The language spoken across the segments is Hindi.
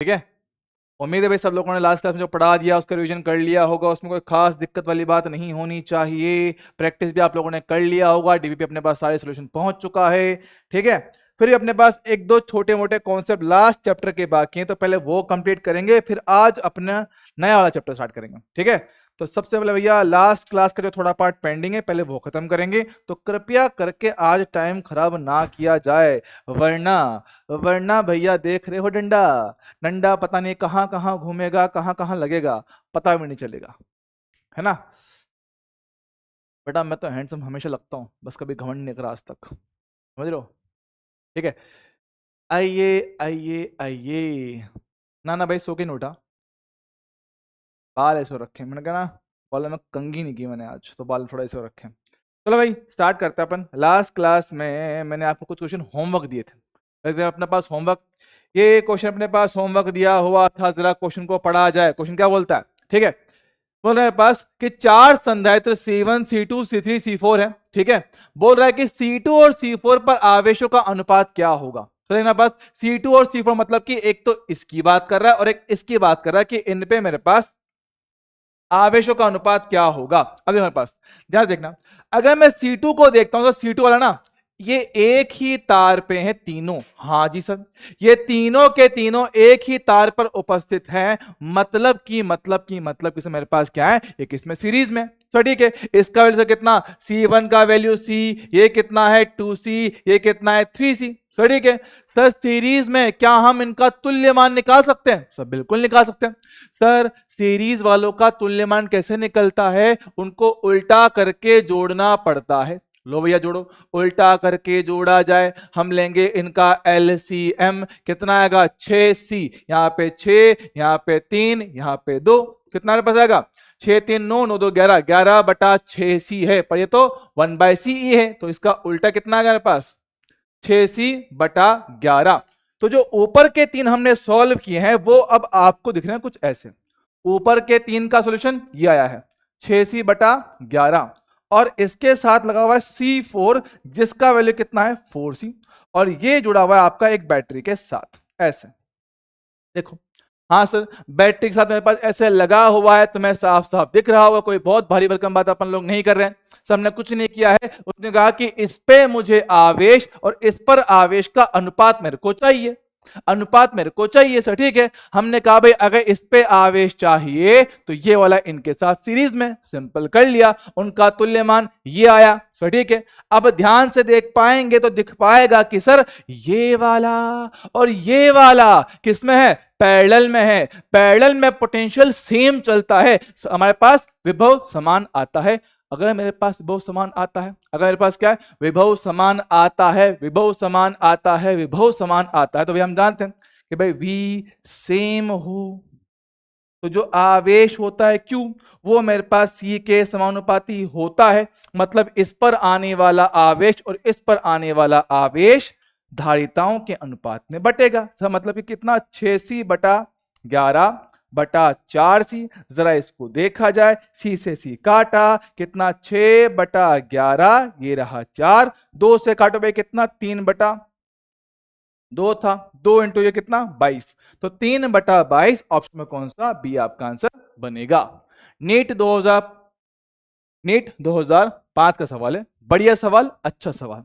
ठीक है, उम्मीद है भाई सब लोगों ने लास्ट क्लास में जो पढ़ा दिया उसका रिवीजन कर लिया होगा, उसमें कोई खास दिक्कत वाली बात नहीं होनी चाहिए। प्रैक्टिस भी आप लोगों ने कर लिया होगा, डीबीपी अपने पास सारे सॉल्यूशन पहुंच चुका है। ठीक है, फिर भी अपने पास एक दो छोटे मोटे कॉन्सेप्ट लास्ट चैप्टर के बाकी हैं, तो पहले वो कंप्लीट करेंगे, फिर आज अपना नया वाला चैप्टर स्टार्ट करेंगे। ठीक है, तो सबसे पहले भैया लास्ट क्लास का जो थोड़ा पार्ट पेंडिंग है पहले वो खत्म करेंगे, तो कृपया करके आज टाइम खराब ना किया जाए, वरना वरना भैया देख रहे हो डंडा, डंडा पता नहीं कहां कहां घूमेगा, कहां कहां लगेगा, पता भी नहीं चलेगा, है ना। बेटा मैं तो हैंडसम हमेशा लगता हूं, बस कभी घमंड नहीं करा आज तक, समझ लो। ठीक है, आइए आइए आइए। ना ना भाई सो के नहीं उठा, बाल ऐसे रखे मैंने कहा ना, बाल में कंघी नहीं की मैंने आज, तो बाल थोड़ा ऐसे रखे। चलो भाई स्टार्ट करते हैं अपन। लास्ट क्लास में मैंने आपको कुछ क्वेश्चन होमवर्क दिए थे, वैसे अपने पास होमवर्क, ये क्वेश्चन अपने पास होमवर्क दिया हुआ था, जरा क्वेश्चन को पढ़ा जाए। क्वेश्चन क्या बोलता है, ठीक है, बोल रहा है पास कि चार संधारित्र C1 C2 C3 C4 है। ठीक है, बोल रहा है कि C2 और C4 पर आवेशों का अनुपात क्या होगा। तो देखना पास C2 और C4 मतलब कि एक तो इसकी बात कर रहा है और एक इसकी बात कर रहा है कि इन पे मेरे पास आवेशों का अनुपात क्या होगा। अब हमारे पास ध्यान देखना, अगर मैं C2 को देखता हूं तो C2 वाला ना ये एक ही तार पे हैं तीनों, हाँ जी सर, ये तीनों के तीनों एक ही तार पर उपस्थित हैं, मतलब कि मेरे पास क्या है, एक इसमें सीरीज में। तो ठीक है, इसका वैल्यू कितना, C1 का वैल्यू C, ये कितना है 2C, ये कितना है 3C। सर ठीक है, सर सीरीज में क्या हम इनका तुल्य मान निकाल सकते हैं, सर बिल्कुल निकाल सकते हैं। सर सीरीज वालों का तुल्य मान कैसे निकलता है, उनको उल्टा करके जोड़ना पड़ता है। लो भैया जोड़ो, उल्टा करके जोड़ा जाए, हम लेंगे इनका LCM, कितना आएगा 6C, यहाँ पे 6, यहाँ पे 3, यहाँ पे 2, कितना मेरे पास आएगा 6 3 9 9 2 11, 11/6C है, पर ये तो 1/CE है, तो इसका उल्टा कितना आएगा मेरे पास 6C/11। तो जो ऊपर के तीन हमने सॉल्व किए हैं वो अब आपको दिख रहे हैं कुछ ऐसे, ऊपर के तीन का सॉल्यूशन ये आया है 6C/11, और इसके साथ लगा हुआ है C4 जिसका वैल्यू कितना है 4C, और ये जुड़ा हुआ है आपका एक बैटरी के साथ ऐसे। देखो हाँ सर, बैटरी के साथ मेरे पास ऐसे लगा हुआ है, तुम्हें साफ साफ दिख रहा होगा, कोई बहुत भारी भरकम बात अपन लोग नहीं कर रहे हैं, सबने कुछ नहीं किया है। उसने कहा कि इस पे मुझे आवेश और इस पर आवेश का अनुपात मेरे को चाहिए, अनुपात मेरे को चाहिए सर। ठीक है, हमने कहा भाई अगर इस पे आवेश चाहिए तो ये वाला इनके साथ सीरीज में, सिंपल कर लिया, उनका तुल्य मान ये आया सर। ठीक है, अब ध्यान से देख पाएंगे तो दिख पाएगा कि सर ये वाला और ये वाला किसमें है, पैरेलल में है, पैरेलल में पोटेंशियल सेम चलता है, हमारे पास विभव समान आता है। अगर मेरे पास विभव समान आता है, अगर मेरे पास क्या है विभव समान आता है, विभव समान आता है, विभव समान आता है, तो भाई हम जानते हैं कि भाई V सेम हो तो जो आवेश होता है Q वो मेरे पास C के समानुपाती होता है, मतलब इस पर आने वाला आवेश और इस पर आने वाला आवेश धारिताओं के अनुपात में बटेगा। मतलब कि कितना 6C/11/4C, जरा इसको देखा जाए, C से C काटा, कितना 6/11, ये रहा 4, 2 से काटो भाई कितना 3/2 था, 2 इंटू ये कितना 22, तो 3/22 ऑप्शन में कौन सा बी आपका आंसर बनेगा। नीट 2005 का सवाल है, बढ़िया सवाल, अच्छा सवाल।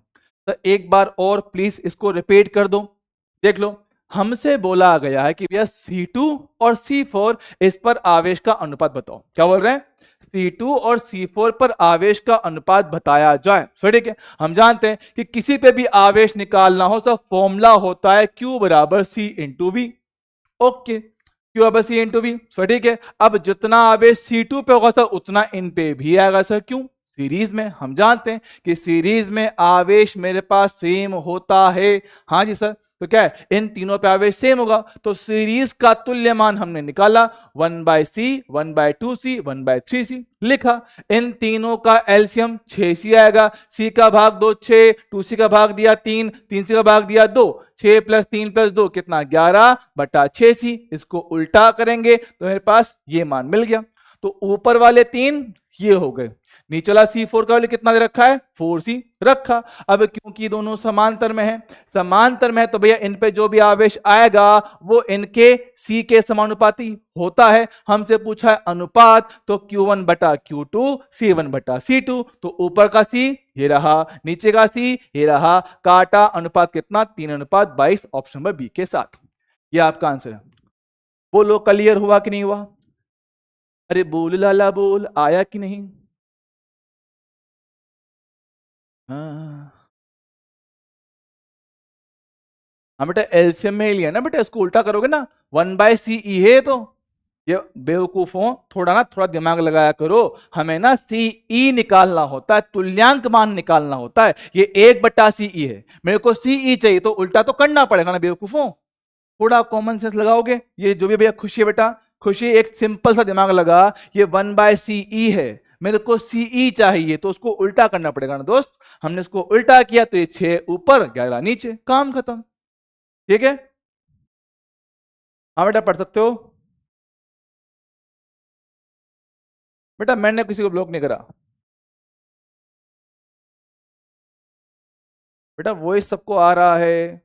तो एक बार और प्लीज इसको रिपीट कर दो, देख लो, हमसे बोला गया है कि भैया C2 और C4 इस पर आवेश का अनुपात बताओ। क्या बोल रहे हैं, C2 और C4 पर आवेश का अनुपात बताया जाए। सो ठीक है, हम जानते हैं कि किसी पे भी आवेश निकालना हो सब फॉर्मूला होता है Q बराबर C into V। Okay, Q बराबर C इंटू V। सो ठीक है, अब जितना आवेश C2 पे होगा सर उतना इन पे भी आएगा सर, क्यों, सीरीज में, हम जानते हैं कि सीरीज में आवेश मेरे पास सेम होता है। हाँ जी सर, तो क्या है इन तीनों पे आवेश सेम होगा, तो सीरीज का तुल्य मान हमने निकाला 1/C 1/2C 1/3C लिखा, इन तीनों का एलसीएम 6C आएगा, C का भाग 2 6, 2C का भाग दिया 3, 3C का भाग दिया 2, 6 + 3 + 2 कितना 11/6C, इसको उल्टा करेंगे तो मेरे पास ये मान मिल गया। तो ऊपर वाले तीन ये हो गए, नीचे वाला C4 का वैल्यू कितना दे रखा है 4C रखा। अब क्योंकि दोनों समांतर में है, समांतर में है तो भैया इन पे जो भी आवेश आएगा वो इनके C के समानुपाती होता है। हमसे पूछा है अनुपात, तो Q1 बटा Q2 C1 बटा C2, तो ऊपर का C ये रहा, नीचे का C ये रहा, काटा अनुपात कितना 3:22 ऑप्शन नंबर बी के साथ। ये आपका आंसर है। बोलो क्लियर हुआ कि नहीं हुआ? अरे बोल लाला बोल, आया कि नहीं? हाँ हाँ बेटा एलसीएम में ही लिया ना बेटा, इसको उल्टा करोगे ना 1/CE है। तो ये बेवकूफों थोड़ा ना थोड़ा दिमाग लगाया करो, हमें ना CE निकालना होता है, तुल्यांक मान निकालना होता है। ये 1/CE है, मेरे को CE चाहिए तो उल्टा तो करना पड़ेगा ना बेवकूफों। थोड़ा कॉमन सेंस लगाओगे। ये जो भी भैया खुशी है बेटा, खुशी एक सिंपल सा दिमाग लगा, ये 1/CE है, मेरे को CE चाहिए तो उसको उल्टा करना पड़ेगा ना दोस्त। हमने इसको उल्टा किया तो ये 6 ऊपर 11 नीचे, काम खत्म। ठीक है, हाँ बेटा पढ़ सकते हो। बेटा मैंने किसी को ब्लॉक नहीं करा बेटा, वॉइस सबको आ रहा है।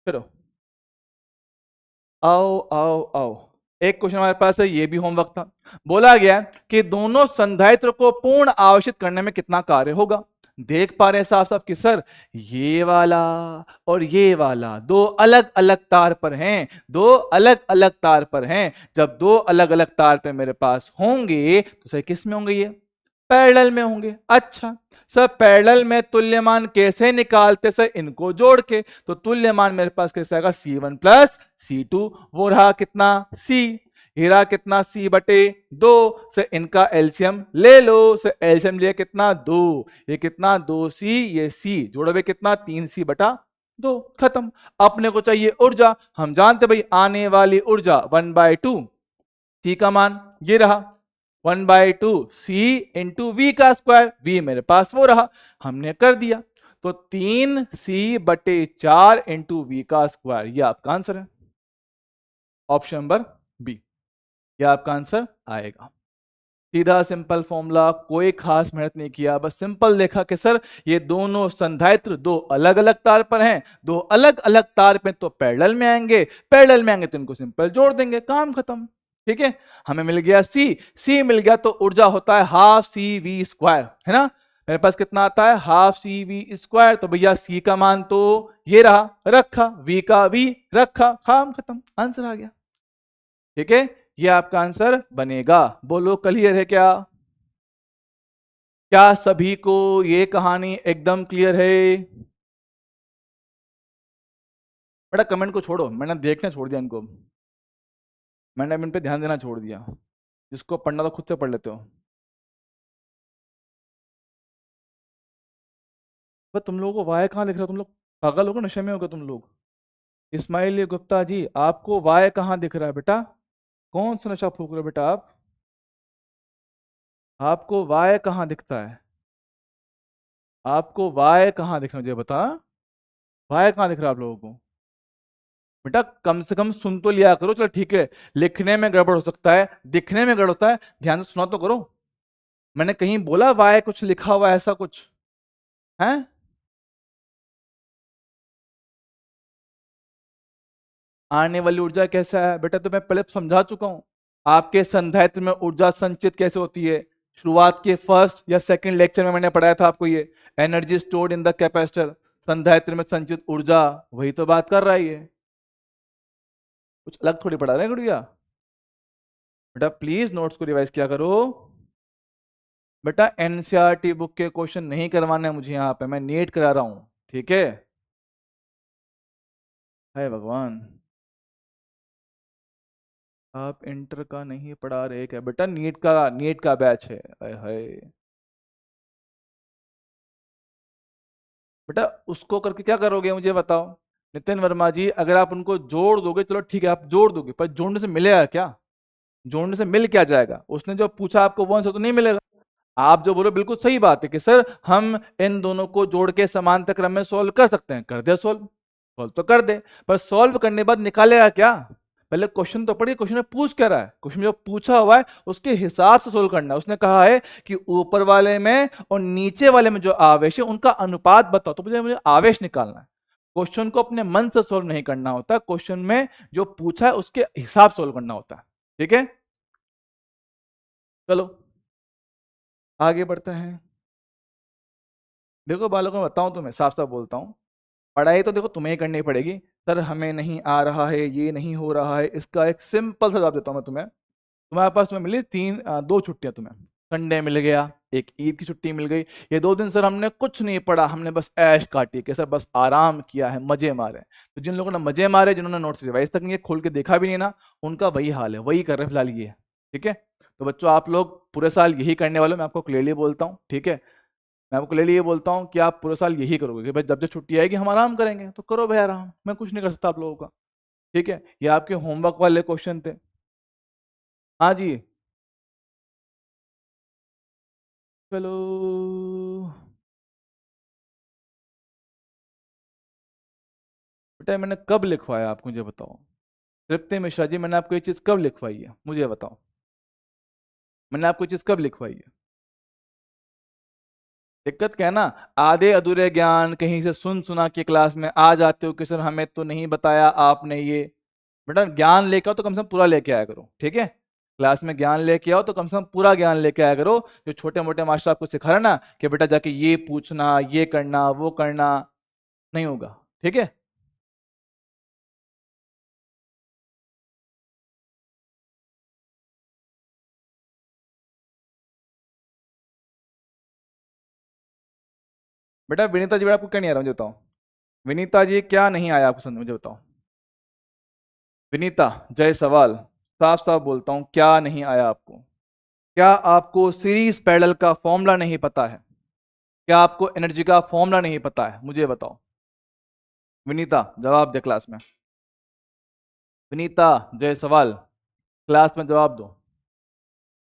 चलो आओ आओ आओ, एक क्वेश्चन हमारे पास है, ये भी होमवर्क था। बोला गया कि दोनों संधारित्र को पूर्ण आवेशित करने में कितना कार्य होगा। देख पा रहे हैं साफ साफ कि सर ये वाला और ये वाला दो अलग अलग तार पर हैं, दो अलग अलग तार पर हैं। जब दो अलग अलग तार पे मेरे पास होंगे तो सर किस में होंगे? ये पैरेलल में होंगे। अच्छा सर पैरेलल में तुल्यमान कैसे निकालते? सर इनको जोड़ के। तो तुल्यमान मेरे पास कैसे आएगा? C1 प्लस C2, वो रहा कितना C, हीरा कितना C बटे 2। से इनका एलसीएम ले लो, से एलसीएम लिया कितना 2, ये कितना 2C, ये C जोड़ोगे कितना 3C बटा 2, खत्म। अपने को चाहिए ऊर्जा, हम जानते भाई आने वाली ऊर्जा 1/2 C का मान ये रहा 1/2 C इंटू वी का स्क्वायर, वी मेरे पास वो रहा, हमने कर दिया। तो 3C/4 इंटू वी का स्क्वायर, ये आपका आंसर है, ऑप्शन नंबर बी, ये आपका आंसर आएगा। सीधा सिंपल फॉर्मूला, कोई खास मेहनत नहीं किया, बस सिंपल देखा कि सर ये दोनों संधारित्र दो अलग अलग तार पर हैं, दो अलग अलग तार पे तो पैरेलल में आएंगे, पैरेलल में आएंगे तो इनको सिंपल जोड़ देंगे, काम खत्म। ठीक है, हमें मिल गया C मिल गया तो ऊर्जा होता है हाफ CV स्क्वायर, है ना। मेरे पास कितना आता है? Half CV square. तो भैया C का मान तो ये रहा, रखा, V का V रखा, काम खत्म, आंसर आ गया। ठीक है, ये आपका आंसर बनेगा। बोलो क्लियर है क्या? क्या सभी को ये कहानी एकदम क्लियर है? बेटा कमेंट को छोड़ो, मैंने देखना छोड़ दिया इनको, मैंने इन पे ध्यान देना छोड़ दिया। जिसको पढ़ना तो खुद से पढ़ लेते हो। पर तुम लोगों को वाय कहाँ दिख रहा है? तुम लोग पागल हो गए, नशे में हो गए तुम लोग। इस्माइल गुप्ता जी, आपको वाय कहाँ दिख रहा है बेटा? कौन सा नशा फूक रहे हो बेटा आप? आपको वाय कहाँ दिखता है? आपको वाय कहाँ दिख रहा है मुझे बता। वाय कहाँ दिख रहा है आप लोगों को? बेटा कम से कम सुन तो लिया करो। चलो ठीक है, लिखने में गड़बड़ हो सकता है, दिखने में गड़बड़ होता है, ध्यान से सुना तो करो। मैंने कहीं बोला वाय कुछ लिखा हुआ ऐसा कुछ है? आने वाली ऊर्जा कैसा है बेटा? तो मैं पहले समझा चुका हूं। आपके संधारित्र में ऊर्जा संचित कैसे होती है? शुरुआत के फर्स्ट या सेकंड लेक्चर में मैंने पढ़ाया था आपको, ये energy stored in the capacitor, संधारित्र में संचित ऊर्जा, वही तो बात कर रहा है ये। कुछ अलग थोड़ी पढ़ा रहे हैं गुड़िया। बेटा प्लीज नोट्स को रिवाइज किया करो। बेटा एनसीईआरटी बुक के क्वेश्चन नहीं करवाने मुझे यहाँ पे, मैं नीट करा रहा हूँ। ठीक है, हाय भगवान, आप इंटर का नहीं पढ़ा रहे क्या बेटा? नीट का बैच है। हाय हाय बेटा, उसको करके क्या करोगे मुझे बताओ। नितिन वर्मा जी, अगर आप उनको जोड़ दोगे चलो ठीक है, आप जोड़ दोगे, पर जोड़ने से मिलेगा क्या? जोड़ने से मिल क्या जाएगा? उसने जो पूछा आपको वो आंसर तो नहीं मिलेगा। आप जो बोलो बिल्कुल सही बात है कि सर हम इन दोनों को जोड़ के समांतर क्रम में सॉल्व कर सकते हैं, कर दे सॉल्व, सॉल्व तो कर दे, पर सॉल्व करने के बाद निकालेगा क्या? पहले क्वेश्चन तो पढ़िए, क्वेश्चन में पूछ क्या रहा है, क्वेश्चन जो पूछा हुआ है उसके हिसाब से सोल्व करना है। उसने कहा है कि ऊपर वाले में और नीचे वाले में जो आवेश है उनका अनुपात बताओ, तो मुझे आवेश निकालना है। क्वेश्चन को अपने मन से सोल्व नहीं करना होता, क्वेश्चन में जो पूछा है उसके हिसाब सोल्व करना होता है। ठीक है, चलो आगे बढ़ते हैं। देखो बालकों, मैं बताऊं तुम्हें, साफ साफ बोलता हूं, पढ़ाई तो देखो तुम्हें ही करनी पड़ेगी। सर हमें नहीं आ रहा है, ये नहीं हो रहा है, इसका एक सिंपल सा जवाब देता हूं मैं तुम्हें। तुम्हारे पास में मिली दो छुट्टियां तुम्हें, संडे मिल गया, एक ईद की छुट्टी मिल गई। ये 2 दिन सर हमने कुछ नहीं पढ़ा, हमने बस ऐश काटी कि सर बस आराम किया है, मजे मारे। तो जिन लोगों ने मजे मारे, जिन्होंने नोट्स रिवाइज तक नहीं खोल के देखा भी नहीं ना, उनका वही हाल है, वही कर रहे फिलहाल ये। ठीक है, तो बच्चों आप लोग पूरे साल यही करने वाले हो, मैं आपको क्लियरली बोलता हूँ। ठीक है, मैं आपको क्लियरली ये बोलता हूँ कि आप पूरे साल यही करोगे कि भाई जब जब छुट्टी आएगी हम आराम करेंगे, तो करो भाई आराम, मैं कुछ नहीं कर सकता आप लोगों का। ठीक है, ये आपके होमवर्क वाले क्वेश्चन थे। हाँ जी, चलो बेटा, मैंने कब लिखवाया आपको मुझे बताओ। तृप्ति मिश्रा जी, मैंने आपको ये चीज कब लिखवाई है मुझे बताओ, मैंने आपको ये चीज कब लिखवाई है। दिक्कत क्या है ना, आधे अधूरे ज्ञान कहीं से सुन सुना के क्लास में आ जाते हो कि सर हमें तो नहीं बताया आपने ये। बेटा ज्ञान लेके आओ तो कम से कम पूरा लेके आया करो। ठीक है, क्लास में ज्ञान लेके आओ तो कम से कम पूरा ज्ञान लेके आया करो। जो छोटे मोटे मास्टर आपको सिखा रहे ना कि बेटा जाके ये पूछना, ये करना, वो करना, नहीं होगा। ठीक है, बेटा विनीता जी, बेटा आपको क्या नहीं आ रहा मुझे बताओ। विनीता जी क्या नहीं आया आपको समझ, मुझे बताओ। विनीता, जय सवाल, साफ साफ बोलता हूं, क्या नहीं आया आपको। क्या आपको सीरीज पैरेलल का फॉर्मूला नहीं पता है? क्या आपको एनर्जी का फॉर्मूला नहीं पता है, मुझे बताओ। विनीता जवाब दे क्लास में। विनीता जय सवाल, क्लास में जवाब दो।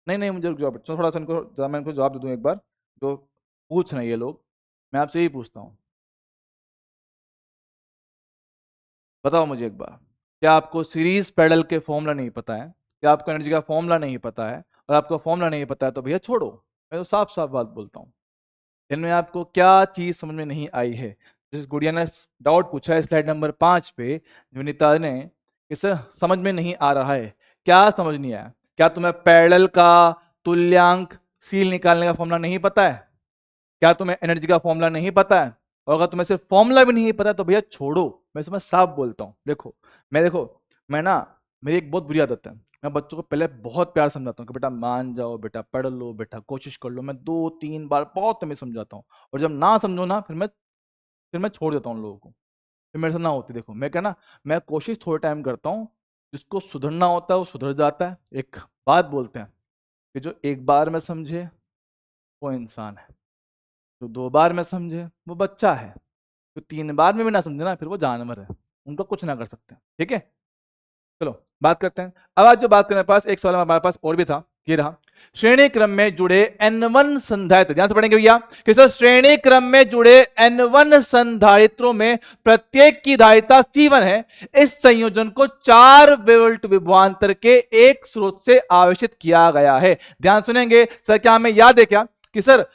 नहीं नहीं, मुझे जवाब थोड़ा सा इनको, मैं इनको जवाब दे दूं एक बार, जो पूछ रहे हैं ये लोग। मैं आपसे यही पूछता हूँ, बताओ मुझे एक बार, क्या आपको सीरीज पैरेलल के फॉर्मूला नहीं पता है? क्या आपको एनर्जी का फॉर्मूला नहीं पता है? और आपको फॉर्मूला नहीं पता है तो भैया छोड़ो, मैं तो साफ साफ बात बोलता हूँ। इनमें आपको क्या चीज समझ में नहीं आई है? जिस गुड़िया ने डाउट पूछा है स्लाइड नंबर 5 पे, विनीता ने, इसे समझ में नहीं आ रहा है। क्या समझ नहीं आया? क्या तुम्हें पैरेलल का तुल्यांक सील निकालने का फॉर्मूला नहीं पता है? क्या तुम्हें एनर्जी का फॉर्मूला नहीं पता है? और अगर तुम्हें सिर्फ फॉर्मूला भी नहीं पता है तो भैया छोड़ो, मैं तुम्हें साफ बोलता हूँ। देखो मैं ना, मेरी एक बहुत बुरी आदत है, मैं बच्चों को पहले बहुत प्यार समझाता हूँ कि बेटा मान जाओ, बेटा पढ़ लो, बेटा कोशिश कर लो। मैं 2-3 बार बहुत तुम्हें समझाता हूँ, और जब ना समझो ना, फिर मैं छोड़ देता हूँ लोगों को। फिर मेरे से ना होती, देखो मैं क्या ना, मैं कोशिश थोड़े टाइम करता हूँ, जिसको सुधरना होता है वो सुधर जाता है। एक बात बोलते हैं कि जो एक बार में समझे वो इंसान है, जो 2 बार में समझे वो बच्चा है, जो 3 बार में भी ना समझे ना फिर वो जानवर है, उनका कुछ ना कर सकते। ठीक है, चलो बात करते हैं। अब आज जो बात करने पास एक सवाल हमारे पास और भी था, ये रहा, श्रेणी क्रम में जुड़े N1 संधारित्र, ध्यान से पढ़ेंगे भैया कि सर श्रेणी क्रम में जुड़े N1 संधारित्रों में प्रत्येक की धारिता C1 है। इस संयोजन को 4 वोल्ट विभवांतर के एक स्रोत से आवेशित किया गया है। ध्यान सुनेंगे सर, क्या हमें याद है क्या कि सर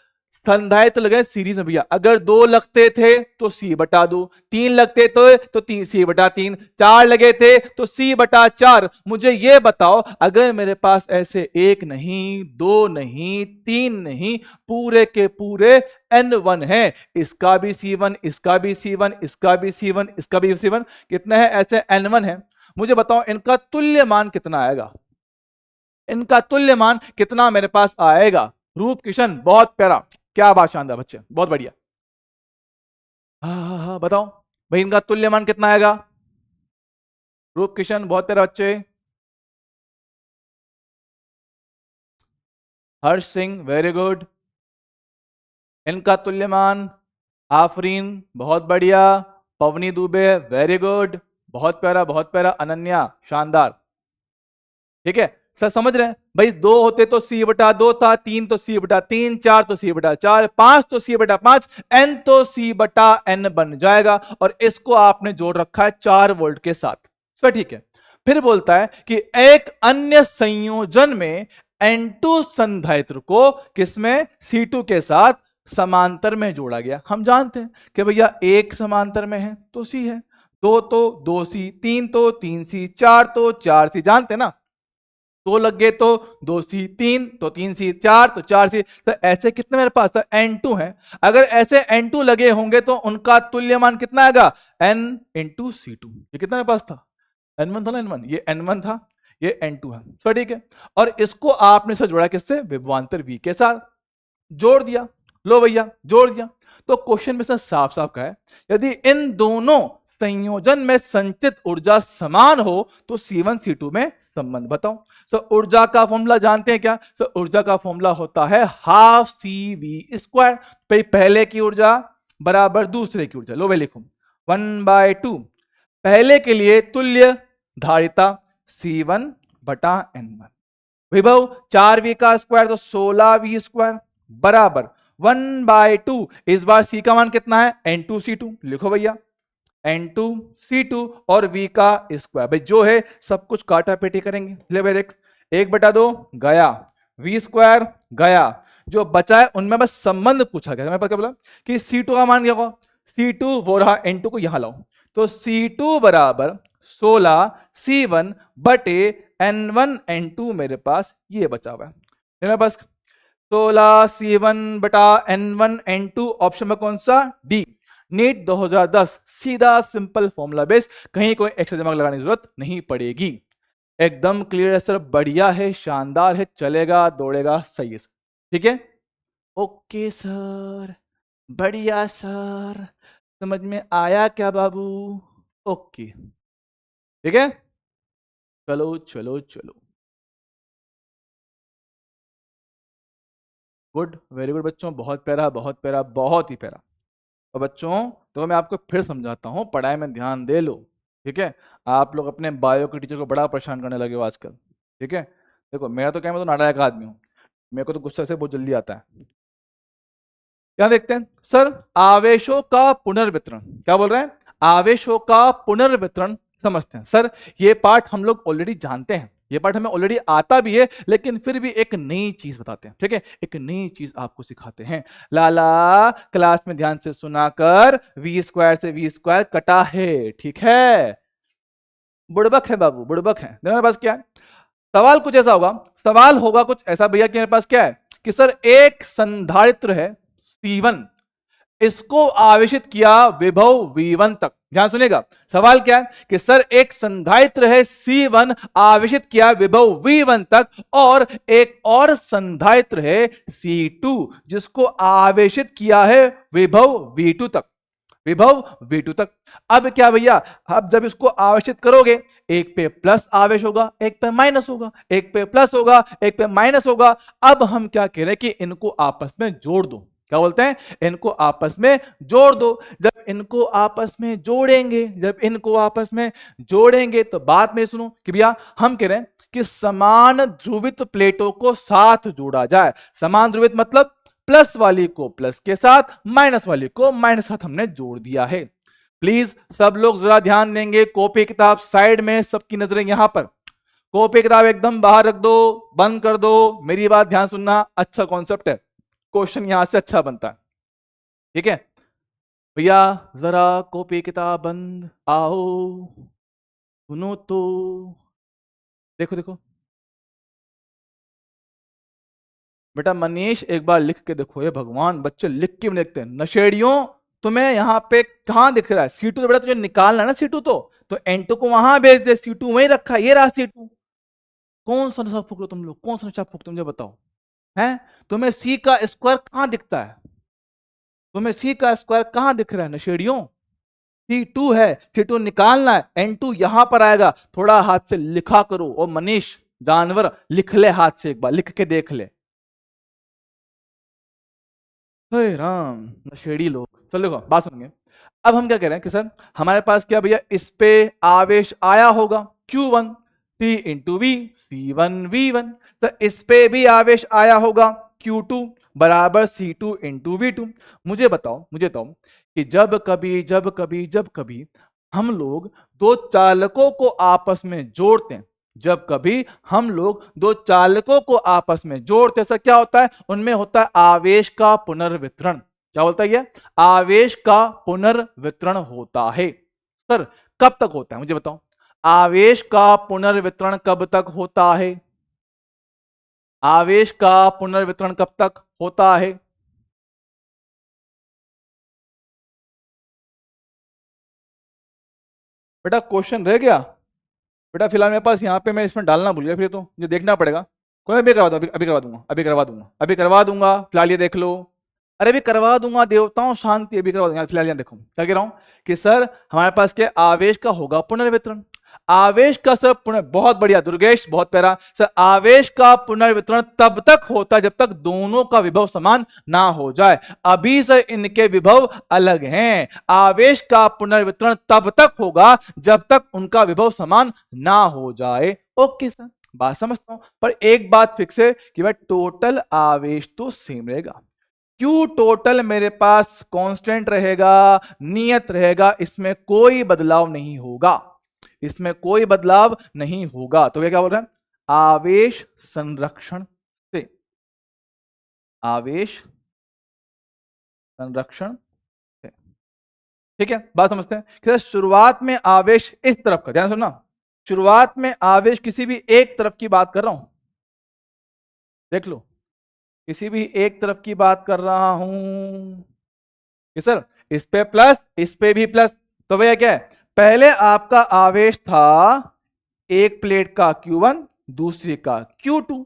संधारित्र लगे सीरीज में भैया, अगर 2 लगते थे तो C/2, 3 लगते थे तो C/3, 4 लगे थे तो C/4। मुझे यह बताओ, अगर मेरे पास ऐसे 1 नहीं, 2 नहीं, 3 नहीं, पूरे के पूरे N1 है, इसका भी C1, इसका भी C1, इसका भी C1, इसका भी C1, कितने हैं ऐसे N1 है, मुझे बताओ इनका तुल्य मान कितना आएगा? इनका तुल्य मान कितना मेरे पास आएगा? रूप किशन बहुत प्यारा, क्या बात, शानदार बच्चे, बहुत बढ़िया। हाँ बताओ भाई, इनका तुल्य मान कितना आएगा? रूप किशन बहुत प्यारा बच्चे। Harsh Singh very good. इनका तुल्य मान, आफरीन बहुत बढ़िया। पवनी दुबे वेरी गुड, बहुत प्यारा बहुत प्यारा। अनन्या शानदार। ठीक है सर, समझ रहे हैं भाई, 2 होते तो C/2 था, 3 तो C/3, 4 तो C/4, 5 तो C/5, N तो C/N बन जाएगा, और इसको आपने जोड़ रखा है 4 वोल्ट के साथ। सर ठीक है, फिर बोलता है कि एक अन्य संयोजन में N2 संधारित्र को किसमें C2 के साथ समांतर में जोड़ा गया। हम जानते हैं कि भैया एक समांतर में है तो C है, दो तो 2C, तीन तो 3C, चार तो 4C, जानते हैं ना, दो लग गए तो 2C, तीन तो 3C, चार तो 4C। तो ऐसे कितने मेरे पास था N2 है। अगर ऐसे N2 लगे होंगे तो उनका तुल्य मान कितना आएगा N इंटू C2। ये कितना मेरे पास था N1 था ना, N1, ये N1 था, ये N2 है। तो ठीक है, और इसको आपने से जोड़ा किससे, विभवांतर V के साथ जोड़ दिया। लो भैया जोड़ दिया। तो क्वेश्चन में से साफ साफ कहा है यदि इन दोनों संयोजन में संचित ऊर्जा समान हो तो C1 C2 में संबंध बताओ। सो ऊर्जा का फॉर्मूला जानते हैं क्या, सो ऊर्जा का फॉर्मूला होता है हाफ CV²। पहले की ऊर्जा बराबर दूसरे की ऊर्जा। लो भाई लिखो 1/2। पहले के लिए तुल्य धारिता C1 बटा N1, विभव 4V का स्क्वायर तो 16V² बराबर 1/2। इस बार C का मान कितना है N2C2। लिखो भैया N2C2 और V का स्क्वायर, भाई जो है सब कुछ काटा पेटी करेंगे। ले भाई देख 1/2 गया, V² गया, जो बचा है उनमें बस संबंध पूछा गया। मैं क्या बोला कि C2 का मान क्या होगा, C2 वो रहा N2 को यहां लाओ, तो C2 बराबर 16 C1 बटे N1 N2 मेरे पास ये बचा हुआ है। मेरे पास 16 C1 बटा N1 N2 ऑप्शन में कौन सा, डी। नीट 2010 सीधा सिंपल फॉर्मूला बेस, कहीं कोई एक्स्ट्रा दिमाग लगाने की जरूरत नहीं पड़ेगी। एकदम क्लियर है सर, बढ़िया है, शानदार है, चलेगा दौड़ेगा, सही है सर। ठीक है, ओके सर, बढ़िया सर, समझ में आया क्या बाबू, ओके ठीक है, चलो चलो चलो, गुड, वेरी गुड बच्चों, बहुत प्यारा बहुत प्यारा बहुत ही प्यारा। और बच्चों तो मैं आपको फिर समझाता हूँ, पढ़ाई में ध्यान दे लो, ठीक है। आप लोग अपने बायो के टीचर को बड़ा परेशान करने लगे हो आजकल, ठीक है। देखो मेरा तो क्या, मैं तो नालायक आदमी हूँ, मेरे को तो गुस्सा से बहुत जल्दी आता है। क्या देखते हैं सर, आवेशों का पुनर्वितरण, क्या बोल रहे हैं, आवेशों का पुनर्वितरण समझते हैं। सर ये पार्ट हम लोग ऑलरेडी जानते हैं, ये पार्ट हमें ऑलरेडी आता भी है, लेकिन फिर भी एक नई चीज बताते हैं, ठीक है, एक नई चीज आपको सिखाते हैं। लाला क्लास में ध्यान से सुनाकर, V² से V² कटा है, ठीक है, बुड़बक है बाबू, बुड़बक है। मेरे पास क्या है, सवाल कुछ ऐसा होगा, सवाल होगा कुछ ऐसा भैया कि मेरे पास क्या है कि सर एक संधारित्र है C1, इसको आवेशित किया विभव V1 तक। ध्यान सुनेगा, सवाल क्या है कि सर एक संधारित्र है C1, आवेशित किया विभव V1 तक, और एक और संधारित्र है C2 जिसको आवेशित किया है विभव V2 तक, विभव V2 तक। अब क्या भैया, अब जब इसको आवेशित करोगे, एक पे प्लस आवेश होगा, एक पे माइनस होगा, एक पे प्लस होगा, एक पे माइनस होगा। अब हम क्या कह रहे हैं कि इनको आपस में जोड़ दो, क्या बोलते हैं, इनको आपस में जोड़ दो। जब इनको आपस में जोड़ेंगे, जब इनको आपस में जोड़ेंगे तो बात में सुनो कि भैया हम कह रहे हैं कि समान ध्रुवित प्लेटों को साथ जोड़ा जाए। समान ध्रुवित मतलब प्लस वाली को प्लस के साथ, माइनस वाली को माइनस के साथ हमने जोड़ दिया है। प्लीज सब लोग जरा ध्यान देंगे, कॉपी किताब साइड में, सबकी नजरें यहां पर, कॉपी किताब एकदम बाहर रख दो, बंद कर दो, मेरी बात ध्यान सुनना, अच्छा कॉन्सेप्ट है, क्वेश्चन यहां से अच्छा बनता है, ठीक है भैया। जरा कॉपी किताब बंद, आओ सुनो तो, देखो देखो बेटा मनीष, एक बार लिख के देखो, ये भगवान बच्चे लिख के भी देखते हैं, नशेड़ियों तुम्हें यहाँ पे कहां दिख रहा है C2, तो बेटा तुझे निकालना है ना C2, तो N2 को वहां भेज दे, C2 वहीं रखा है, ये रहा C2। कौन सा नशा फूक रहे हो तुम लोग, कौन सा नशा फूकते हो मुझे बताओ, हैं तुम्हें C का स्क्वायर कहां दिखता है, तुम्हें C का स्क्वायर कहां दिख रहा है नशेड़ियों, C2 है, C2 निकालना है, N2 यहां पर आएगा, थोड़ा हाथ से लिखा करो। और मनीष जानवर लिख ले हाथ से, एक बार लिख के देख ले, हे राम नशेड़ी लोग। चल देखो बात सुनेंगे, अब हम क्या कह रहे हैं कि सर हमारे पास क्या भैया, इस पे आवेश आया होगा Q1 C into V, C1 V1, sir इस पे भी आवेश आया होगा Q2 बराबर C2 इंटू V2। मुझे बताओ कि जब कभी हम लोग दो चालकों को आपस में जोड़ते हैं, जब कभी हम लोग दो चालकों को आपस में जोड़ते हैं, क्या होता है, उनमें होता है आवेश का पुनर्वितरण। क्या बोलता है ये, आवेश का पुनर्वितरण होता है। सर कब तक होता है मुझे बताओ, आवेश का पुनर्वितरण कब तक होता है, आवेश का पुनर्वितरण कब तक होता है? बेटा क्वेश्चन रह गया बेटा, फिलहाल मेरे पास यहाँ पे मैं इसमें डालना भूल गया, फिर तो मुझे देखना पड़ेगा। कोई अभी करवा दो, अभी करवा दूंगा, अभी करवा दूंगा, अभी करवा दूंगा, फिलहाल ये देख लो। अरे अभी करवा दूंगा देवताओं, शांति, अभी करवा दूंगा, फिलहाल यहाँ देखो क्या कह रहा हूं कि सर हमारे पास क्या आवेश का होगा पुनर्वितरण, आवेश का सर बहुत बढ़िया दुर्गेश, बहुत प्यारा सर, आवेश का पुनर्वितरण तब तक होता है जब तक दोनों का विभव समान ना हो जाए। अभी से इनके विभव अलग हैं, आवेश का पुनर्वितरण तब तक होगा जब तक उनका विभव समान ना हो जाए। ओके सर, बात समझता हूं, पर एक बात फिक्स है कि भाई टोटल आवेश तो सेम रहेगा। क्यू टोटल मेरे पास कांस्टेंट रहेगा, नियत रहेगा, इसमें कोई बदलाव नहीं होगा, इसमें कोई बदलाव नहीं होगा। तो वे क्या बोल रहे हैं, आवेश संरक्षण से, आवेश संरक्षण से। ठीक है, बात समझते हैं कि शुरुआत में आवेश इस तरफ का, ध्यान सुनना, शुरुआत में आवेश किसी भी एक तरफ की बात कर रहा हूं, देख लो, किसी भी एक तरफ की बात कर रहा हूं कि सर इस पे प्लस, इस पे भी प्लस। तो भैया क्या है, पहले आपका आवेश था एक प्लेट का Q1, दूसरी का Q2,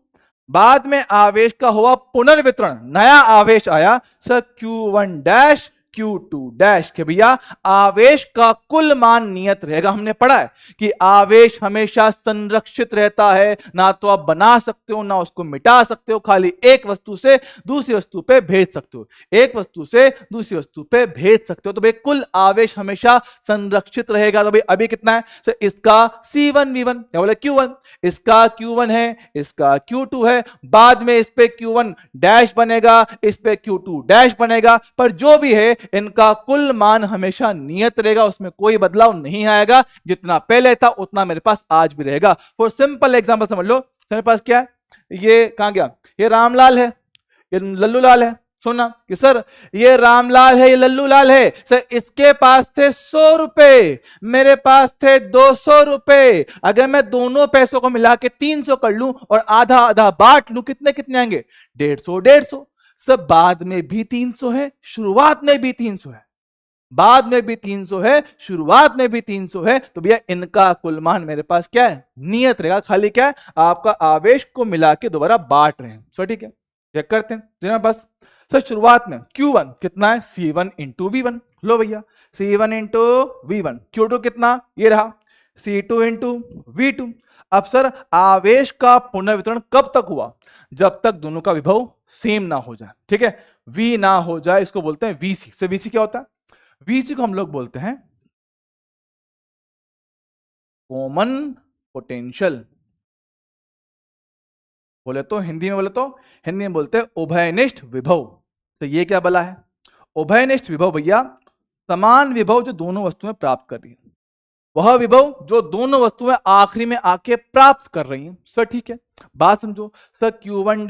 बाद में आवेश का हुआ पुनर्वितरण, नया आवेश आया sir Q1 dash Q2 dash, के भैया आवेश का कुल मान नियत रहेगा। हमने पढ़ा है कि आवेश हमेशा संरक्षित रहता है, ना तो आप बना सकते हो ना उसको मिटा सकते हो, खाली एक वस्तु से दूसरी वस्तु पे भेज सकते हो, एक वस्तु से दूसरी वस्तु पे भेज सकते हो। तो भाई कुल आवेश हमेशा संरक्षित रहेगा। तो भाई अभी कितना है सर, इसका C1V1, क्या बोले Q1, इसका Q1 है, इसका Q2 है, बाद में इस पे Q1 डैश बनेगा, इस पे Q2 डैश बनेगा, पर जो भी है इनका कुल मान हमेशा नियत रहेगा, उसमें कोई बदलाव नहीं आएगा, जितना पहले था उतना मेरे पास आज भी रहेगा। फॉर सिंपल एग्जांपल समझ लो, मेरे पास क्या है, ये कहां गया, ये रामलाल है, ये लल्लू लाल है। सुनना कि सर ये रामलाल है, ये लल्लू लाल है, सर इसके पास थे 100 रुपए, मेरे पास थे 200 रुपए, अगर मैं दोनों पैसों को मिला के 300 कर लूं और आधा आधा बांट लूं, कितने कितने आएंगे, 150 150। सब बाद में भी 300 है, शुरुआत में भी 300 है, बाद में भी 300 है, शुरुआत में भी 300 है। तो भैया इनका कुल मान मेरे पास क्या है, नियत रहेगा, खाली क्या है आपका आवेश को मिला के दोबारा बांट रहे हैं। सो ठीक है, चेक करते हैं बस। सर शुरुआत में Q1 कितना है, C1 इंटू V1, लो भैया C1 इंटू V1, Q2 कितना, ये रहा C2 इंटू V2। अब सर आवेश का पुनर्वितरण कब तक हुआ, जब तक दोनों का विभव सेम ना हो जाए, ठीक है, V ना हो जाए, इसको बोलते हैं VC। से VC क्या होता है, VC को हम लोग बोलते हैं कॉमन पोटेंशियल, बोले तो हिंदी में, बोले तो हिंदी में बोलते हैं उभयनिष्ठ विभव। तो ये क्या बला है, उभयनिष्ठ विभव भैया समान विभव जो दोनों वस्तुएं प्राप्त कर रही है, वह विभव जो दोनों वस्तुएं आखिरी में आके प्राप्त कर रही हैं। सर ठीक है, बात समझो सर, Q1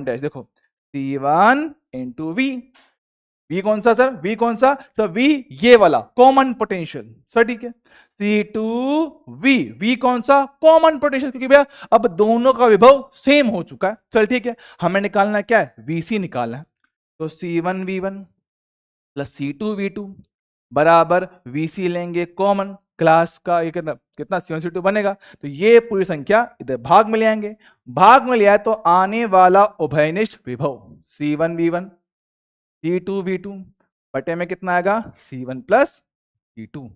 डैश देखो C1 इंटू V कौन सा सर, V कौन सा सर, V ये वाला कॉमन पोटेंशियल। सर ठीक है, C2V कौन सा, कॉमन पोटेंशियल, क्योंकि भैया अब दोनों का विभव सेम हो चुका है। चल ठीक है, हमें निकालना क्या है, VC निकालना है। तो C1V1 प्लस C2V2 बराबर VC लेंगे कॉमन, क्लास का ये कितना C1C2 बनेगा। तो ये पूरी संख्या इधर भाग में ले आएंगे, भाग में ले आए तो आने वाला उभयनिष्ठ विभव C1V1 C2V2 बटे में कितना आएगा, C1 प्लस C2।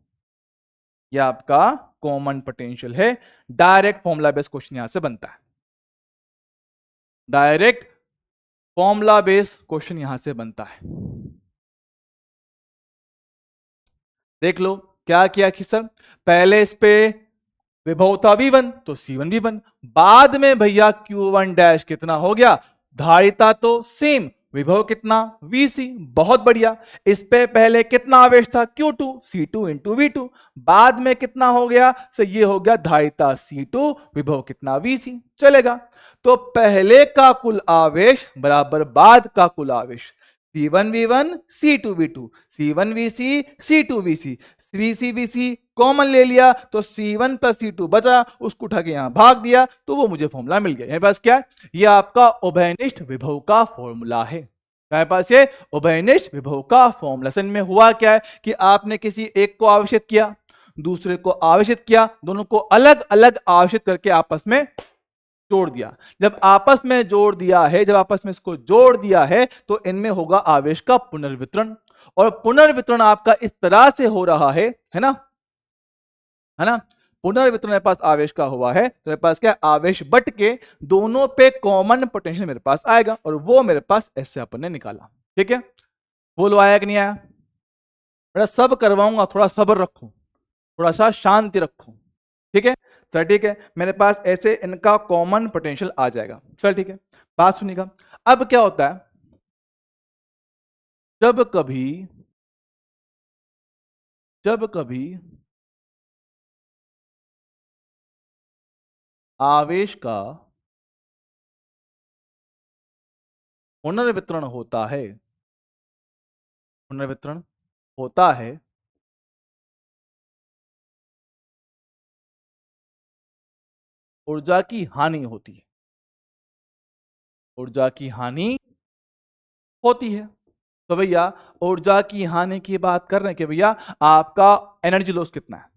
ये आपका कॉमन पोटेंशियल है। डायरेक्ट फॉर्मूला बेस्ड क्वेश्चन यहां से बनता है, डायरेक्ट फॉर्मूला बेस्ड क्वेश्चन यहां से बनता है। देख लो क्या किया कि सर पहले इस पे विभव था V1 तो C1V1, बाद में भैया Q1 डैश कितना हो गया, धारिता तो सेम विभव कितना Vc, बहुत बढ़िया। इस पे पहले कितना आवेश था Q2, C2 इंटू V2, बाद में कितना हो गया, सो ये हो गया धारिता C2, विभव कितना Vc, चलेगा। तो पहले का कुल आवेश बराबर बाद का कुल आवेश, C1V1 C2V2, C1Vc C2Vc, VC common ले लिया तो C1 प्लस C2 बचा, उसको उठा के यहां भाग दिया तो वो मुझे फॉर्मूला मिल गया। मेरे पास क्या है, ये आपका उभयनिष्ठ विभव का फॉर्मूला है। मेरे पास ये उभयनिष्ठ विभव का फॉर्मूला। में हुआ क्या है कि आपने किसी एक को आवेशित किया, दूसरे को आवेशित किया, दोनों को अलग अलग आवेशित करके आपस में जोड़ दिया। जब आपस में जोड़ दिया है, जब आपस में इसको जोड़ दिया है तो इनमें होगा आवेश का पुनर्वितरण, और पुनर्वितरण आपका इस तरह से हो रहा है ना, है ना। पुनर्वितरण मेरे पास आवेश का हुआ है तो मेरे पास क्या, आवेश बट के दोनों पे कॉमन पोटेंशियल मेरे पास आएगा, और वो मेरे पास ऐसे अपन ने निकाला। ठीक है, बोलो आया कि नहीं आया? बेटा सब करवाऊंगा, थोड़ा सब्र रखो, थोड़ा सा शांति रखो। ठीक है सर, ठीक है, मेरे पास ऐसे इनका कॉमन पोटेंशियल आ जाएगा। सर ठीक है, बात सुनिएगा। अब क्या होता है, जब कभी आवेश का पुनर्वितरण होता है, पुनर्वितरण होता है, ऊर्जा की हानि होती है, ऊर्जा की हानि होती है। तो भैया ऊर्जा की हानि की बात कर रहे हैं कि भैया आपका एनर्जी लॉस कितना है,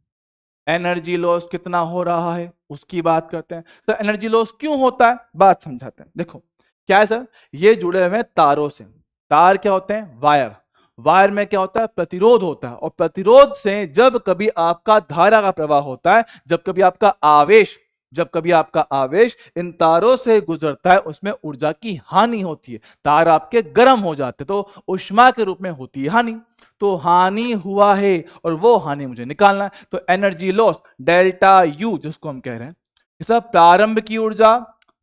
एनर्जी लॉस कितना हो रहा है उसकी बात करते हैं। सर एनर्जी लॉस क्यों होता है, बात समझाते हैं। देखो क्या है सर, ये जुड़े हुए हैं तारों से। तार क्या होते हैं, वायर। वायर में क्या होता है, प्रतिरोध होता है, और प्रतिरोध से जब कभी आपका धारा का प्रवाह होता है, जब कभी आपका आवेश इन तारों से गुजरता है, उसमें ऊर्जा की हानि होती है। तार आपके गर्म हो जाते तो ऊष्मा के रूप में होती है हानि। तो हानि हुआ है और वो हानि मुझे निकालना है। तो एनर्जी लॉस डेल्टा यू जिसको हम कह रहे हैं, सब प्रारंभ की ऊर्जा,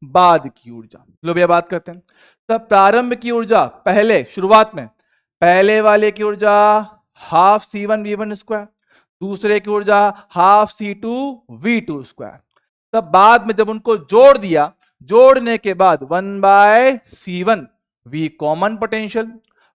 बाद की ऊर्जा। लो भैया बात करते हैं। सब प्रारंभ की ऊर्जा, पहले शुरुआत में पहले वाले की ऊर्जा हाफ C1V1 स्क्वायर, दूसरे की ऊर्जा हाफ C2V2 स्क्वायर। तब बाद में जब उनको जोड़ दिया, जोड़ने के बाद 1/C1 V common potential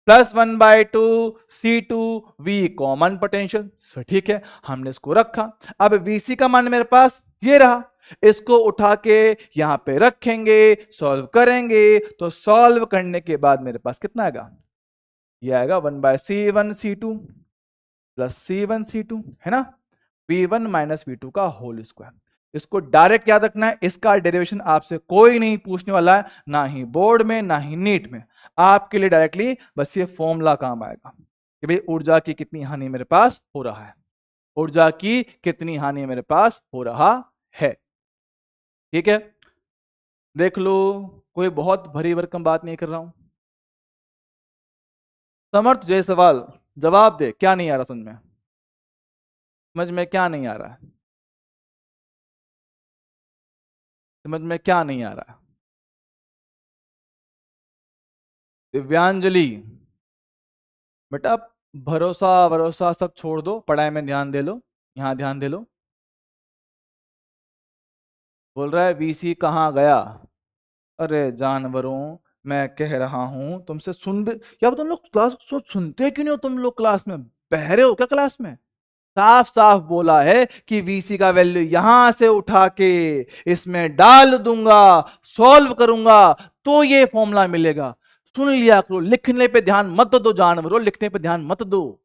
plus 1/2 C2 V common potential. ठीक है, हमने इसको रखा। अब VC का मान मेरे पास ये रहा, इसको उठा के यहां पे रखेंगे, सॉल्व करेंगे, तो सॉल्व करने के बाद मेरे पास कितना आएगा, ये आएगा 1/C1 C2 plus C1 C2, है ना, V1 माइनस V2 का होल स्क्वायर। इसको डायरेक्ट याद रखना है, इसका डेरिवेशन आपसे कोई नहीं पूछने वाला है, ना ही बोर्ड में ना ही नीट में। आपके लिए डायरेक्टली बस ये फॉर्मूला काम आएगा कि भाई ऊर्जा की कितनी हानि मेरे पास हो रहा है, ऊर्जा की कितनी हानि मेरे पास हो रहा है। ठीक है, देख लो, कोई बहुत भरी भरकम बात नहीं कर रहा हूं। समर्थ जय सवाल जवाब दे, क्या नहीं आ रहा समझ में क्या नहीं आ रहा है, समझ में क्या नहीं आ रहा है? दिव्यांजलि बेटा भरोसा भरोसा सब छोड़ दो, पढ़ाई में ध्यान दे लो, यहां ध्यान दे लो। बोल रहा है VC कहाँ गया? अरे जानवरों, मैं कह रहा हूं तुमसे, सुन भी क्या तुम लोग क्लास सुनते क्यों नहीं हो? तुम लोग क्लास में बहरे हो क्या? क्लास में साफ साफ बोला है कि VC का वैल्यू यहां से उठा के इसमें डाल दूंगा, सॉल्व करूंगा तो ये फॉर्मूला मिलेगा। सुन लिया करो, लिखने पे ध्यान मत दो जानवरों, लिखने पे ध्यान मत दो।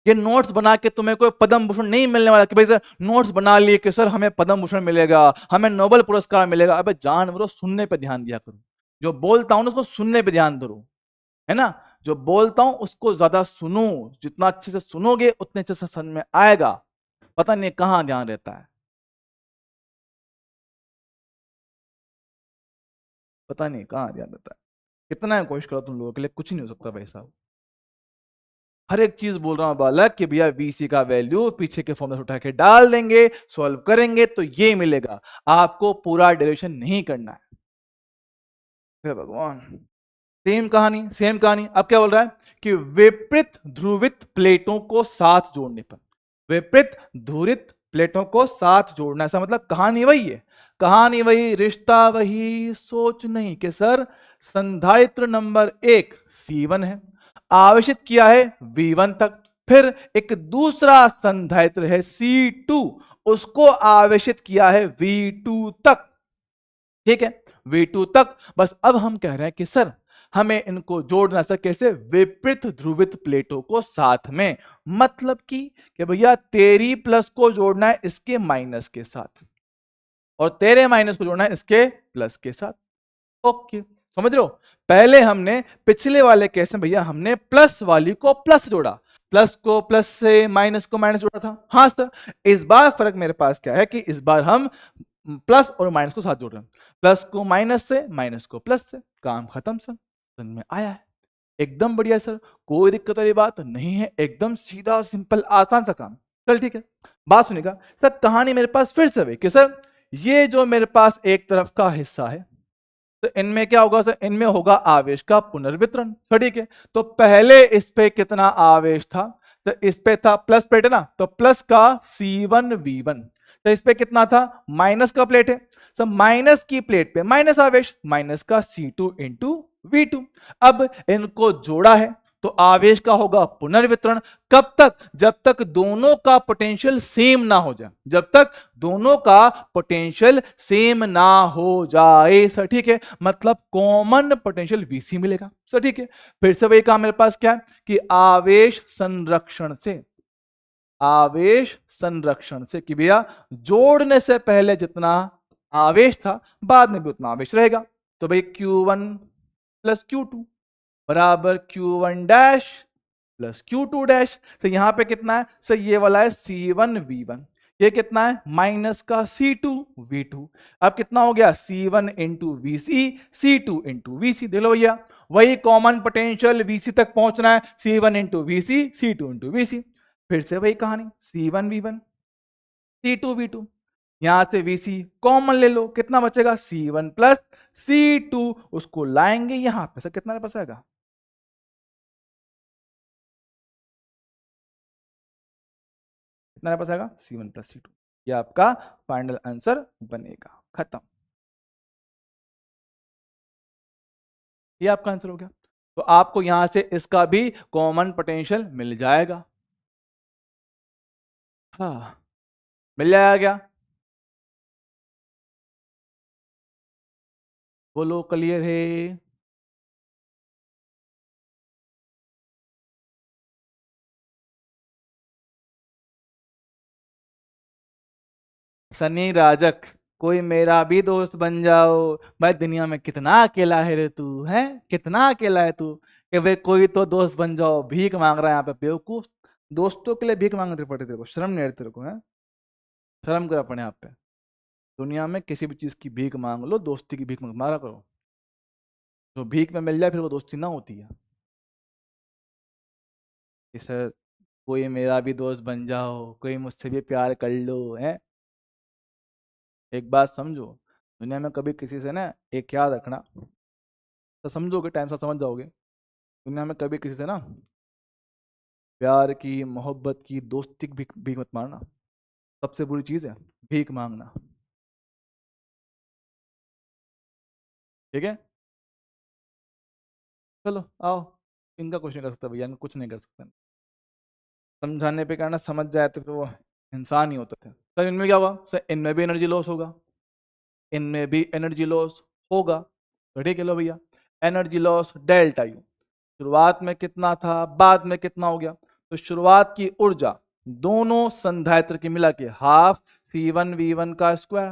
ये नोट्स बना के तुम्हें कोई पद्म भूषण नहीं मिलने वाला कि भाई सर नोट्स बना लिए कि सर हमें पद्म भूषण मिलेगा, हमें नोबेल पुरस्कार मिलेगा। अबे जानवरों सुनने पे ध्यान दिया करो, जो बोलता हूं ना उसको सुनने पे ध्यान दो, है ना। जो बोलता हूं उसको ज्यादा सुनो, जितना अच्छे से सुनोगे उतने अच्छे से समझ में आएगा। पता नहीं कहां ध्यान रहता है, पता नहीं कहां ध्यान रहता है। कितना कोशिश करो तुम लोगों के लिए, कुछ नहीं हो सकता भाई साहब। हर एक चीज बोल रहा हूं बालक कि भैया VC का वैल्यू पीछे के फॉर्मूला से उठा के डाल देंगे, सॉल्व करेंगे तो ये मिलेगा। आपको पूरा डेरिवेशन नहीं करना है। हे भगवान। सेम कहानी सेम कहानी। अब क्या बोल रहा है कि विपरीत ध्रुवित प्लेटों को साथ जोड़ने पर, विपरीत ध्रुवित प्लेटों को साथ जोड़ना, ऐसा मतलब कहानी वही है, कहानी वही, रिश्ता वही, सोच नहीं कि सर संधारित्र नंबर 1 C1 है, आवेशित किया है V1 तक, फिर एक दूसरा संधारित्र है C2, उसको आवेशित किया है V2 तक, ठीक है, V2 तक। बस अब हम कह रहे हैं कि सर हमें इनको जोड़ना, सर कैसे, विपरीत ध्रुवित प्लेटों को साथ में, मतलब कि भैया तेरी प्लस को जोड़ना है इसके माइनस के साथ और तेरे माइनस को जोड़ना है इसके प्लस के साथ। ओके, समझ रहे हो, पहले हमने पिछले वाले केस में भैया हमने प्लस वाली को प्लस जोड़ा, प्लस को प्लस से, माइनस को माइनस जोड़ा था। हाँ सर, इस बार फर्क मेरे पास क्या है कि इस बार हम प्लस और माइनस को साथ जोड़ रहे हैं, प्लस को माइनस से, माइनस को प्लस से, काम खत्म सर, समझ में आया है, एकदम बढ़िया सर, कोई दिक्कत वाली बात नहीं है, एकदम सीधा सिंपल आसान सा काम। चल ठीक है, बात सुनिएगा सर, कहानी मेरे पास फिर से कि सर ये जो मेरे पास एक तरफ का हिस्सा है, तो इनमें क्या होगा सर, इनमें होगा आवेश का पुनर्वितरण, ठीक है, तो पहले इस पे कितना आवेश था, तो इस पे था प्लस प्लेट है ना, तो प्लस का C1V1, तो इस पे कितना था, माइनस का प्लेट है, सर माइनस की प्लेट पे माइनस आवेश, माइनस का C2 इंटू V2। अब इनको जोड़ा है तो आवेश का होगा पुनर्वितरण, कब तक, जब तक दोनों का पोटेंशियल सेम ना हो जाए, जब तक दोनों का पोटेंशियल सेम ना हो जाए सर, ठीक है, मतलब कॉमन पोटेंशियल Vc मिलेगा सर, ठीक है। फिर से वही काम मेरे पास क्या है कि आवेश संरक्षण से, आवेश संरक्षण से, कि भैया जोड़ने से पहले जितना आवेश था बाद में भी उतना आवेश रहेगा, तो भाई Q1 प्लस Q2 बराबर Q1 dash plus Q2 dash. तो यहां पे कितना है सर, ये वाला है C1V1, ये कितना है माइनस का C2V2, अब कितना हो गया C1 into VC, C2 into VC, देख लो भैया वही कॉमन पोटेंशियल VC तक पहुंचना है, C1 into VC, C2 into VC, फिर से वही कहानी, C1V1 C2V2, यहां से VC कॉमन ले लो, कितना बचेगा C1 प्लस C2, उसको लाएंगे यहां पे, सर कितना पास आएगा, कितना पास आएगा C1 प्लस C2, ये आपका फाइनल आंसर बनेगा, खत्म, ये आपका आंसर हो गया। तो आपको यहां से इसका भी कॉमन पोटेंशियल मिल जाएगा, हाँ मिल जाएगा क्या, बोलो क्लियर है, सनी राजक, कोई मेरा भी दोस्त बन जाओ, मैं दुनिया में कितना अकेला है रे तू, है कितना अकेला है तू, कि भाई कोई तो दोस्त बन जाओ, भीख मांग रहा है यहाँ पे बेवकूफ, दोस्तों के लिए भीख मांगते पड़े, तेरे को शर्म नहीं आ रही, तेरे को है शर्म कर अपने आप पे, दुनिया में किसी भी चीज की भीख मांग लो, दोस्ती की भीख मारा करो, तो भीख में मिल जाए फिर वो दोस्ती ना होती है, कि सर कोई मेरा भी दोस्त बन जाओ, कोई मुझसे भी प्यार कर लो, है एक बात समझो, दुनिया में कभी किसी से ना, एक याद रखना, तो समझोगे टाइम से समझ जाओगे, दुनिया में कभी किसी से ना प्यार की, मोहब्बत की, दोस्ती की भीख भीख मत मारना, सबसे बुरी चीज है भीख मांगना, ठीक है, चलो आओ, इनका कुछ नहीं कर सकता भैया, इनका कुछ नहीं कर सकते, समझाने पे कहना समझ जाए तो फिर वो इंसान ही होते थे। सर इनमें क्या हुआ, सर इनमें भी एनर्जी लॉस होगा, इनमें भी एनर्जी लॉस होगा, तो ठीक है लो भैया, एनर्जी लॉस डेल्टा यू, शुरुआत में कितना था बाद में कितना हो गया, तो शुरुआत की ऊर्जा दोनों संधारित्र की मिला के हाफ C1V1 का स्क्वायर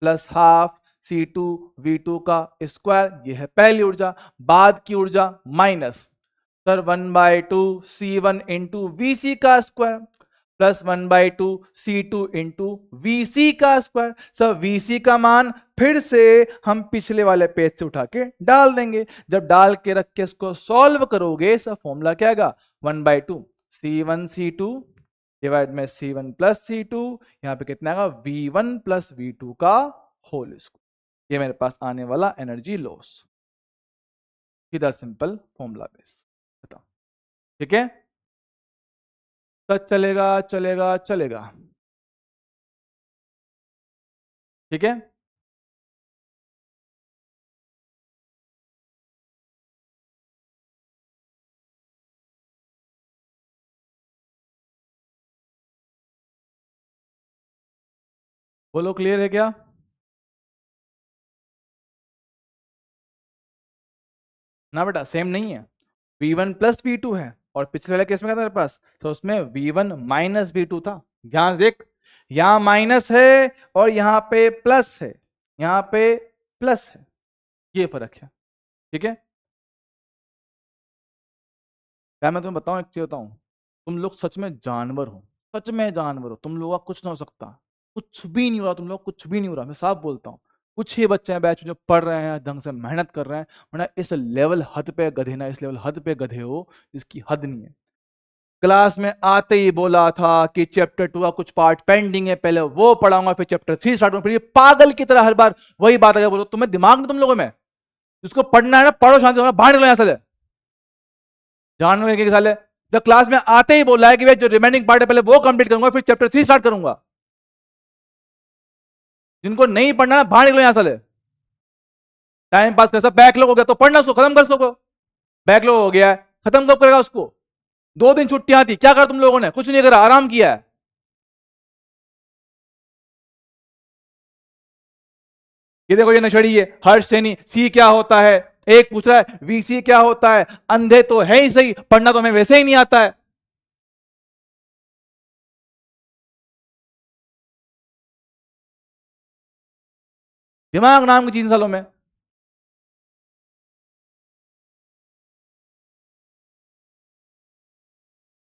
प्लस हाफ C2V2 का स्क्वायर, ये है पहली ऊर्जा, बाद की ऊर्जा minus sir 1/2 C1 into VC का square plus 1/2 C2 into VC का स्क्वायर, सर VC का मान फिर से हम पिछले वाले पेज से उठा के डाल देंगे, जब डाल के रख के इसको सॉल्व करोगे सर फॉर्मूला क्या आएगा 1/2 C1 C2 डिवाइड में C1 प्लस C2, यहां पे कितना आएगा V1 प्लस V2 का होल स्क्वायर, ये मेरे पास आने वाला एनर्जी लॉस। सीधा सिंपल फॉर्मूला बेस। बताओ, ठीक है? तो चलेगा चलेगा चलेगा, ठीक है? बोलो क्लियर है क्या? ना बेटा, सेम नहीं है। V1 प्लस V2 है, और पिछले वाले केस में क्या था मेरे पास, तो उसमें V1 माइनस V2 था। ध्यान से देख, यहां माइनस है और यहां पे प्लस है, यहां पे प्लस है, ये फर्क है, ठीक है? क्या मैं तुम्हें बताऊं, एक चीज बताऊं, तुम लोग सच में जानवर हो, सच में जानवर हो, तुम लोगों का कुछ ना हो सकता, कुछ भी नहीं हो रहा, तुम लोग कुछ भी नहीं हो रहा, मैं साफ बोलता हूँ। कुछ ही बच्चे हैं बैच में जो पढ़ रहे हैं, ढंग से मेहनत कर रहे हैं, वरना इस लेवल हद पे गधे ना, इस लेवल हद पे गधे हो जिसकी हद नहीं है। क्लास में आते ही बोला था कि चैप्टर 2 का कुछ पार्ट पेंडिंग है, पहले वो पढ़ाऊंगा फिर चैप्टर 3 स्टार्ट करूंगा, फिर ये पागल की तरह हर बार वही बात अगर बोलो, तुम्हें दिमाग नहीं तुम लोगों में? जिसको पढ़ना है ना पढ़ो, शांति से बाहर निकलो यहां से। जानवर के साले, जब क्लास में आते ही बोला है कि भाई जो रिमेनिंग पार्ट है पहले वो कंप्लीट करूंगा फिर चैप्टर 3 स्टार्ट करूंगा। जिनको नहीं पढ़ना है बाहर निकलो यहां से। टाइम पास कर, सब बैकलॉग हो गया तो पढ़ना, उसको खत्म कर, उसको बैकलॉग हो गया है, खत्म कब करेगा उसको? 2 दिन छुट्टियां थी, क्या कर तुम लोगों ने? कुछ नहीं करा, आराम किया है। ये देखो ये नशड़ी है हर्ष सैनी, सी क्या होता है, एक पूछ रहा है वीसी क्या होता है, अंधे तो है ही सही, पढ़ना तो हमें वैसे ही नहीं आता है। दिमाग नाम की चीज सालों में।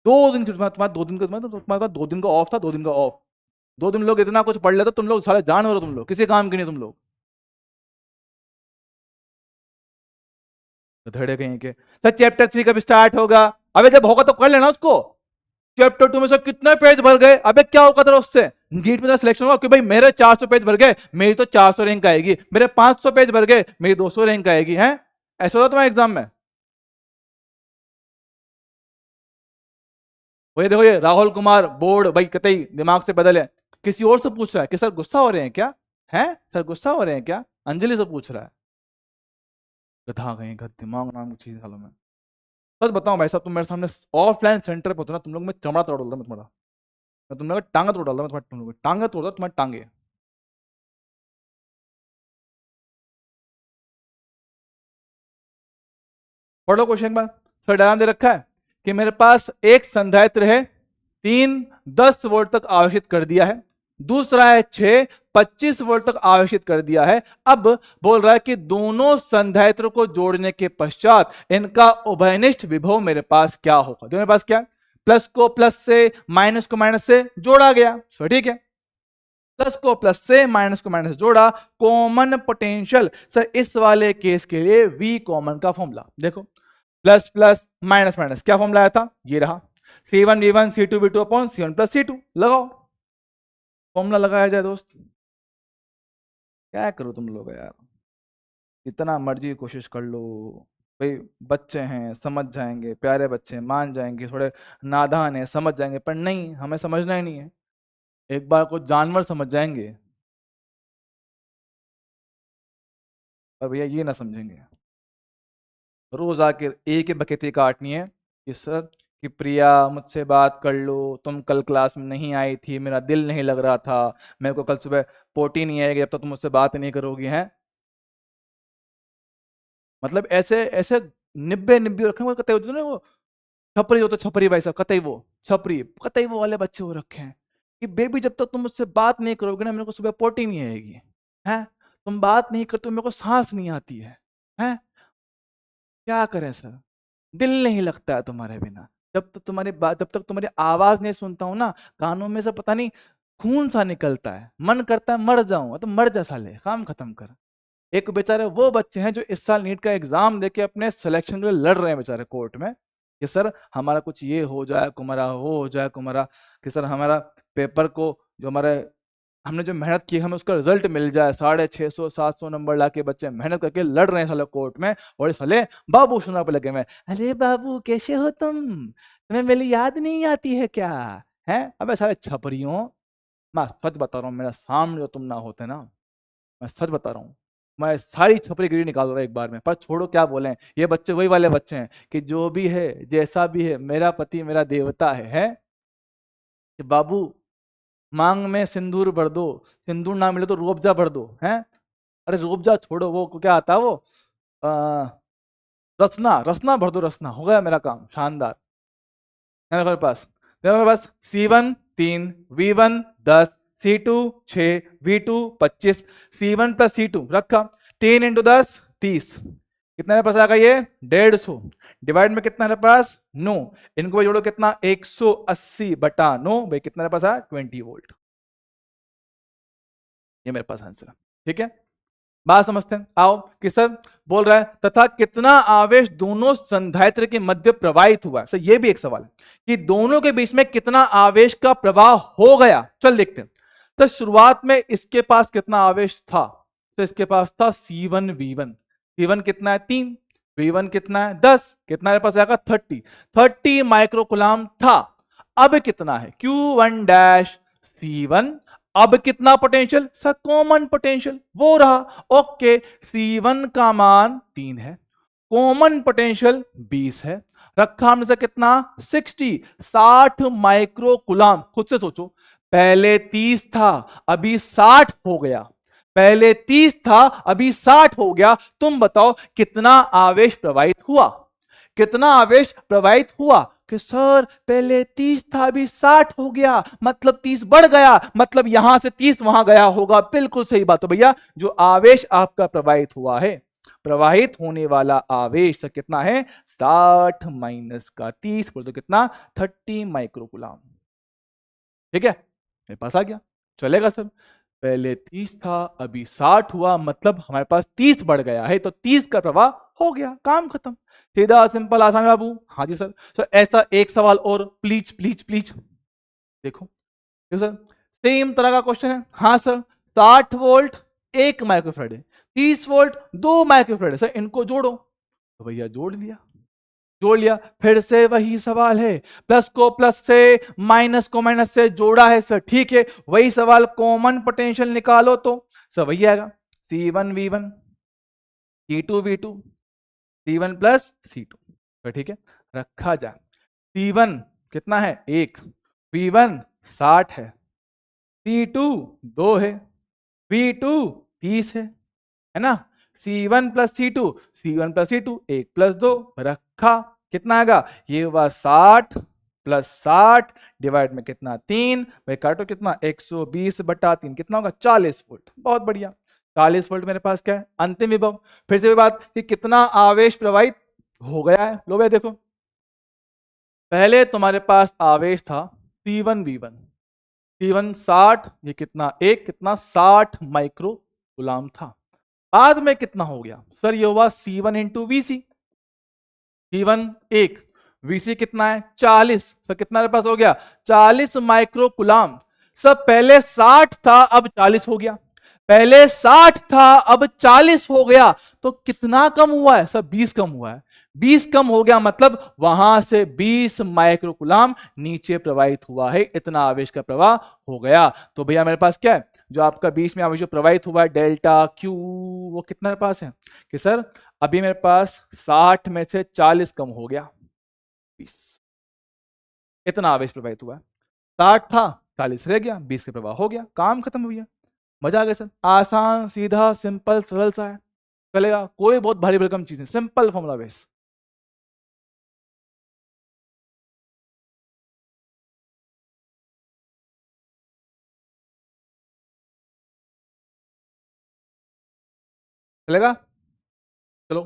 2 दिन तुम्हारा 2 दिन का, तुम्हारा 2 दिन का ऑफ था, 2 दिन का ऑफ। 2 दिन लोग इतना कुछ पढ़ लेते, तुम लोग सारे जानवर हो, तुम लोग किसी काम के नहीं तुम लोग, धड़े कहीं के। सर चैप्टर 3 कब स्टार्ट होगा? अबे जब होगा तो कर लेना उसको। चैप्टर 2 में से कितने पेज भर गए, अबे क्या होगा तेरा उससे? नीट में सिलेक्शन होगा कि भाई मेरे 400 पेज भर गए, मेरी तो 400 रैंक आएगी, मेरे 500 पेज भर गए, मेरी 200 रैंक आएगी, है? ऐसा होता तुम्हारे एग्जाम में? वही देखो ये राहुल कुमार बोर्ड भाई कतई दिमाग से बदल है, किसी और से पूछ रहा है कि सर गुस्सा हो रहे हैं क्या? है सर गुस्सा हो रहे हैं क्या? अंजलि से पूछ रहा है। गधा कहीं का, दिमाग नाम की चीज हालों में। सच बताओ भाई साहब, तुम मेरे सामने ऑफलाइन सेंटर पे होते ना, तुम लोग में चमड़ा तोड़ दूंगा मैं तुम्हारा, मैं तुम लोग का टांगा तोड़ डालता, मैं तुम्हारे तुम लोग टांगे तोड़ दूं, तुम्हारी टांगे। पढ़ो क्वेश्चन में, सर डायग्राम दे रखा है कि मेरे पास एक संधारित्र है, 3 10 वोल्ट तक आवेशित कर दिया है, दूसरा है 6 25 वोल्ट तक आवेशित कर दिया है। अब बोल रहा है कि दोनों संधारित्र को जोड़ने के पश्चात इनका उभयनिष्ठ विभव मेरे पास क्या होगा? तो मेरे पास क्या, प्लस को प्लस से माइनस को माइनस से जोड़ा गया, सो ठीक है, प्लस को प्लस से माइनस को माइनस से जोड़ा, कॉमन पोटेंशियल। सर इस वाले केस के लिए V कॉमन का फॉर्मूला देखो, प्लस प्लस माइनस माइनस क्या फॉर्मूला आया था, ये रहा, C1 V1 C2 V2 upon C1 plus C2। लगाओ, फॉर्मूला लगाया जाए दोस्त। क्या करो तुम लोग यार, इतना मर्जी कोशिश कर लो, भाई बच्चे हैं समझ जाएंगे, प्यारे बच्चे हैं, मान जाएंगे, थोड़े नादान है समझ जाएंगे, पर नहीं, हमें समझना ही नहीं है। एक बार को जानवर समझ जाएंगे, और भैया ये ना समझेंगे, रोज आके एक ही बकेती काटनी है कि सर कि प्रिया मुझसे बात कर लो, तुम कल क्लास में नहीं आई थी, मेरा दिल नहीं लग रहा था, मेरे को कल सुबह पोटी नहीं आएगी, अब तक तुम मुझसे बात नहीं करोगी, हैं? मतलब ऐसे ऐसे निब्बे निब्बे रखे हुए, कतई होते ना वो छपरी, हो तो छपरी भाई साहब, कतई वो छपरी, कतई वो वाले बच्चे हो रखे हैं कि बेबी जब तक तुम मुझसे बात नहीं करोगे ना, मेरे को सुबह पोटी नहीं आएगी, है? तुम बात नहीं करते, मेरे को सांस नहीं आती है? क्या करें सर, दिल नहीं लगता है तुम्हारे बिना, जब तक तुम्हारी बात, जब तक तुम्हारी आवाज नहीं सुनता हूं ना, कानों में से पता नहीं खून सा निकलता है, मन करता है मर जाऊं, तो मर जा साले, काम खत्म कर। एक बेचारे वो बच्चे हैं जो इस साल नीट का एग्जाम देके अपने सिलेक्शन के लिए लड़ रहे हैं बेचारे कोर्ट में कि सर हमारा कुछ ये हो जाए कुमारा, वो हो जाए कुमारा, कि सर हमारा पेपर को जो हमारे हमने जो मेहनत की हमें उसका रिजल्ट मिल जाए, 650 700 नंबर ला के बच्चे मेहनत करके लड़ रहे हैं साले कोर्ट में, और ये साले बाबू सुना पे लगे में, अरे बाबू कैसे हो तुम्हें मेरी याद नहीं आती है क्या? है अबे साले छपरियों, मैं सच बता रहा हूँ, मेरा सामने जो तुम ना होते ना, मैं सच बता रहा हूँ, मैं सारी छपरी गिरी निकाल रहा एक बार में। पर छोड़ो क्या बोले, ये बच्चे वही वाले बच्चे हैं कि जो भी है जैसा भी है मेरा पति मेरा देवता है कि बाबू मांग में सिंदूर भर दो, सिंदूर ना मिले तो रूअफ़ज़ा भर दो, हैं? अरे रूअफ़ज़ा छोड़ो, वो क्या आता है वो, आ, रसना, रसना भर दो, रसना, हो गया मेरा काम, शानदार। है ना मेरे पास, देखो मेरे पास C1 3, V1 10, C2 6, V2 25, C1 plus C2 रखा, 3 इंटू 10 30, कितना मेरे पास आएगा ये 150, डिवाइड में कितना मेरे पास 9, इनको भी जोड़ो कितना 180 बटा 9, भाई कितना मेरे पास आया 20 वोल्ट, ये मेरे पास आंसर है। ठीक है, बात समझते हैं, आओ कि सर बोल रहा है तथा कितना आवेश दोनों संधारित्र के मध्य प्रवाहित हुआ है। सर ये भी एक सवाल है कि दोनों के बीच में कितना आवेश का प्रवाह हो गया। चल देखते हैं, तो शुरुआत में इसके पास कितना आवेश था, तो इसके पास था C1 V1, C1 कितना है 3, V1 कितना है 10, कितना मेरे पास आएगा 30 माइक्रोकुलाम था। अब कितना है Q1 डैश C1, अब कितना पोटेंशियल, सर कॉमन पोटेंशियल वो रहा, ओके C1 का मान 3 है, कॉमन पोटेंशियल 20 है, रखा हमने से कितना 60 माइक्रो कुलाम। खुद से सोचो, पहले 30 था अभी 60 हो गया, पहले 30 था अभी 60 हो गया, तुम बताओ कितना आवेश प्रवाहित हुआ, कितना आवेश प्रवाहित हुआ कि सर पहले 30 था अभी 60 हो गया, मतलब 30 बढ़ गया, मतलब यहां से 30 वहां गया होगा। बिल्कुल सही बात है भैया, जो आवेश आपका प्रवाहित हुआ है, प्रवाहित होने वाला आवेश कितना है 60 माइनस का 30 बोल तो कितना 30 माइक्रोकुलाम। ठीक है, मेरे पास आ गया, चलेगा सर, पहले 30 था अभी 60 हुआ, मतलब हमारे पास 30 बढ़ गया है, तो 30 का प्रवाह हो गया, काम खत्म, सीधा सिंपल आसान बाबू। हाँ जी सर, सर ऐसा एक सवाल और प्लीज प्लीज प्लीज, देखो देखो सर, सेम तरह का क्वेश्चन है। हाँ सर, 60 वोल्ट 1 माइक्रोफेरेड है, 30 वोल्ट 2 माइक्रोफेरेड है, सर इनको जोड़ो, तो भैया जोड़ लिया, जोड़ लिया, फिर से वही सवाल है, प्लस को प्लस से माइनस को माइनस से जोड़ा है सर, ठीक है, वही सवाल, कॉमन पोटेंशियल निकालो, तो सर वही आएगा C1 V1 C2 V2 C1 plus C2, तो ठीक है, रखा जाए, C1 कितना है 1, V1 60 है, C2 2 है, V2 30 है ना, C1 plus C2, C1 plus C2 1 plus 2 रखा, कितना आएगा ये हुआ 60 प्लस 60 डिवाइड में कितना 3, भाई काटो कितना 120 बटा 3, कितना होगा 40 वोल्ट। बहुत बढ़िया, 40 वोल्ट मेरे पास क्या है अंतिम विभव। फिर से बात कि कितना आवेश प्रवाहित हो गया है, लो भाई देखो, पहले तुम्हारे पास आवेश था C1 V1, C1 60, ये कितना एक कितना 60 माइक्रो गुलाम था, बाद में कितना हो गया सर, ये हुआ C1 into VC, C1 1, VC कितना है 40, सर कितना मेरे पास हो गया 40 माइक्रो कुलाम। सर पहले 60 था अब 40 हो गया, पहले 60 था अब 40 हो गया, तो कितना कम हुआ है सर 20 कम हुआ है, 20 कम हो गया, मतलब वहां से 20 माइक्रोकुलाम नीचे प्रवाहित हुआ है, इतना आवेश का प्रवाह हो गया। तो भैया मेरे पास क्या है, जो आपका बीच में आवेश जो प्रवाहित हुआ है डेल्टा क्यू, वो कितना मेरे पास है कि सर अभी मेरे पास 60 में से 40 कम हो गया 20, इतना आवेश प्रवाहित हुआ है, 60 था 40 रह गया, 20 का प्रवाह हो गया, काम खत्म भैया। मजा आ गया सर, आसान सीधा सिंपल सरल सा है, चलेगा, कोई बहुत भारी भरकम चीज नहीं, सिंपल फॉर्मूला बेस। चलेगा, चलो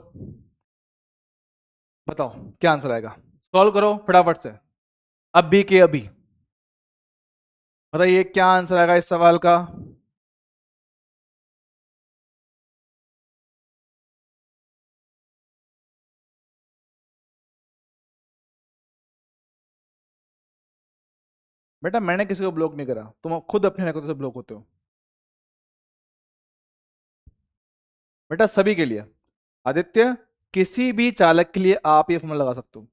बताओ क्या आंसर आएगा, सॉल्व करो फटाफट से, अभी के अभी बताइए क्या आंसर आएगा इस सवाल का। बेटा मैंने किसी को ब्लॉक नहीं करा, तुम खुद अपने हरकतों से ब्लॉक होते हो। बेटा सभी के लिए आदित्य, किसी भी चालक के लिए आप ये फॉर्मूला लगा सकते हो।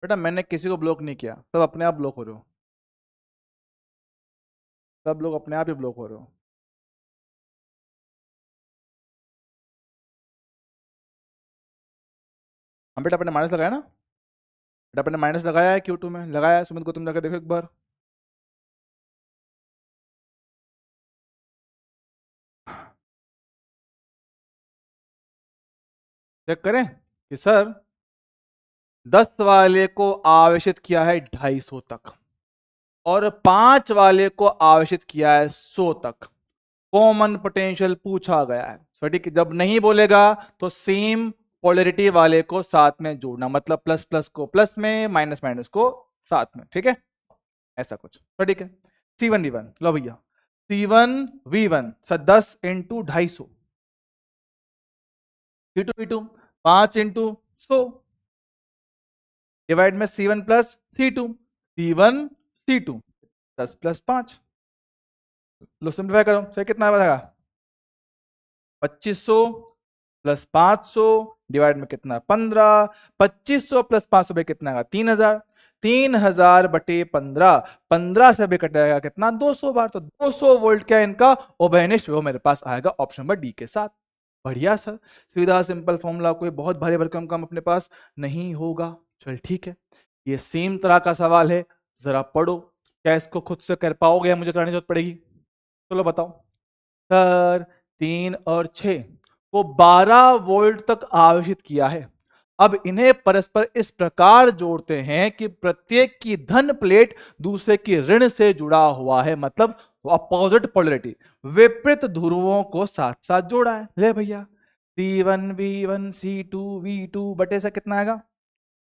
बेटा मैंने किसी को ब्लॉक नहीं किया, सब अपने आप ब्लॉक हो रहे हो, सब लोग अपने आप ही ब्लॉक हो रहे हो। हम बेटा अपने माइनस लगाया ना, बेटा अपने माइनस लगाया है Q2 में, लगाया है। सुमित को तुम जाकर देखो एक बार, चेक करें कि सर 10 वाले को आवेशित किया है 250 तक और 5 वाले को आवेशित किया है 100 तक। कॉमन पोटेंशियल पूछा गया है, सो ठीक है, जब नहीं बोलेगा तो सेम पोलरिटी वाले को साथ में जोड़ना, मतलब प्लस प्लस को प्लस में, माइनस माइनस को साथ में, ठीक है, ऐसा कुछ, तो ठीक है। C1V1 लो भैया, C1V1 sir 10 into 250, V2 5 into 100 divide में C1 plus C2, C1 C2 10 plus 5, लो सिंप्लीफाई करो, सर कितना बचेगा 2500 प्लस 500 डिवाइड में कितना 15, 2500 प्लस 500 में कितना आएगा 3000, 3000 बटे 15, 15 से भी कटेगा कितना 200 बार, तो 200 वोल्ट क्या इनका ओबेनिश, वो मेरे पास आएगा ऑप्शन नंबर डी के साथ। बढ़िया सर, सीधा सिंपल फॉर्मूला, कोई बहुत भारी भरकम काम अपने पास नहीं होगा। चल ठीक है, ये सेम तरह का सवाल है, जरा पढ़ो, क्या इसको खुद से कर पाओगे या मुझे कराने की जरूरत पड़ेगी? चलो बताओ सर, 3 और 6 को 12 वोल्ट तक आवेशित किया है। अब इन्हें परस्पर इस प्रकार जोड़ते हैं कि प्रत्येक की धन प्लेट दूसरे की ऋण से जुड़ा हुआ है, मतलब अपोजिट पोलरिटी, विपरीत ध्रुवों को साथ साथ जोड़ा है। ले भैया, C1V1 C2V2 बटे से कितना आएगा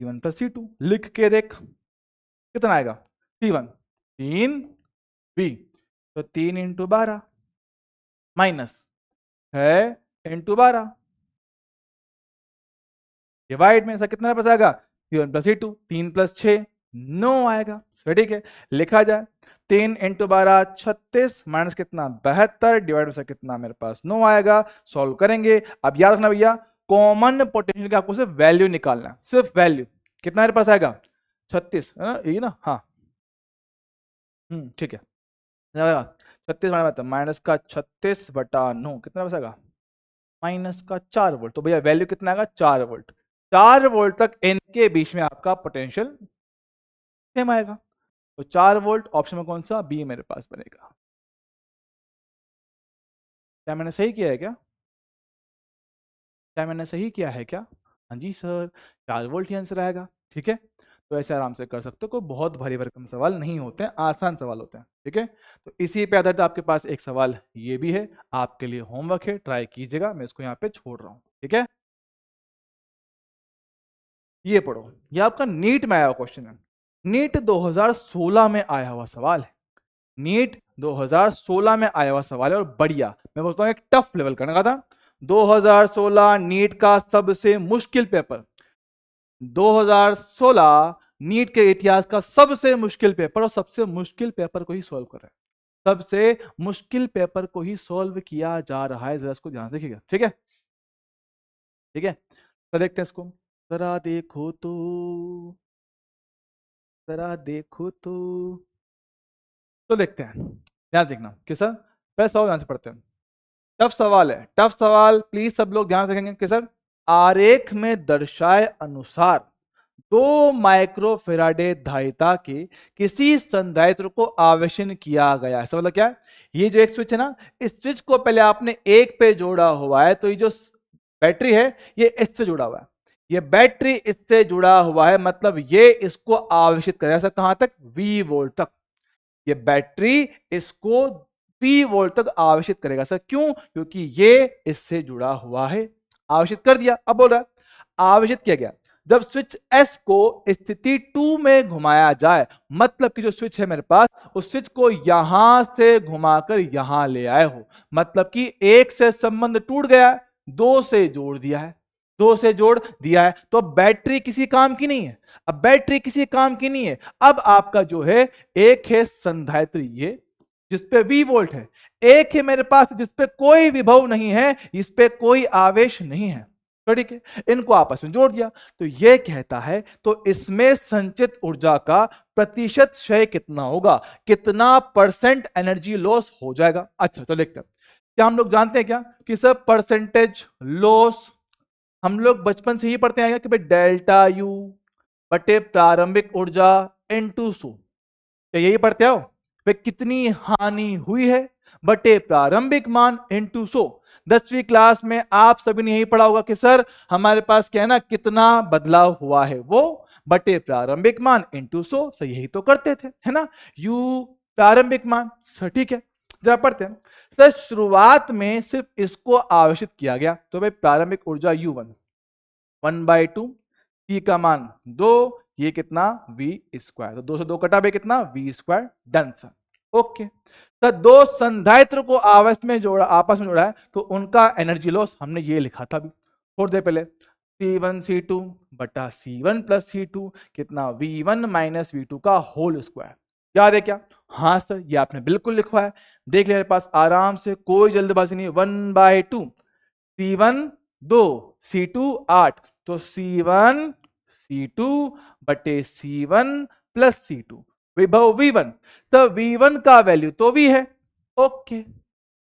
C1 प्लस C2, लिख के देख कितना आएगा C1 3V, तो 3 इंटू 12 माइनस है इंटू 12 डिवाइड में ऐसा कितना पास आएगा C1 प्लस C2, 3 प्लस 6 9 आएगा। सो ठीक है, लिखा जाए 3 इंटू 12 36 माइनस कितना 72 डिवाइड में कितना मेरे पास 9 आएगा। सॉल्व करेंगे, अब याद रखना भैया कॉमन पोटेंशियल का आपको सिर्फ वैल्यू निकालना है, सिर्फ वैल्यू, कितना मेरे पास आएगा 36 है ना, यही ना, हाँ ठीक है, 36 माइनस का 36 बटा 9 कितना पास आएगा माइनस का 4 वोल्ट, तो भैया वैल्यू कितना आएगा 4 वोल्ट, 4 वोल्ट तक इनके बीच में आपका पोटेंशियल सेम आएगा, तो 4 वोल्ट ऑप्शन में कौन सा बी मेरे पास बनेगा। क्या मैंने सही किया है क्या? क्या मैंने सही किया है क्या? हाँ जी सर, 4 वोल्ट ही आंसर आएगा। ठीक है, तो ऐसे आराम से कर सकते हो, कोई बहुत भारी भरकम सवाल नहीं होते हैं, आसान सवाल होते हैं। ठीक है, तो इसी पे आधारित आपके पास एक सवाल ये भी है, आपके लिए होमवर्क है, ट्राई कीजिएगा, मैं इसको यहाँ पे छोड़ रहा हूँ। ठीक है, ये पढ़ो, ये आपका नीट में आया हुआ क्वेश्चन है, नीट 2016 में आया हुआ सवाल है, नीट 2016 में आया हुआ सवाल है, और बढ़िया, मैं बोलता हूँ एक टफ लेवल का था। 2016 नीट का सबसे मुश्किल पेपर, 2016 नीट के इतिहास का सबसे मुश्किल पेपर, और सबसे मुश्किल पेपर को ही सॉल्व कर रहे हैं, सबसे मुश्किल पेपर को ही सॉल्व किया जा रहा है, जरा इसको ध्यान से देखिएगा। ठीक है, ठीक है, तो देखते हैं इसको, जरा देखो तो, जरा देखो तो देखते हैं, ध्यान से देखना कि सर पहले सवाल ध्यान से पढ़ते हैं, टफ सवाल है, टफ सवाल, प्लीज सब लोग ध्यान से देखेंगे कि सर आरेख में दर्शाए अनुसार 2 माइक्रोफेराडे धारिता के किसी संधारित्र को आवेशन किया गया है। ऐसा मतलब क्या है, ये जो एक स्विच है ना, इस स्विच को पहले आपने एक पे जोड़ा हुआ है, तो ये जो बैटरी है ये इससे जुड़ा हुआ है, ये बैटरी इससे जुड़ा हुआ है, मतलब ये इसको आवेशित करेगा सर कहां तक V वोल्ट तक, ये बैटरी इसको P वोल्ट तक आवेशित करेगा सर, क्यों, क्योंकि ये इससे जुड़ा हुआ है, आवेशित कर दिया। अब बोल रहा है आवेशित किया गया, जब स्विच S को स्थिति 2 में घुमाया जाए, मतलब कि जो स्विच है मेरे पास, उस स्विच को यहां से घुमाकर यहां ले आए हो, मतलब कि 1 से संबंध टूट गया है, 2 से जोड़ दिया है, 2 से जोड़ दिया है, तो बैटरी किसी काम की नहीं है, अब बैटरी किसी काम की नहीं है, अब आपका जो है एक है संधारित्र ये, जिसपे V वोल्ट है, एक है मेरे पास जिसपे कोई विभव नहीं है, इस पे कोई आवेश नहीं है। तो ठीक है, इनको आपस में जोड़ दिया तो ये कहता है तो इसमें संचित ऊर्जा का प्रतिशत क्षय कितना होगा, कितना परसेंट एनर्जी लॉस हो जाएगा। अच्छा तो देखते हैं, क्या हम लोग जानते हैं क्या कि सर परसेंटेज लॉस हम लोग बचपन से ही पढ़ते हैं कि भाई डेल्टा यू बटे प्रारंभिक ऊर्जा इनटू सो, क्या यही पढ़ते हो वे कितनी हानि हुई है बटे प्रारंभिक मान इनटू सो। 10वीं क्लास में आप सभी ने यही पढ़ा होगा कि सर हमारे पास क्या है ना, कितना बदलाव हुआ है वो बटे प्रारंभिक मान इनटू सो। सही यही तो करते थे है ना, यू प्रारंभिक मान। सर ठीक है, जरा पढ़ते हैं। सर शुरुआत में सिर्फ इसको आवेशित किया गया तो भाई प्रारंभिक ऊर्जा U1 1/2, T का मान 2, ये कितना V स्क्वायर, तो 2 से 2 कटा भाई कितना V square. Done sir. Okay sir, दो संधारित्र को आपस में जोड़ा है तो उनका एनर्जी लॉस हमने ये लिखा था अभी थोड़ी देर पहले, C1 C2 बटा C1 प्लस C2 कितना V1 माइनस V2 का होल स्क्वायर। याद है क्या? हाँ सर, ये आपने बिल्कुल लिखवा है, देख लिया मेरे पास आराम से, कोई जल्दबाजी नहीं। 1/2 C1 2 C2 8, तो C1 C2 बटे C1 प्लस C2 विभव V1, तो V1 का वैल्यू तो V है, ओके,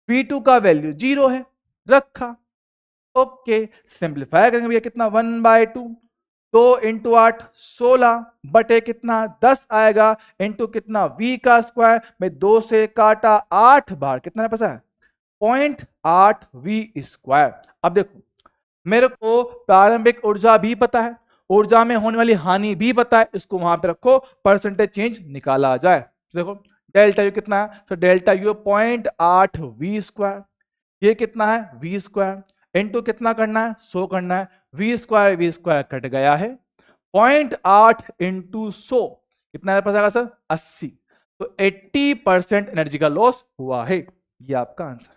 V2 का वैल्यू 0 है, रखा, ओके। सिंप्लीफाई करेंगे भैया कितना 1/2, 2 इंटू 8 16 बटे कितना 10 आएगा इंटू कितना V का स्क्वायर में 2 से काटा 8 बार कितना पैसा है 0.8 V स्क्वायर। अब देखो मेरे को प्रारंभिक ऊर्जा भी पता है, ऊर्जा में होने वाली हानि भी पता है, इसको वहां पे रखो, परसेंटेज चेंज निकाला जाए। देखो डेल्टा यू कितना है, तो डेल्टा यू 0.8 V स्क्वायर, ये कितना है V स्क्वायर इंटू कितना करना है 100 करना है, V स्क्वायर कट गया है, 0.8 इंटू 100 कितना पास आएगा सर 80, तो 80% एनर्जी का लॉस हुआ है। ये आपका आंसर,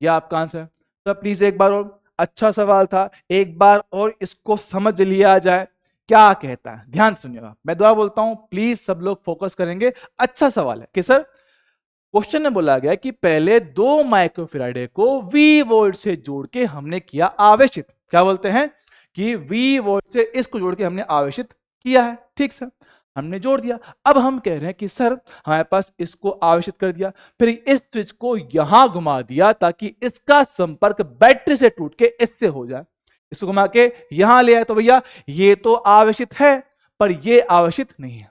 ये आपका आंसर। तो प्लीज एक बार और, अच्छा सवाल था, एक बार और इसको समझ लिया जाए क्या कहता है। ध्यान सुनिएगा, मैं दोबारा बोलता हूं, प्लीज सब लोग फोकस करेंगे। अच्छा सवाल है कि सर क्वेश्चन में बोला गया कि पहले 2 माइक्रोफेराडे को V वोल्ट से जोड़ के हमने किया आवेशित, क्या बोलते हैं कि V वोल्ट से इसको जोड़ के हमने आवेशित किया है, ठीक सर, हमने जोड़ दिया। अब हम कह रहे हैं कि सर हमारे पास इसको आवेशित कर दिया, फिर इस स्विच को यहां घुमा दिया ताकि इसका संपर्क बैटरी से टूट के इससे हो जाए, इसको घुमा के यहां ले आए, तो भैया ये तो आवेशित है पर ये आवेशित नहीं है,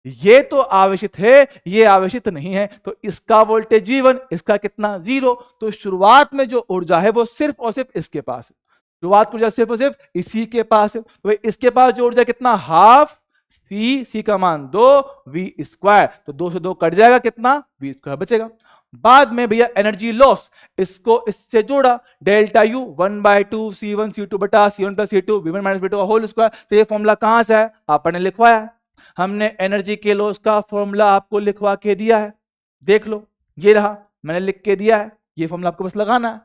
ये तो आवेशित है ये आवेशित नहीं है, तो इसका वोल्टेज V1, इसका कितना 0, तो शुरुआत में जो ऊर्जा है वो सिर्फ और सिर्फ इसके पास है, शुरुआत की ऊर्जा सिर्फ और सिर्फ इसी के पास है, तो इसके पास जो ऊर्जा कितना हाफ C का मान 2 V स्क्वायर, तो 2 से 2 कट जाएगा, कितना V स्क्वायर बचेगा। बाद में भैया एनर्जी लॉस, इसको इससे जोड़ा, डेल्टा यू 1/2 C1 C2 बटा C1 plus C2 V1 minus V2 का होल स्क्वायर। तो ये फॉर्मूला कहां से है, आपने लिखवाया है, हमने एनर्जी के लॉस का फॉर्मूला आपको लिखवा के दिया है, देख लो ये रहा, मैंने लिख के दिया है, ये फॉर्मूला आपको बस लगाना है,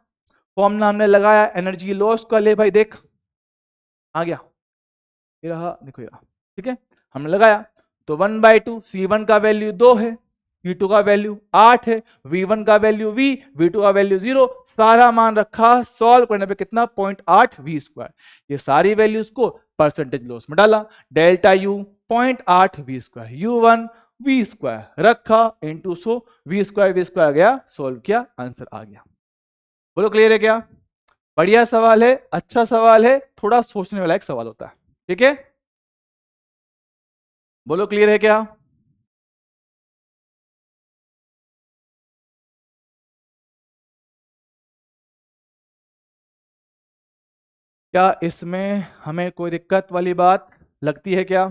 फॉर्मूला हमने लगाया एनर्जी लॉस का, ले भाई देख आ गया, ये रहा, देखो ये रहा, ठीक है, हमने लगाया, तो 1/2 C1 का वैल्यू 2 है, V2 का वैल्यू 8 है, V1 का वैल्यू V, V2 का वैल्यू 0, सारा मान रखा, सॉल्व करने पे कितना 0.8 V स्क्वायर, ये सारी वैल्यूज को परसेंटेज लॉस में डाला, delta U 0.8 V square, U1 V square रखा इंटू 100 V स्क्वायर गया, सॉल्व किया, आंसर आ गया। बोलो क्लियर है क्या? बढ़िया सवाल है, अच्छा सवाल है, थोड़ा सोचने वाला एक सवाल होता है, ठीक है, बोलो क्लियर है क्या? क्या इसमें हमें कोई दिक्कत वाली बात लगती है क्या?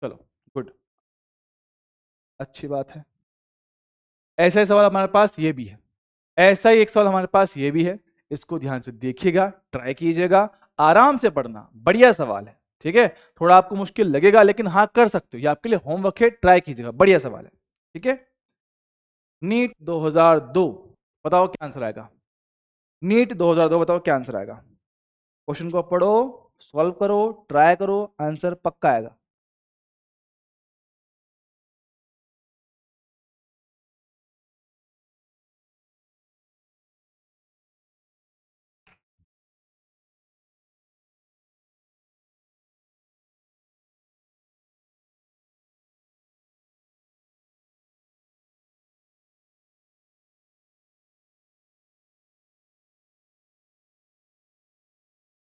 चलो गुड, अच्छी बात है। ऐसा ही सवाल हमारे पास ये भी है, ऐसा ही एक सवाल हमारे पास ये भी है, इसको ध्यान से देखिएगा, ट्राई कीजिएगा, आराम से पढ़ना, बढ़िया सवाल है, ठीक है, थोड़ा आपको मुश्किल लगेगा लेकिन हाँ कर सकते हो, ये आपके लिए होमवर्क है, ट्राई कीजिएगा, बढ़िया सवाल है, ठीक है। नीट 2002, बताओ क्या आंसर आएगा, नीट 2002 बताओ क्या आंसर आएगा, क्वेश्चन को पढ़ो, सॉल्व करो, ट्राई करो, आंसर पक्का आएगा।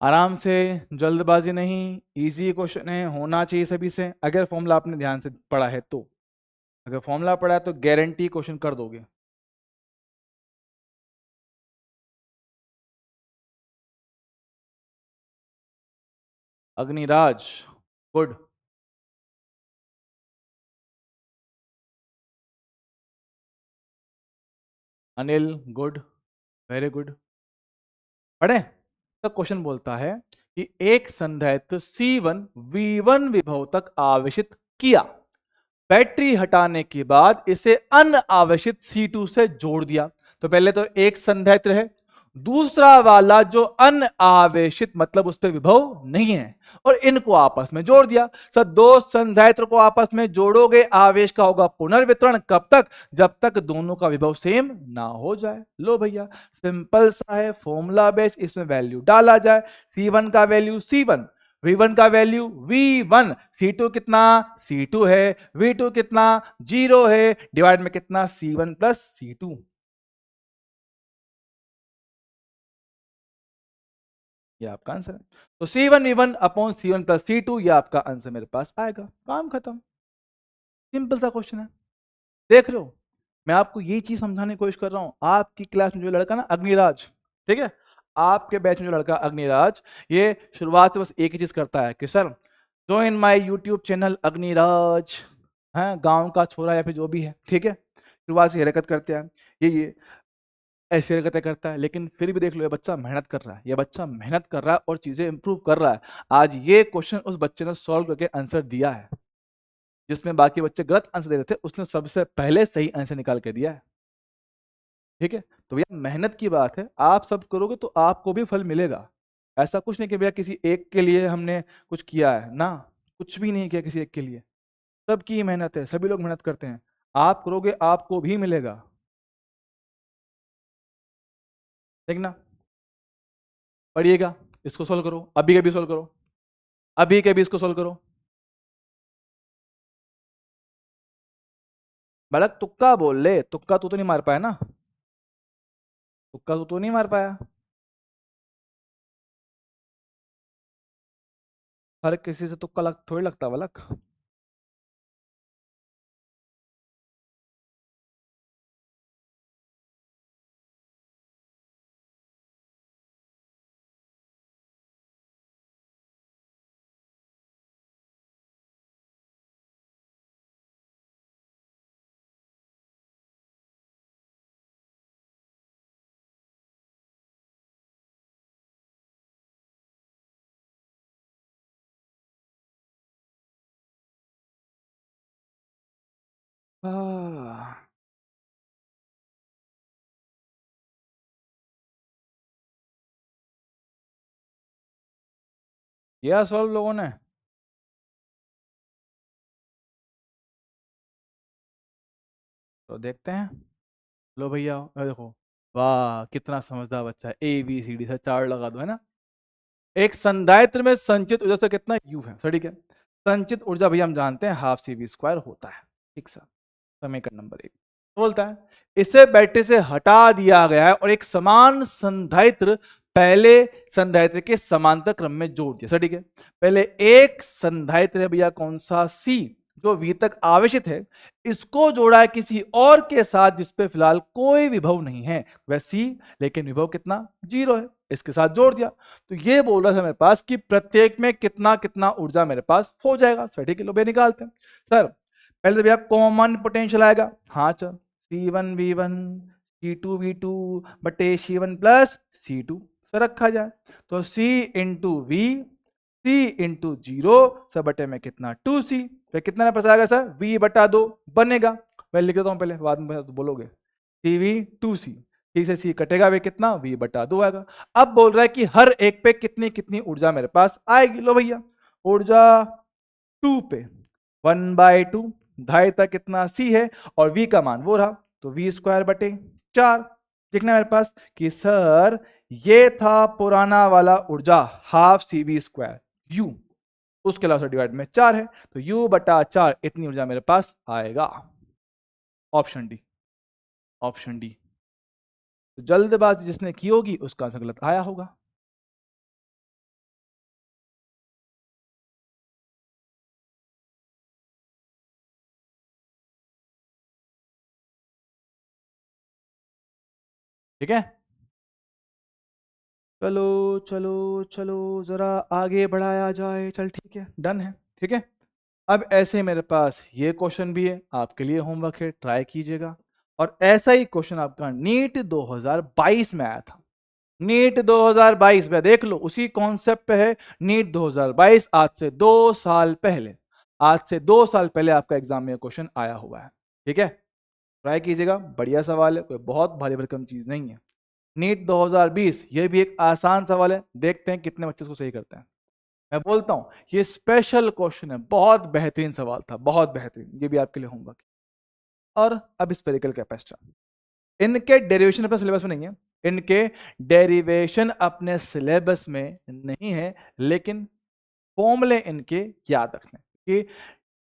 आराम से, जल्दबाजी नहीं, इजी क्वेश्चन है, होना चाहिए सभी से, अगर फॉर्मूला आपने ध्यान से पढ़ा है तो। अगर फॉर्मूला पढ़ा है तो गारंटी क्वेश्चन कर दोगे। Agniraj, good. Anil, good, very good. पढ़े तो क्वेश्चन बोलता है कि एक संधारित्र C1 V1 विभव तक आवेशित किया, बैटरी हटाने के बाद इसे अनावेशित C2 से जोड़ दिया। तो पहले तो एक संधारित्र है, दूसरा वाला जो अनावेशित मतलब उस पर विभव नहीं है, और इनको आपस में जोड़ दिया। सर दो संधारित्र को आपस में जोड़ोगे, आवेश का होगा पुनर्वितरण, कब तक? जब तक दोनों का विभव सेम ना हो जाए। लो भैया, सिंपल सा है, फॉर्मूला बेस, इसमें वैल्यू डाला जाए। C1 का वैल्यू C1, V1 का वैल्यू V1, C2 कितना? C2 है, V2 कितना? 0 है, डिवाइड में कितना? C1 plus C2। ये आपका आंसर है। तो C1 V1 upon C1 plus C2, ये आपका आंसर मेरे पास आएगा। काम खत्म। सिंपल सा क्वेश्चन है। देख रहे हो, मैं आपको ये चीज समझाने की कोशिश कर रहा हूं। आपकी क्लास में जो लड़का ना अग्निराज, ठीक है, आपके बैच में जो लड़का अग्निराज, ये शुरुआत से बस एक ही चीज करता है कि sir join my YouTube channel Agniraj, है गांव का छोरा या फिर जो भी है, ठीक है, शुरुआत से हरकत करते हैं, ये ऐसी हरकतें करता है। लेकिन फिर भी देख लो, ये बच्चा मेहनत कर रहा है, ये बच्चा मेहनत कर रहा है और चीजें इंप्रूव कर रहा है। आज ये क्वेश्चन उस बच्चे ने सॉल्व करके आंसर दिया है, जिसमें बाकी बच्चे गलत आंसर दे रहे थे, उसने सबसे पहले सही आंसर निकाल के दिया है। ठीक है, तो भैया मेहनत की बात है, आप सब करोगे तो आपको भी फल मिलेगा। ऐसा कुछ नहीं कि भैया किसी एक के लिए हमने कुछ किया है ना, कुछ भी नहीं किया किसी एक के लिए, सबकी मेहनत है, सभी लोग मेहनत करते हैं। आप करोगे आपको भी मिलेगा। देखना, पढ़िएगा, इसको सोल्व करो, अभी के अभी सोल्व करो, अभी के अभी इसको सोल्व करो। बालक तुक्का बोल ले, तुक्का तू तो नहीं मार पाया ना, तुक्का तू तो नहीं मार पाया। हर किसी से तुक्का थोड़ी लगता बालक। आह, किया सॉल्व लोगों ने? तो देखते हैं। लो भैया, ये देखो, वाह कितना समझदार बच्चा है, ABCD से चार लगा दो, है ना। एक संधारित्र में संचित ऊर्जा से कितना U है, सर ठीक है। संचित ऊर्जा भैया हम जानते हैं हाफ CV² होता है, ठीक सर। समीकरण नंबर 1 बोलता है इसे बैटरी से हटा दिया गया है और एक समान संधारित्र पहले संधारित्र के समांतर क्रम में जोड़ दिया, सर ठीक है। पहले एक संधारित्र है भैया कौन सा? C, जो V तक आवेशित है, इसको जोड़ा है किसी और के साथ जिसपे फिलहाल कोई विभव नहीं है, वह C, लेकिन विभव कितना? 0 है, इसके साथ जोड़ दिया। तो ये बोल रहा है मेरे पास कि प्रत्येक में कितना कितना ऊर्जा मेरे पास हो जाएगा, सर ठीक है। लो भैया निकालते हैं। सर पहले तो भैया कॉमन पोटेंशियल आएगा, हाँ चल, C1 V1 C2 V2 बटे C1 प्लस C2 सर रखा जाए, तो C into V, C into 0 सब बटे में कितना? 2C। फिर कितना मेरे पास आएगा सर? V बटा 2 बनेगा, मैं लिख देता हूँ पहले, बाद में तो बोलोगे। CV 2C, C से C कटेगा, वे कितना? V बटा 2 आएगा। अब बोल रहा है कि हर एक पे कितनी कितनी ऊर्जा मेरे पास आएगी। लो भैया, ऊर्जा 2 पे 1/2, ढाई तक कितना? C है, और V का मान वो रहा, तो V² बटे 4। देखना मेरे पास कि सर ये था पुराना वाला ऊर्जा हाफ CV² U, उसके अलावा डिवाइड में 4 है, तो U बटा 4 इतनी ऊर्जा मेरे पास आएगा। Option D, option D. तो जल्दबाजी जिसने की होगी उसका आंसर गलत आया होगा। ठीक है, चलो चलो चलो जरा आगे बढ़ाया जाए। चल ठीक है, डन है। ठीक है, अब ऐसे मेरे पास ये क्वेश्चन भी है, आपके लिए होमवर्क है, ट्राई कीजिएगा। और ऐसा ही क्वेश्चन आपका नीट 2022 में आया था। नीट 2022 में देख लो, उसी कॉन्सेप्ट पे है। नीट 2022 आज से 2 साल पहले, आज से 2 साल पहले आपका एग्जाम में क्वेश्चन आया हुआ है। ठीक है, ट्राई कीजिएगा, बढ़िया सवाल है, कोई बहुत भारी भरकम चीज नहीं है। नीट 2020 ये भी एक आसान सवाल है, देखते हैं कितने बच्चे इसको सही करते हैं। मैं बोलता हूं ये स्पेशल क्वेश्चन है, बहुत बेहतरीन सवाल था, बहुत बेहतरीन, ये भी आपके लिए होमवर्क। और अब स्पेरिकल कैपेसिटर, इनके डेरिवेशन अपने सिलेबस में नहीं है, इनके डेरिवेशन अपने सिलेबस में नहीं है, लेकिन फॉर्मूले इनके याद रखने कि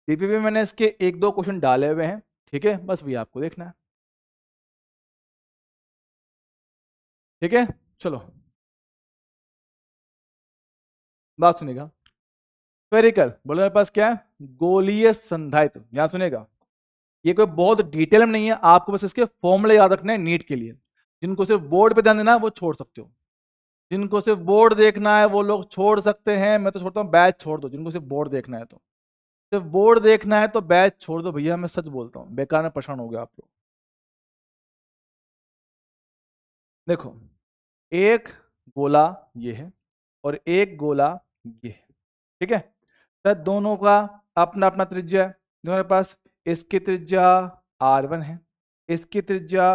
डीपीपी में मैंने इसके 1-2 क्वेश्चन डाले हुए हैं। ठीक है, बस वही आपको देखना है। ठीक है, चलो बात सुनिएगा। स्फेरिकल बोलो, मेरे पास क्या है, गोलीय संधारित्र, यहां सुनेगा। ये कोई बहुत डिटेल में नहीं है, आपको बस इसके फॉर्मूले याद रखना है नीट के लिए। जिनको सिर्फ बोर्ड पे ध्यान देना है वो छोड़ सकते हो, जिनको सिर्फ बोर्ड देखना है वो लोग छोड़ सकते हैं। मैं तो छोड़ता हूँ बैच छोड़ दो, जिनको सिर्फ बोर्ड देखना है तो। सिर्फ बोर्ड देखना है तो बैच छोड़ दो भैया, मैं सच बोलता हूँ, बेकार में परेशान हो गया आप लोग। देखो, एक गोला ये है और एक गोला ये है। ठीक है, तो दोनों का अपना अपना त्रिज्या है। दोनों के पास, इसकी त्रिज्या r1 है, इसकी त्रिज्या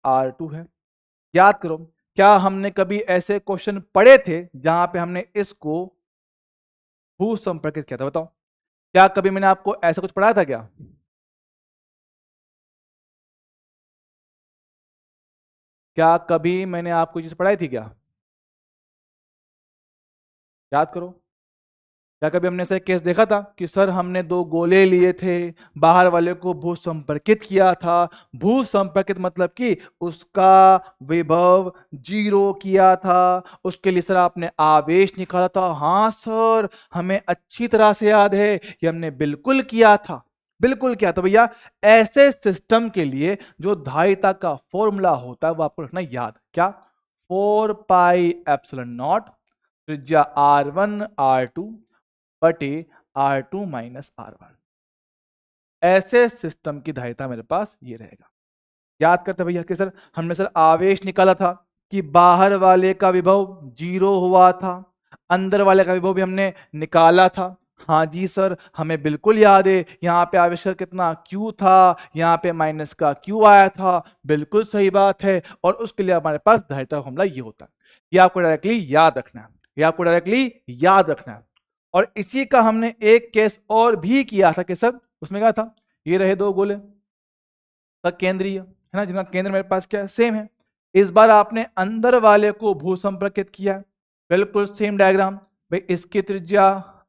r2 है। याद करो, क्या हमने कभी ऐसे क्वेश्चन पढ़े थे जहां पे हमने इसको भू संपर्कित किया था? बताओ, क्या कभी मैंने आपको ऐसा कुछ पढ़ाया था क्या? क्या कभी मैंने आपको चीज पढ़ाई थी क्या? याद करो, क्या कभी हमने ऐसा केस देखा था कि सर हमने 2 गोले लिए थे, बाहर वाले को भू संपर्कित किया था? भू संपर्कित मतलब कि उसका विभव 0 किया था, उसके लिए सर आपने आवेश निकाला था। हाँ सर, हमें अच्छी तरह से याद है, ये हमने बिल्कुल किया था, बिल्कुल किया था भैया। ऐसे सिस्टम के लिए जो धारिता का फॉर्मूला होता है वो आपको रखना याद। क्या? 4 पाई एप्सिलॉन नॉट, त्रिज्या r1 r2 बटे R2 माइनस R1। ऐसे सिस्टम की धारिता मेरे पास ये रहेगा। याद करते भैया कि सर हमने सर आवेश निकाला था कि बाहर वाले का विभव 0 हुआ था, अंदर वाले का विभव भी हमने निकाला था। हाँ जी सर, हमें बिल्कुल याद है, यहाँ पे आवेश कितना Q था, यहाँ पे माइनस का Q आया था, बिल्कुल सही बात है। और उसके लिए हमारे पास धारिता का फॉर्मूला ये होता है। ये आपको डायरेक्टली याद रखना है, ये आपको डायरेक्टली याद रखना है। और इसी का हमने एक केस और भी किया था कि सर, उसमें क्या था, ये रहे 2 गोले केंद्रीय है ना, जिनका केंद्र मेरे पास क्या है, सेम है। इस बार आपने अंदर वाले को भू संपर्कित किया, बिल्कुल सेम डायग्राम। भाई इसकी त्रिज्या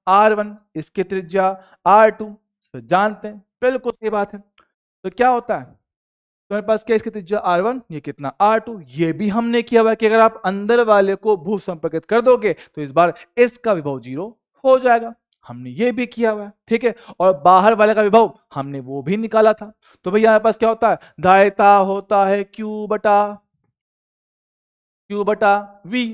r1, इसकी त्रिज्या r2, तो जानते हैं, बिल्कुल सही बात है। तो क्या होता है, तुम्हारे पास क्या, इसकी त्रिज्या r1, ये कितना r2। ये भी हमने किया हुआ कि अगर आप अंदर वाले को भू संपर्कित कर दोगे तो इस बार इसका विभव 0 हो जाएगा, हमने ये भी किया हुआ है। ठीक है, और बाहर वाले का विभव हमने वो भी निकाला था। तो भैया हमारे पास क्या होता है, धारिता होता है Q बटा V।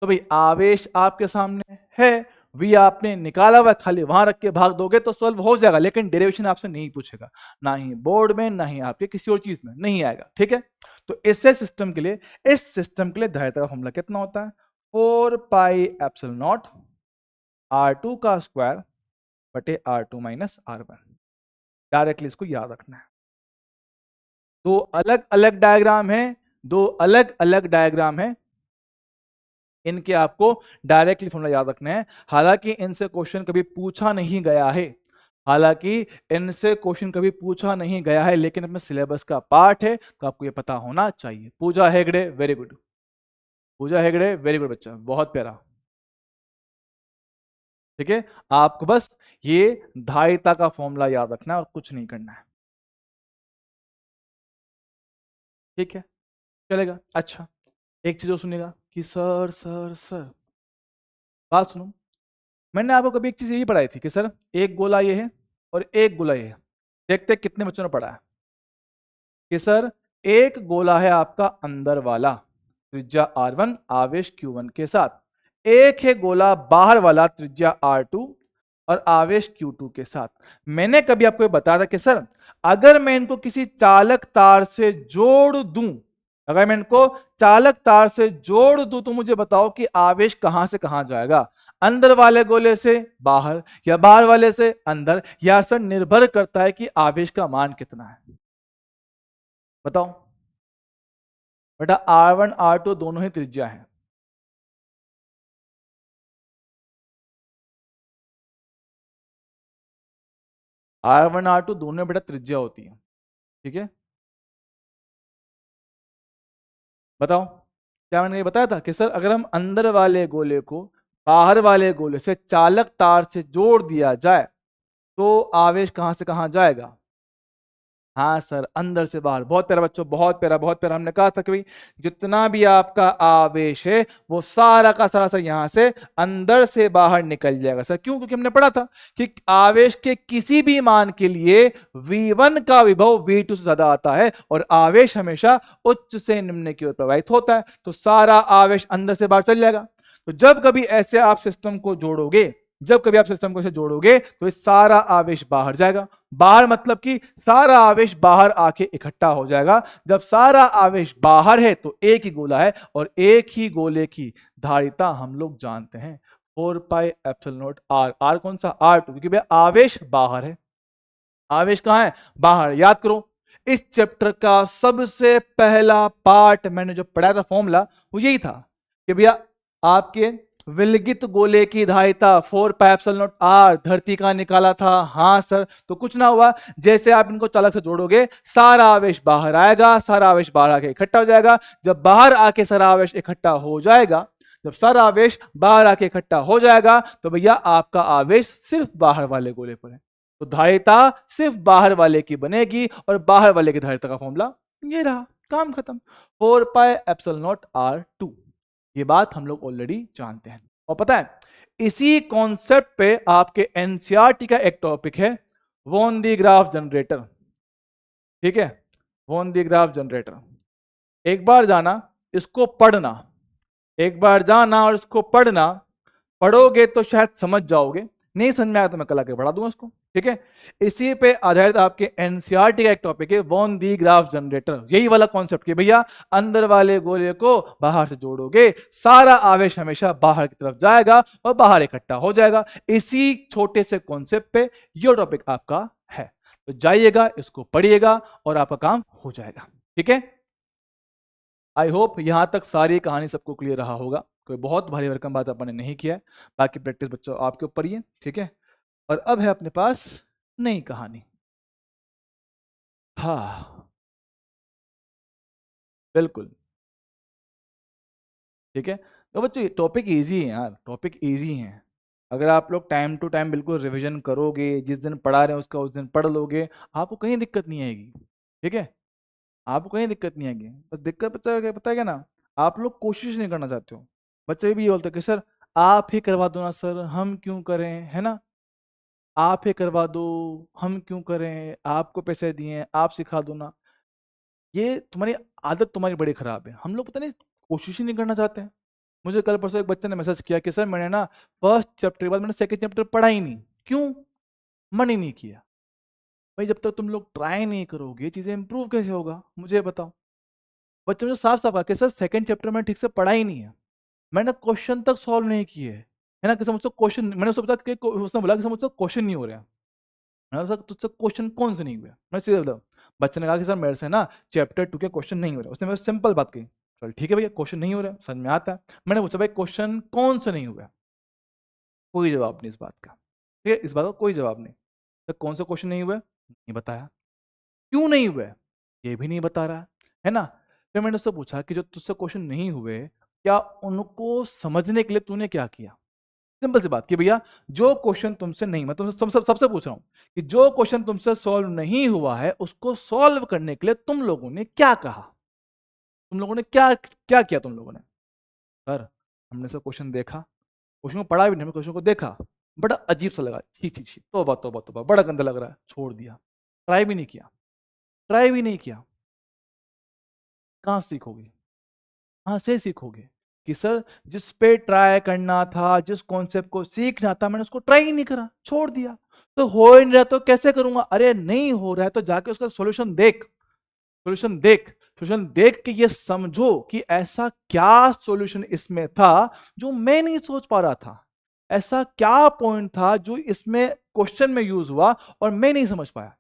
तो भाई आवेश आपके सामने है, V आपने निकाला हुआ, खाली वहां रख के भाग दोगे तो सॉल्व हो जाएगा, लेकिन डेरिवेशन आपसे नहीं पूछेगा, ना ही बोर्ड में, ना ही आपके किसी और चीज में नहीं आएगा। ठीक है, तो इससे सिस्टम के लिए, इस सिस्टम के लिए धारिता का फॉर्मूला कितना होता है, 4 पाई एप्सिलॉन नॉट R2 का स्क्वायर बटे R2 माइनस R1। डायरेक्टली इसको याद रखना है। दो अलग अलग डायग्राम है, दो अलग अलग डायग्राम है, इनके आपको डायरेक्टली फॉर्मूला याद रखना है। हालांकि इनसे क्वेश्चन कभी पूछा नहीं गया है, हालांकि इनसे क्वेश्चन कभी पूछा नहीं गया है, लेकिन अपने सिलेबस का पार्ट है तो आपको ये पता होना चाहिए। Pooja Hegde, very good, Pooja Hegde very good बच्चा, बहुत प्यारा। ठीक है, आपको बस ये धारिता का फॉर्मूला याद रखना है और कुछ नहीं करना है। ठीक है, चलेगा। अच्छा, एक चीज और सुनिएगा कि सर सर सर, बात सुनो, मैंने आपको कभी एक चीज यही पढ़ाई थी कि सर एक गोला ये है और एक गोला ये है। देखते हैं कितने बच्चों ने पढ़ा है कि सर एक गोला है आपका अंदर वाला त्रिज्या R1 आवेश Q1 के साथ। एक है गोला बाहर वाला त्रिज्या R2 और आवेश Q2 के साथ। मैंने कभी आपको ये बताया था कि सर अगर मैं इनको किसी चालक तार से जोड़ दूं, अगर मैं इनको चालक तार से जोड़ दूं तो मुझे बताओ कि आवेश कहां से कहां जाएगा, अंदर वाले गोले से बाहर या बाहर वाले से अंदर, या सर निर्भर करता है कि आवेश का मान कितना है। बताओ बेटा, R1 R2 दोनों ही त्रिज्या है। R1 R2 दोनों बेटा त्रिज्या होती है, ठीक है। बताओ, क्या मैंने ये बताया था कि सर अगर हम अंदर वाले गोले को बाहर वाले गोले से चालक तार से जोड़ दिया जाए तो आवेश कहां से कहां जाएगा? हाँ सर, अंदर से बाहर। बहुत प्यारा बच्चों, बहुत प्यारा, बहुत प्यारा। हमने कहा था कि भाई जितना भी आपका आवेश है वो सारा का सारा सर यहां से अंदर से बाहर निकल जाएगा। सर क्यों? क्योंकि हमने पढ़ा था कि आवेश के किसी भी मान के लिए V1 का विभव V2 से ज्यादा आता है और आवेश हमेशा उच्च से निम्न की ओर प्रवाहित होता है, तो सारा आवेश अंदर से बाहर चल जाएगा। तो जब कभी ऐसे आप सिस्टम को जोड़ोगे, जब कभी आप सिस्टम को ऐसे जोड़ोगे तो ये सारा आवेश बाहर जाएगा। बाहर मतलब कि सारा आवेश बाहर आके इकट्ठा हो जाएगा। जब सारा आवेश बाहर है तो एक ही गोला है और एक ही गोले की धारिता हम लोग जानते हैं 4 pi epsilon naught R. R कौन सा? R2, क्योंकि भैया आवेश बाहर है। आवेश कहां है? बाहर। याद करो, इस चैप्टर का सबसे पहला पार्ट मैंने जो पढ़ाया था फॉर्मूला, वो यही था कि भैया आपके विलगित गोले की धारिता 4 पाई एप्सिलॉन नॉट आर धरती का निकाला था। हाँ सर, तो कुछ ना हुआ, जैसे आप इनको चालक से जोड़ोगे सारा आवेश बाहर आएगा, सारा आवेश बाहर आके इकट्ठा हो जाएगा। जब बाहर आके सारा आवेश इकट्ठा हो जाएगा, जब सारा आवेश बाहर आके इकट्ठा हो जाएगा तो भैया आपका आवेश सिर्फ बाहर वाले गोले पर है, तो धारिता सिर्फ बाहर वाले की बनेगी और बाहर वाले की धारिता का फॉर्मूला ये रहा। काम खत्म। 4 पाई एप्सिलॉन नॉट R2। ये बात हम लोग ऑलरेडी जानते हैं। और पता है इसी कॉन्सेप्ट पे आपके एनसीईआरटी का एक टॉपिक है वॉन दी ग्राफ जनरेटर। ठीक है, वॉन दी ग्राफ जनरेटर। एक बार जाना, इसको पढ़ना, एक बार जाना और इसको पढ़ना। पढ़ोगे तो शायद समझ जाओगे, नहीं समझ में आया तो मैं कल आके पढ़ा दूंगा इसको। ठीक है, इसी पे आधारित आपके एनसीईआरटी का एक टॉपिक है वॉन दी ग्राफ जनरेटर। यही वाला कॉन्सेप्ट कि भैया अंदर वाले गोले को बाहर से जोड़ोगे सारा आवेश हमेशा बाहर की तरफ जाएगा और बाहर इकट्ठा हो जाएगा। इसी छोटे से कॉन्सेप्ट पे ये टॉपिक आपका है, तो जाइएगा, इसको पढ़िएगा और आपका काम हो जाएगा। ठीक है, आई होप यहां तक सारी कहानी सबको क्लियर रहा होगा। कोई बहुत भारी भरकम बात अपन ने नहीं किया है। बाकी प्रैक्टिस बच्चों आपके ऊपर ही है। ठीक है, और अब है अपने पास नई कहानी। हाँ बिल्कुल, ठीक है। तो बच्चों टॉपिक इजी है यार, टॉपिक इजी है। अगर आप लोग टाइम टू टाइम बिल्कुल रिवीजन करोगे, जिस दिन पढ़ा रहे हैं उसका उस दिन पढ़ लोगे, आपको कहीं दिक्कत नहीं आएगी। ठीक है, आपको कहीं दिक्कत नहीं आएगी। बस दिक्कत पता है क्या ना, आप लोग कोशिश नहीं करना चाहते हो। बच्चे भी ये बोलते हैं कि सर आप ही करवा दो ना सर, हम क्यों करें, है ना, आप ही करवा दो, हम क्यों करें, आपको पैसे दिए आप सिखा दो ना। ये तुम्हारी आदत तुम्हारी बड़ी खराब है। हम लोग पता नहीं कोशिश ही नहीं करना चाहते हैं। मुझे कल परसों एक बच्चे ने मैसेज किया कि सर मैंने ना फर्स्ट चैप्टर के बाद मैंने सेकंड चैप्टर पढ़ा ही नहीं। क्यों? मन ही नहीं किया। भाई जब तक तुम लोग ट्राई नहीं करोगे चीजें इंप्रूव कैसे होगा, मुझे बताओ। बच्चे मुझे साफ साफ कहा कि सर सेकंड चैप्टर में ठीक से पढ़ा ही नहीं है, मैंने क्वेश्चन तक सॉल्व नहीं किए, है ना। कि मुझसे क्वेश्चन, मैंने उससे बताया कि उसने बोला कि मुझसे क्वेश्चन नहीं हो रहा। मैंने कहा तुझसे क्वेश्चन कौन से नहीं हुए? मैं सीधे बोला, बच्चे ने कहा कि सर मेरे से ना चैप्टर 2 के क्वेश्चन नहीं हो रहे। उसने मेरे सिंपल बात कही, चल ठीक है भैया क्वेश्चन नहीं हो रहा, समझ में आता है। मैंने पूछा भाई क्वेश्चन कौन से नहीं हुए? कोई जवाब नहीं इस बात का। ठीक है, इस बात का कोई जवाब नहीं। तो कौन से क्वेश्चन नहीं हुए? नहीं बताया। क्यों नहीं हुए? ये भी नहीं बता रहा है ना। फिर मैंने उससे पूछा कि जो तुझसे क्वेश्चन नहीं हुए, क्या उनको समझने के लिए तूने क्या किया? सिंपल सी बात कि भैया जो क्वेश्चन तुमसे नहीं, मैं तुमसे सबसे पूछ रहा हूं कि जो क्वेश्चन तुमसे सॉल्व नहीं हुआ है उसको सॉल्व करने के लिए तुम लोगों ने क्या कहा? तुम लोगों ने क्या क्या किया? तुम लोगों ने, सर हमने सब क्वेश्चन देखा, क्वेश्चन को पढ़ा भी नहीं, क्वेश्चन को देखा, बड़ा अजीब सा लगा, छी छी छी, तौबा तौबा तौबा, बड़ा गंदा लग रहा है, छोड़ दिया। ट्राई भी नहीं किया, ट्राई भी नहीं किया। कहां सीखोगे? वहां से सीखोगे कि सर जिस पे ट्राई करना था, जिस कॉन्सेप्ट को सीखना था, मैंने उसको ट्राई ही नहीं करा, छोड़ दिया। तो हो ही नहीं रहा तो कैसे करूंगा? अरे नहीं हो रहा है तो जाके उसका सॉल्यूशन देख, सॉल्यूशन देख, सॉल्यूशन देख के ये समझो कि ऐसा क्या सॉल्यूशन इसमें था जो मैं नहीं सोच पा रहा था, ऐसा क्या पॉइंट था जो इसमें क्वेश्चन में यूज हुआ और मैं नहीं समझ पाया,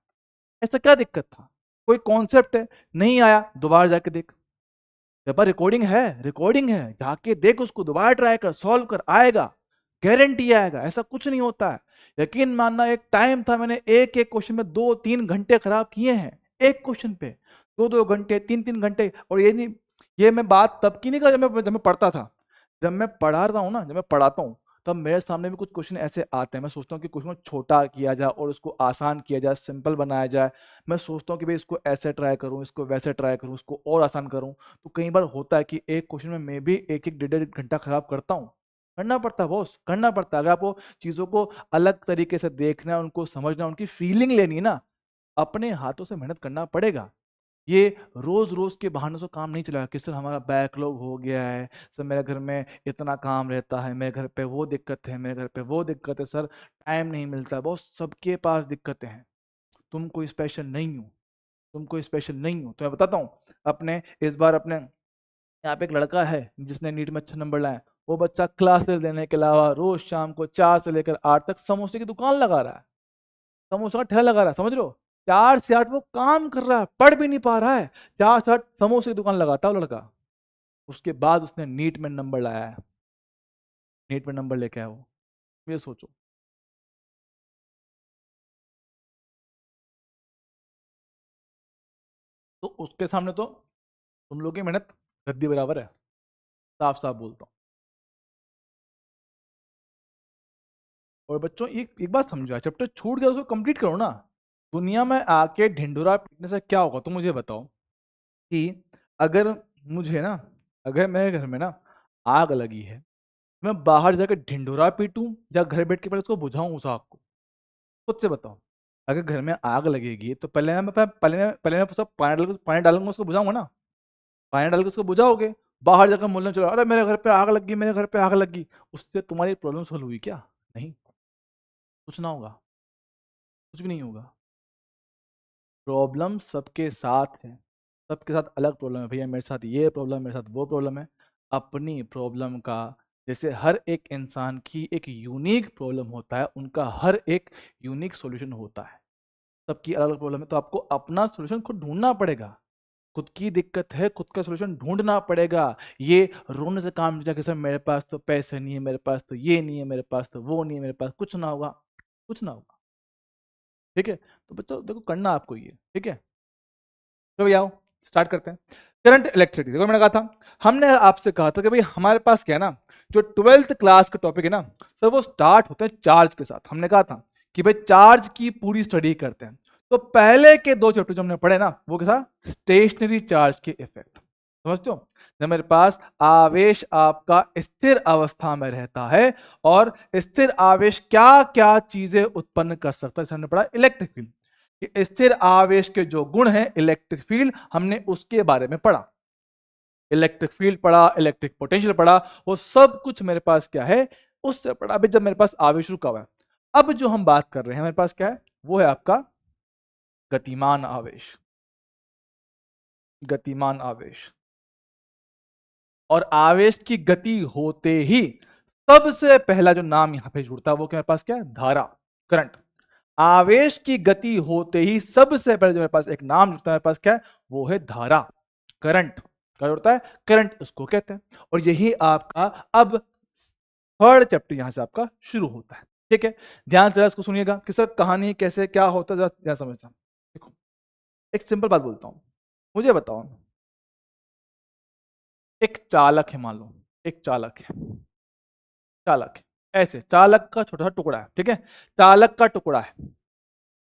ऐसा क्या दिक्कत था? कोई कॉन्सेप्ट है नहीं आया, दोबारा जाके देख, जब रिकॉर्डिंग है, रिकॉर्डिंग है, जाके देख उसको, दोबारा ट्राई कर, सॉल्व कर, आएगा, गारंटी आएगा, ऐसा कुछ नहीं होता है। यकीन मानना, एक टाइम था मैंने एक एक क्वेश्चन में 2-3 घंटे खराब किए हैं, एक क्वेश्चन पे 2-2 घंटे, 3-3 घंटे। और ये नहीं, ये मैं बात तब की नहीं कर जब मैं पढ़ता था, जब मैं पढ़ा रहा हूँ ना, जब मैं पढ़ाता हूँ, तब मेरे सामने भी कुछ क्वेश्चन ऐसे आते हैं, मैं सोचता हूँ कि क्वेश्चन को छोटा किया जाए और उसको आसान किया जाए, सिंपल बनाया जाए। मैं सोचता हूँ कि भाई इसको ऐसे ट्राई करूँ, इसको वैसे ट्राई करूँ, इसको और आसान करूँ। तो कई बार होता है कि एक क्वेश्चन में मैं भी एक एक 1.5 घंटा खराब करता हूँ, करना पड़ता है बॉस, करना पड़ता है। अगर आपको चीज़ों को अलग तरीके से देखना है, उनको समझना, उनकी फीलिंग लेनी है ना, अपने हाथों से मेहनत करना पड़ेगा। ये रोज रोज के बहानों से काम नहीं चलेगा कि सर हमारा बैकलॉग हो गया है, सर मेरे घर में इतना काम रहता है, मेरे घर पे वो दिक्कत है, मेरे घर पे वो दिक्कत है, सर टाइम नहीं मिलता। बहुत सबके पास दिक्कतें हैं, तुम कोई स्पेशल नहीं हो, तुम कोई स्पेशल नहीं हो। तो मैं बताता हूँ, अपने इस बार अपने यहाँ पे एक लड़का है जिसने नीट में अच्छे नंबर लाए। वो बच्चा क्लासेस लेने के अलावा रोज शाम को 4 से लेकर 8 तक समोसे की दुकान लगा रहा है, समोसा का ठेला लगा रहा है, समझ रहे हो? 4 से 8 वो काम कर रहा है, पढ़ भी नहीं पा रहा है, 4 से 8 समोसे की दुकान लगाता है वो लड़का। उसके बाद उसने नीट में नंबर लाया है, नीट में नंबर लेके आया वो, ये सोचो। तो उसके सामने तो तुम लोग की मेहनत गद्दी बराबर है, साफ साफ बोलता हूँ। और बच्चों एक बात समझो, चैप्टर छूट गया उसको कंप्लीट करो ना। दुनिया में आके ढिंढोरा पीटने से क्या होगा तुम मुझे बताओ। कि अगर मुझे ना, अगर मेरे घर में ना आग लगी है, मैं बाहर जाकर ढिंढोरा पीटूं या घर बैठ के पहले उसको बुझाऊं उस आग को? खुद से बताओ। अगर घर में आग लगेगी तो पहले मैं सब पानी डालूंगा, उसको बुझाऊंगा ना, पानी डाल के उसको बुझाओगे। बाहर जाकर बोलने चलो अरे मेरे घर पे आग लगी, मेरे घर पे आग लगी, उससे तुम्हारी प्रॉब्लम सॉल्व हुई क्या? नहीं, कुछ ना होगा, कुछ भी नहीं होगा। प्रॉब्लम सबके साथ है, सबके साथ अलग प्रॉब्लम है। भैया मेरे साथ ये प्रॉब्लम, मेरे साथ वो प्रॉब्लम है। अपनी प्रॉब्लम का, जैसे हर एक इंसान की एक यूनिक प्रॉब्लम होता है, उनका हर एक यूनिक सॉल्यूशन होता है। सबकी अलग अलग प्रॉब्लम है, तो आपको अपना सॉल्यूशन खुद ढूंढना पड़ेगा। खुद की दिक्कत है, खुद का सॉल्यूशन ढूंढना पड़ेगा। ये रोने से काम नहीं जाके सर मेरे पास तो पैसे नहीं है, मेरे पास तो ये नहीं है, मेरे पास तो वो नहीं है, मेरे पास कुछ ना होगा, कुछ ना होगा। ठीक है, तो बच्चों देखो करना आपको ये, ठीक है। तो भैया आओ स्टार्ट करते हैं। करंट इलेक्ट्रिसिटी, देखो मैंने कहा था, हमने आपसे कहा था कि भाई हमारे पास क्या है ना, जो 12th क्लास का टॉपिक है ना सर, वो स्टार्ट होते हैं चार्ज के साथ। हमने कहा था कि भाई चार्ज की पूरी स्टडी करते हैं। तो पहले के 2 चैप्टर जो हमने पढ़े ना, वो क्या था? स्टेशनरी चार्ज के इफेक्ट, समझते हो? जब मेरे पास आवेश आपका स्थिर अवस्था में रहता है, और स्थिर आवेश क्या क्या चीजें उत्पन्न कर सकता है, जैसे हमने पढ़ा इलेक्ट्रिक फील्ड, कि स्थिर आवेश के जो गुण हैं इलेक्ट्रिक फील्ड, हमने उसके बारे में पढ़ा। इलेक्ट्रिक फील्ड पढ़ा, इलेक्ट्रिक पोटेंशियल पढ़ा, वो सब कुछ मेरे पास क्या है, उससे पढ़ा। अभी जब मेरे पास आवेश रुका हुआ है, अब जो हम बात कर रहे हैं मेरे पास क्या है, वो है आपका गतिमान आवेश, गतिमान आवेश। और आवेश की गति होते ही सबसे पहला जो नाम यहां पे जुड़ता है वो क्या मेरे पास क्या है? धारा, करंट। आवेश की गति होते ही सबसे पहले जो मेरे पास एक नाम जुड़ता है मेरे पास क्या है? वो है धारा, करंट। क्या जुड़ता है? करंट, उसको कहते हैं। और यही आपका अब थर्ड चैप्टर यहां से आपका शुरू होता है। ठीक है, ध्यान से इसको सुनिएगा कि सर कहानी कैसे क्या होता है, जरा समझना। देखो एक सिंपल बात बोलता हूं, मुझे बताओ, एक चालक है, मान लो एक चालक है, चालक है, ऐसे चालक का छोटा सा टुकड़ा है, ठीक है, चालक का टुकड़ा है,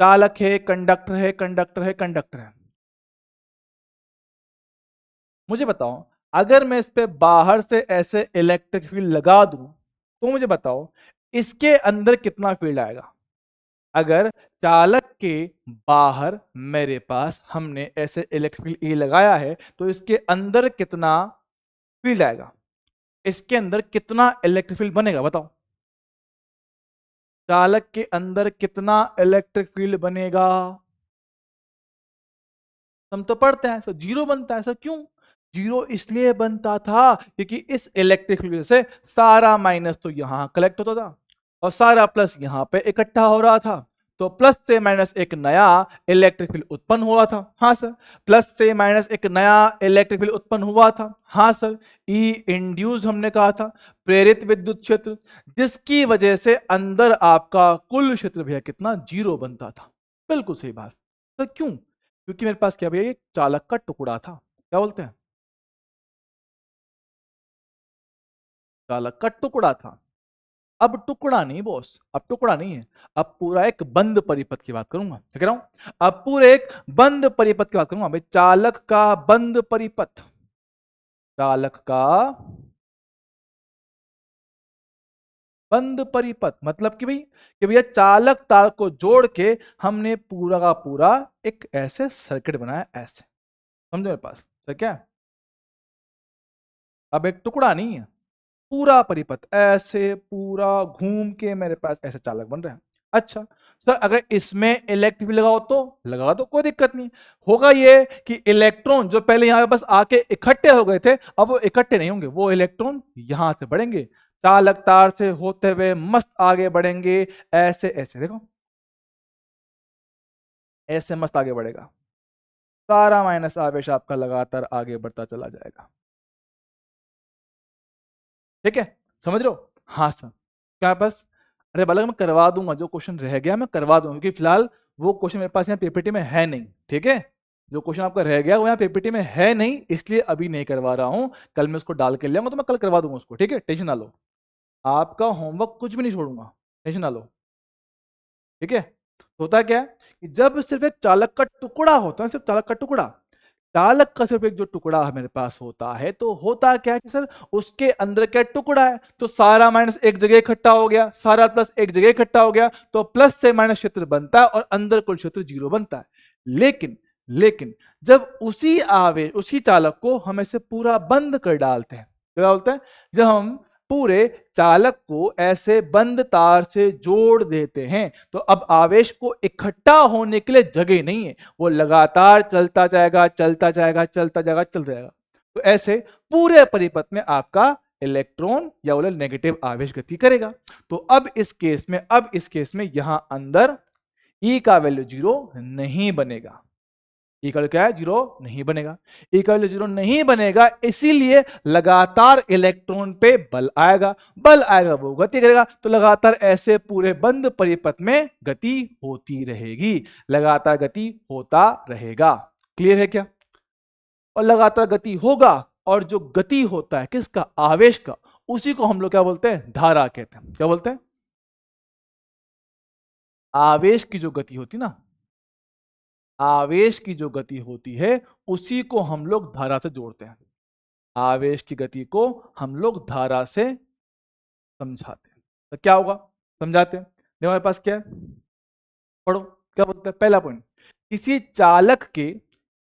चालक है, कंडक्टर है, कंडक्टर है, कंडक्टर है। मुझे बताओ, अगर मैं इस पे बाहर से ऐसे इलेक्ट्रिक फील्ड लगा दूं, तो मुझे बताओ इसके अंदर कितना फील्ड आएगा? अगर चालक के बाहर मेरे पास हमने ऐसे इलेक्ट्रिक फील्ड ए लगाया है, तो इसके अंदर कितना फील्ड आएगा, इसके अंदर कितना इलेक्ट्रिक फील्ड बनेगा बताओ, चालक के अंदर कितना इलेक्ट्रिक फील्ड बनेगा? हम तो पढ़ते हैं सर जीरो बनता है, सर क्यों? जीरो इसलिए बनता था क्योंकि इस इलेक्ट्रिक फील्ड से सारा माइनस तो यहां कलेक्ट होता था और सारा प्लस यहां पे इकट्ठा हो रहा था, तो प्लस से माइनस एक नया इलेक्ट्रिक फील्ड उत्पन्न हुआ था। हाँ सर, प्लस से माइनस एक नया इलेक्ट्रिक फील्ड उत्पन्न हुआ था। हाँ सर, ई इंड्यूस हमने कहा था, प्रेरित विद्युत क्षेत्र, जिसकी वजह से अंदर आपका कुल क्षेत्र भैया कितना, जीरो बनता था। बिल्कुल सही बात सर, क्यों? क्योंकि मेरे पास क्या भैया, एक चालक का टुकड़ा था, क्या बोलते हैं, चालक का टुकड़ा था। अब टुकड़ा नहीं बॉस, अब टुकड़ा नहीं है, अब पूरा एक बंद परिपथ की बात करूंगा, क्या कह रहा हूं, अब पूरे एक बंद परिपथ की बात करूंगा भाई, चालक का बंद परिपथ, चालक का बंद परिपथ मतलब कि भाई कि भैया चालक तार को जोड़ के हमने पूरा का पूरा एक ऐसे सर्किट बनाया, ऐसे समझो मेरे पास सर क्या है? अब एक टुकड़ा नहीं है, पूरा परिपथ ऐसे पूरा घूम के मेरे पास ऐसे चालक बन रहे हैं। अच्छा सर, अगर इसमें इलेक्ट्रिक भी लगाओ तो लगा दो, कोई दिक्कत नहीं। होगा ये कि इलेक्ट्रॉन जो पहले यहां पे बस आके इकट्ठे हो गए थे, अब वो इकट्ठे नहीं होंगे, वो इलेक्ट्रॉन यहां से बढ़ेंगे, चालक तार से होते हुए मस्त आगे बढ़ेंगे, ऐसे ऐसे देखो, ऐसे मस्त आगे बढ़ेगा, सारा माइनस आवेश आपका लगातार आगे बढ़ता चला जाएगा। ठीक है, समझ रहे हो? हाँ सर, क्या बस, अरे बालक मैं करवा दूंगा, जो क्वेश्चन रह गया मैं करवा दूंगा, क्योंकि फिलहाल वो क्वेश्चन मेरे पास यहाँ पीपीटी में है नहीं। ठीक है, जो क्वेश्चन आपका रह गया वो यहाँ पीपीटी में है नहीं, इसलिए अभी नहीं करवा रहा हूँ, कल मैं उसको डाल के ले आऊंगा तो मैं कल करवा दूंगा उसको। ठीक है, टेंशन ना लो, आपका होमवर्क कुछ भी नहीं छोड़ूंगा, टेंशन ना लो। ठीक है, होता क्या है कि जब सिर्फ एक चालक का टुकड़ा होता है, सिर्फ चालक का टुकड़ा, चालक का सिर्फ एक जो टुकड़ा मेरे पास होता है, तो होता क्या है कि सर उसके अंदर क्या टुकड़ा है, तो सारा माइनस एक जगह इकट्ठा हो गया, सारा प्लस एक जगह इकट्ठा हो गया, तो प्लस से माइनस क्षेत्र बनता है और अंदर कुल क्षेत्र जीरो बनता है। लेकिन लेकिन जब उसी आवेश उसी चालक को हम ऐसे पूरा बंद कर डालते हैं, क्या बोलते हैं, जब हम पूरे चालक को ऐसे बंद तार से जोड़ देते हैं, तो अब आवेश को इकट्ठा होने के लिए जगह नहीं है, वो लगातार चलता जाएगा चलता जाएगा चलता जाएगा चलता जाएगा। तो ऐसे पूरे परिपथ में आपका इलेक्ट्रॉन या बोले नेगेटिव आवेश गति करेगा। तो अब इस केस में यहां अंदर ई का वैल्यू जीरो नहीं बनेगा, इक्वल क्या है, जीरो नहीं बनेगा, इक्वल जीरो नहीं बनेगा, इसीलिए लगातार इलेक्ट्रॉन पे बल आएगा वो गति करेगा, तो लगातार ऐसे पूरे बंद परिपथ में गति होती रहेगी, लगातार गति होता रहेगा। क्लियर है क्या? और लगातार गति होगा, और जो गति होता है किसका, आवेश का, उसी को हम लोग क्या बोलते हैं, धारा कहते हैं। क्या बोलते हैं? आवेश की जो गति होती ना, आवेश की जो गति होती है उसी को हम लोग धारा से जोड़ते हैं, आवेश की गति को हम लोग धारा से समझाते हैं। तो क्या होगा, समझाते हैं, देखो हमारे पास क्या है, पढ़ो क्या बोलते हैं, पहला पॉइंट, किसी चालक के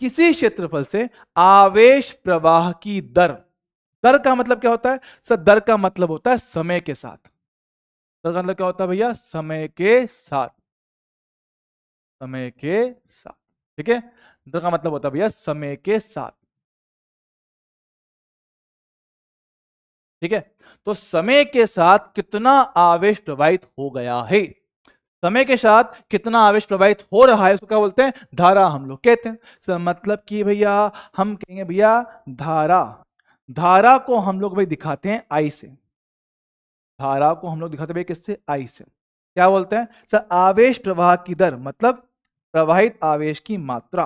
किसी क्षेत्रफल से आवेश प्रवाह की दर, दर का मतलब क्या होता है सर, दर का मतलब होता है समय के साथ, दर का मतलब क्या होता है भैया, समय के साथ, समय के साथ। ठीक है, दर का मतलब होता है भैया समय के साथ। ठीक है, तो समय के साथ कितना आवेश प्रवाहित हो गया है, समय के साथ कितना आवेश प्रवाहित हो रहा है, उसको क्या बोलते हैं, धारा हम लोग कहते हैं। मतलब कि भैया हम कहेंगे भैया धारा, धारा को हम लोग भाई दिखाते हैं आई से, धारा को हम लोग दिखाते हैं किससे, आई से। क्या बोलते हैं सर, आवेश प्रवाह की दर मतलब प्रवाहित आवेश की मात्रा,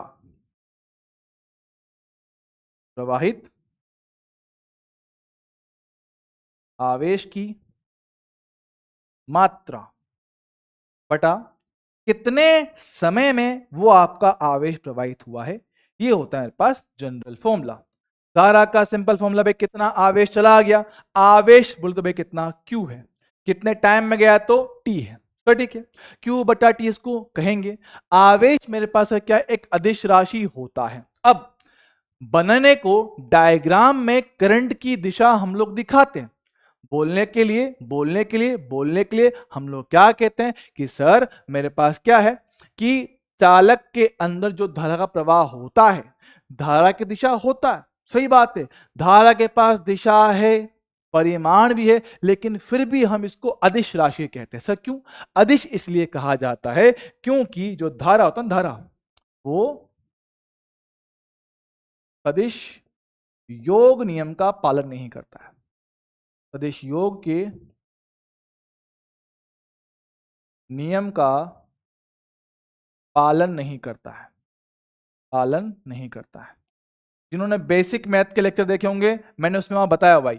प्रवाहित आवेश की मात्रा बटा कितने समय में वो आपका आवेश प्रवाहित हुआ है, ये होता है मेरे पास जनरल फॉर्मूला। धारा का सिंपल फॉर्मूला भाई कितना आवेश चला गया, आवेश बोल तो भाई कितना क्यू है, कितने टाइम में गया तो टी है, तो ठीक है, क्यू बटा टी इसको कहेंगे। आवेश मेरे पास है क्या, एक अदिश राशि होता है। अब बनने को डायग्राम में करंट की दिशा हम लोग दिखाते हैं। बोलने के लिए हम लोग क्या कहते हैं कि सर मेरे पास क्या है कि चालक के अंदर जो धारा का प्रवाह होता है, धारा की दिशा होता है, सही बात है, धारा के पास दिशा है, परिमाण भी है, लेकिन फिर भी हम इसको अदिश राशि कहते हैं। सर क्यों अदिश? इसलिए कहा जाता है क्योंकि जो धारा होता है ना, धारा वो सदिश योग नियम का पालन नहीं करता है। सदिश योग के नियम का पालन नहीं करता है, पालन नहीं करता है। जिन्होंने बेसिक मैथ के लेक्चर देखे होंगे, मैंने उसमें वहां बताया हुआ है।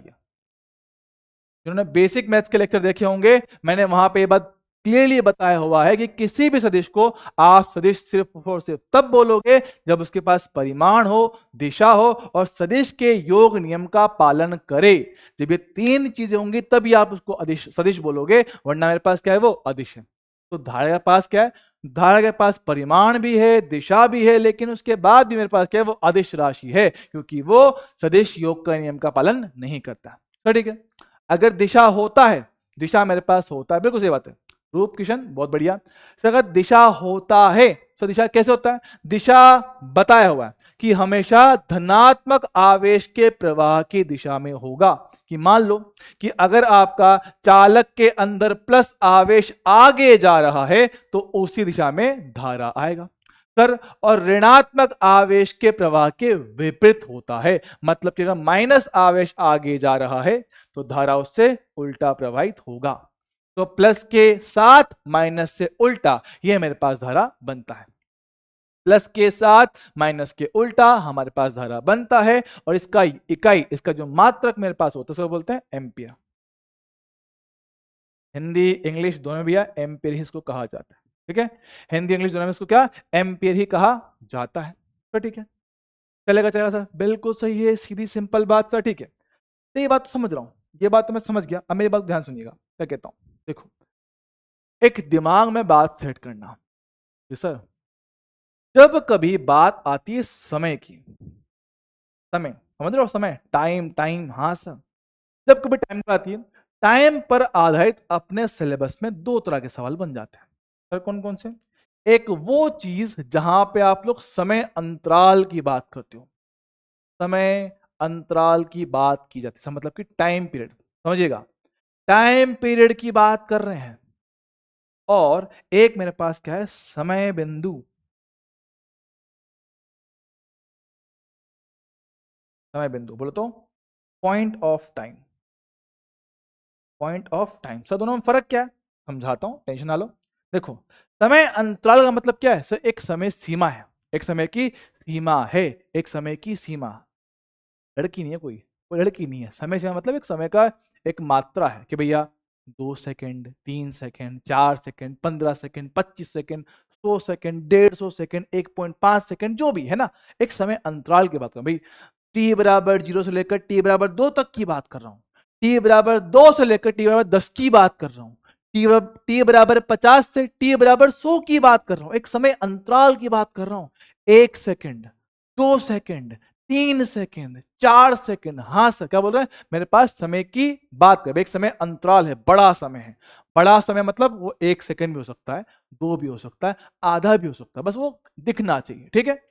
जिन्होंने बेसिक मैथ्स के लेक्चर देखे होंगे, मैंने वहां पे ये बात क्लियरली बताया हुआ है कि किसी भी सदिश को आप सदिश सिर्फ और सिर्फ तब बोलोगे जब उसके पास परिमाण हो, दिशा हो और सदिश के योग नियम का पालन करे। जब ये तीन चीजें होंगी तभी आप उसको अदिश सदिश बोलोगे, वरना मेरे पास क्या है, वो अदिश है। तो धारा के पास क्या है, धारा के पास परिमाण भी है, दिशा भी है, लेकिन उसके बाद भी मेरे पास क्या है, वो अदिश राशि है, क्योंकि वो सदिश योग का नियम का पालन नहीं करता। ठीक है। अगर दिशा होता है, दिशा मेरे पास होता है, बिल्कुल सही बात है रूप किशन, बहुत बढ़िया। तो अगर दिशा होता है तो दिशा कैसे होता है? दिशा बताया हुआ है कि हमेशा धनात्मक आवेश के प्रवाह की दिशा में होगा। कि मान लो कि अगर आपका चालक के अंदर प्लस आवेश आगे जा रहा है तो उसी दिशा में धारा आएगा। सर और ऋणात्मक आवेश के प्रवाह के विपरीत होता है, मतलब कि अगर माइनस आवेश आगे जा रहा है तो धारा उससे उल्टा प्रवाहित होगा। तो प्लस के साथ माइनस से उल्टा, यह मेरे पास धारा बनता है। प्लस के साथ माइनस के उल्टा हमारे पास धारा बनता है, और इसका इकाई, इसका जो मात्रक मेरे पास होता है उसको बोलते हैं एम्पियर। हिंदी इंग्लिश दोनों भी एम्पियर ही इसको कहा जाता है। ठीक है, हिंदी इंग्लिश दोनों में इसको क्या, एम्पियर ही कहा जाता है। तो ठीक है, चलेगा चलेगा सर, बिल्कुल सही है, सीधी सिंपल बात सर। ठीक है, तो ये बात तो समझ रहा हूं, ये बात तो मैं समझ गया। अब मेरी बात ध्यान सुनिएगा, क्या कहता हूं। देखो, एक दिमाग में बात सेट करना जी सर, जब कभी बात आती है समय की, समय समझ रहे हो, समय टाइम टाइम, हाँ सर, जब कभी टाइम पर आती है, टाइम पर आधारित अपने सिलेबस में दो तरह के सवाल बन जाते हैं सर। कौन कौन से? एक वो चीज जहां पे आप लोग समय अंतराल की बात करते हो, समय अंतराल की बात की जाती है, मतलब कि टाइम पीरियड, समझिएगा, टाइम पीरियड की बात कर रहे हैं। और एक मेरे पास क्या है, समय बिंदु, समय बिंदु बोलो तो point of time, point of time. Sir दोनों में फर्क क्या है, समझाता हूं, टेंशन ना लो। देखो, समय अंतराल का मतलब क्या है सर, एक समय सीमा है, एक समय की सीमा है, एक समय की सीमा। लड़की नहीं है कोई, कोई लड़की नहीं है। समय सीमा मतलब एक समय का एक मात्रा है कि भैया 2 second, 3 second, 4 second, 15 second, 25 second, 100 second, 150 second, 1.5 second, जो भी है ना, एक समय अंतराल की बात कर भाई। टी बराबर 0 से लेकर टी बराबर 2 तक की बात कर रहा हूँ, टी बराबर 2 से लेकर टी बराबर 10 की बात कर रहा हूँ, टी बराबर 50 से टी बराबर 100 की बात कर रहा हूँ, एक समय अंतराल की बात कर रहा हूँ। 1 सेकंड, 2 सेकंड, 3 सेकंड, 4 सेकंड, हाँ सर क्या बोल रहे हैं, मेरे पास समय की बात कर, एक समय अंतराल है, बड़ा समय है। बड़ा समय मतलब वो 1 सेकंड भी हो सकता है, 2 भी हो सकता है, आधा भी हो सकता है, बस वो दिखना चाहिए। ठीक है,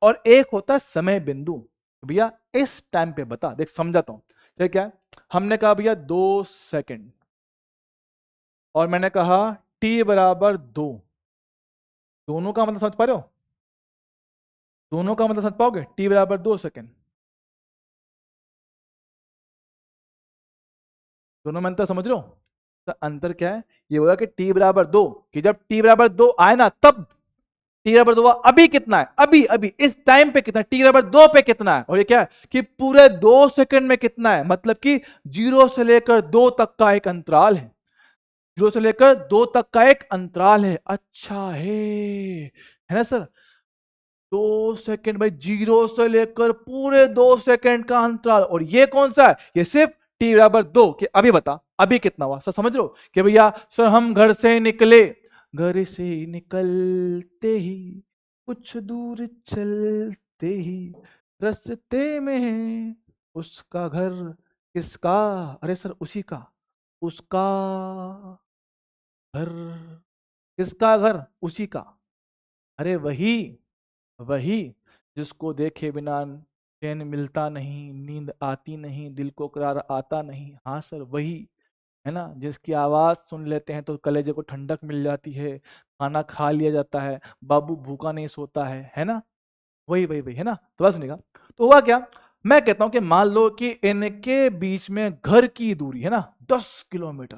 और एक होता है समय बिंदु, भैया इस टाइम पे बता, देख समझाता हूं। क्या है, हमने कहा भैया 2 सेकंड, और मैंने कहा टी बराबर 2, दोनों का मतलब समझ पा रहे हो, दोनों का मतलब समझ पाओगे, टी बराबर 2 सेकंड, दोनों में अंतर समझ रहे हो। तो अंतर क्या है, ये होगा कि टी बराबर 2, कि जब टी बराबर 2 आए ना, तब टी बराबर 2 अभी कितना है, अभी अभी इस टाइम पे कितना, टी बराबर 2 पे कितना है, और ये क्या है कि पूरे 2 सेकंड में कितना है, मतलब कि 0 से लेकर 2 तक का एक अंतराल है, 0 से लेकर 2 तक का एक अंतराल है। अच्छा है ना सर, 2 सेकंड भाई, 0 से लेकर पूरे 2 सेकंड का अंतराल, और ये कौन सा है, ये सिर्फ टी बराबर 2, कि अभी बता अभी कितना हुआ। सर समझ लो कि भैया सर हम घर से निकले, घर से निकलते ही कुछ दूर चलते ही रस्ते में है उसका घर, किसका? अरे सर उसी का, उसका घर, किसका घर? उसी का। अरे वही, वही जिसको देखे बिना चैन मिलता नहीं, नींद आती नहीं, दिल को करार आता नहीं। हाँ सर वही, है ना, जिसकी आवाज सुन लेते हैं तो कलेजे को ठंडक मिल जाती है, खाना खा लिया जाता है, बाबू भूखा नहीं सोता है ना। वही वही वही, है ना। तो बस सुनिएगा, तो हुआ क्या, मैं कहता हूं कि मान लो कि इनके बीच में घर की दूरी है ना 10 किलोमीटर।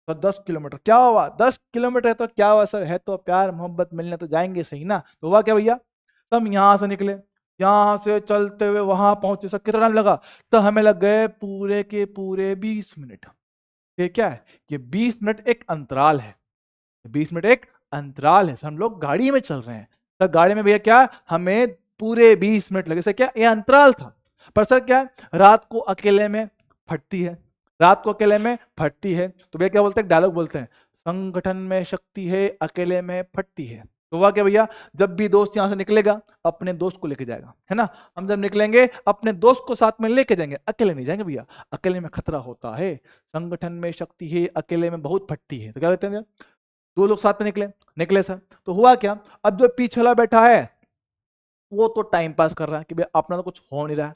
तो 10 किलोमीटर क्या हुआ, 10 किलोमीटर है तो क्या हुआ सर, है तो प्यार मोहब्बत, मिलने तो जाएंगे सही ना। तो हुआ क्या भैया, तो हम यहां से निकले, यहां से चलते हुए वहां पहुंचे, सर कितना टाइम लगा, तो हमें लग गए पूरे के पूरे 20 मिनट। ये क्या है, ये 20 मिनट एक अंतराल है, 20 मिनट एक अंतराल है। सर हम लोग गाड़ी में चल रहे हैं, सर गाड़ी में भैया क्या, हमें पूरे 20 मिनट लगे। सर क्या, ये अंतराल था। पर सर क्या है, रात को अकेले में फटती है, रात को अकेले में फटती है, तो भैया क्या बोलते हैं, डायलॉग बोलते हैं, संगठन में शक्ति है, अकेले में फटती है। तो हुआ क्या भैया, जब भी दोस्त यहां से निकलेगा अपने दोस्त को लेके जाएगा, है ना। हम जब निकलेंगे अपने दोस्त को साथ में लेके जाएंगे, अकेले नहीं जाएंगे भैया, अकेले में खतरा होता है। संगठन में शक्ति है, अकेले में बहुत फटती है। तो क्या कहते हैं, दो लोग साथ में निकले, निकले सर, तो हुआ क्या, अब जो पीछे वाला बैठा है वो तो टाइम पास कर रहा है कि भाई अपना तो कुछ हो नहीं रहा है।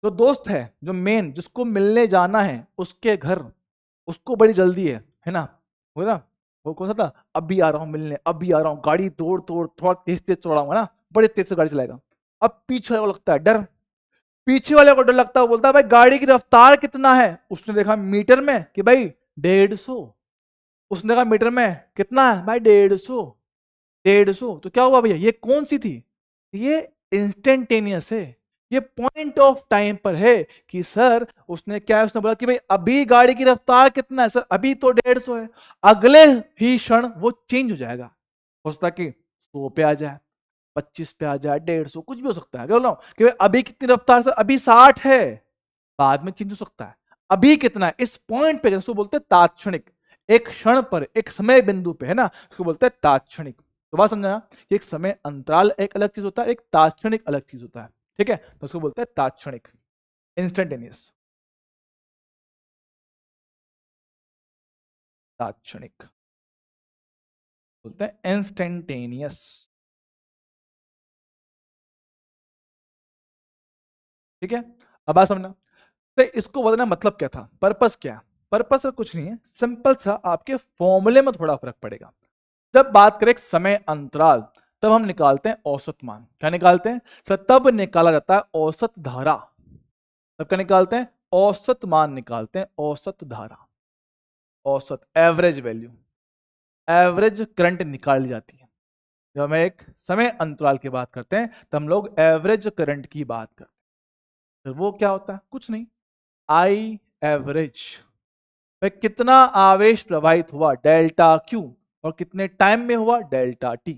जो दोस्त है, जो मेन जिसको मिलने जाना है उसके घर, उसको बड़ी जल्दी है ना, वो ना, वो कौन सा था, अभी आ रहा हूँ मिलने, अभी आ रहा हूँ, गाड़ी तोड़ तोड़ थोड़ा तेज तेज चौड़ाऊंगा ना, बड़े तेज से गाड़ी चलाएगा। अब पीछे वाले को लगता है डर, पीछे वाले को डर लगता है, बोलता है भाई गाड़ी की रफ्तार कितना है, उसने देखा मीटर में कि भाई 150, उसने कहा मीटर में कितना है भाई 150, 150। तो क्या हुआ भैया, ये कौन सी थी, ये इंस्टेंटेनियस है, ये पॉइंट ऑफ टाइम पर है कि सर उसने क्या है, उसने बोला कि भाई अभी गाड़ी की रफ्तार कितना है सर, अभी तो 150 है, अगले ही क्षण वो चेंज हो जाएगा, हो सकता है कि 100 पे आ जाए, 25 पे आ जाए, 150, कुछ भी हो सकता है। क्या बोल रहा हूं कि भाई अभी कितनी रफ्तार से, अभी 60 है, बाद में चेंज हो सकता है, अभी कितना है, इस पॉइंट पे, जैसे बोलते हैं तात्क्षणिक, एक क्षण पर, एक समय बिंदु पे, है ना, उसको बोलते हैं तात्क्षणिक। तो बात समझा कि एक समय अंतराल एक अलग चीज होता है, एक तात्क्षणिक अलग चीज होता है, ठीक है, तो उसको बोलते हैं तात्क्षणिक, इंस्टेंटेनियस, तात्क्षणिक बोलते हैं इंस्टेंटेनियस, ठीक है। अब बात समझना, तो इसको बदलना मतलब क्या था, पर्पस क्या है, पर्पस कुछ नहीं है, सिंपल सा आपके फॉर्मूले में थोड़ा फर्क पड़ेगा। जब बात करें समय अंतराल, तब हम निकालते हैं औसत मान। क्या निकालते हैं सर, तब निकाला जाता है औसत धारा, तब क्या निकालते हैं, औसत मान निकालते हैं, औसत धारा, औसत एवरेज वैल्यू, एवरेज करंट निकाली जाती है। जब हम एक समय अंतराल की बात करते हैं तो हम लोग एवरेज करंट की बात करते हैं, तो वो क्या होता है, कुछ नहीं, आई एवरेज, कितना आवेश प्रवाहित हुआ डेल्टा क्यू, और कितने टाइम में हुआ डेल्टा टी,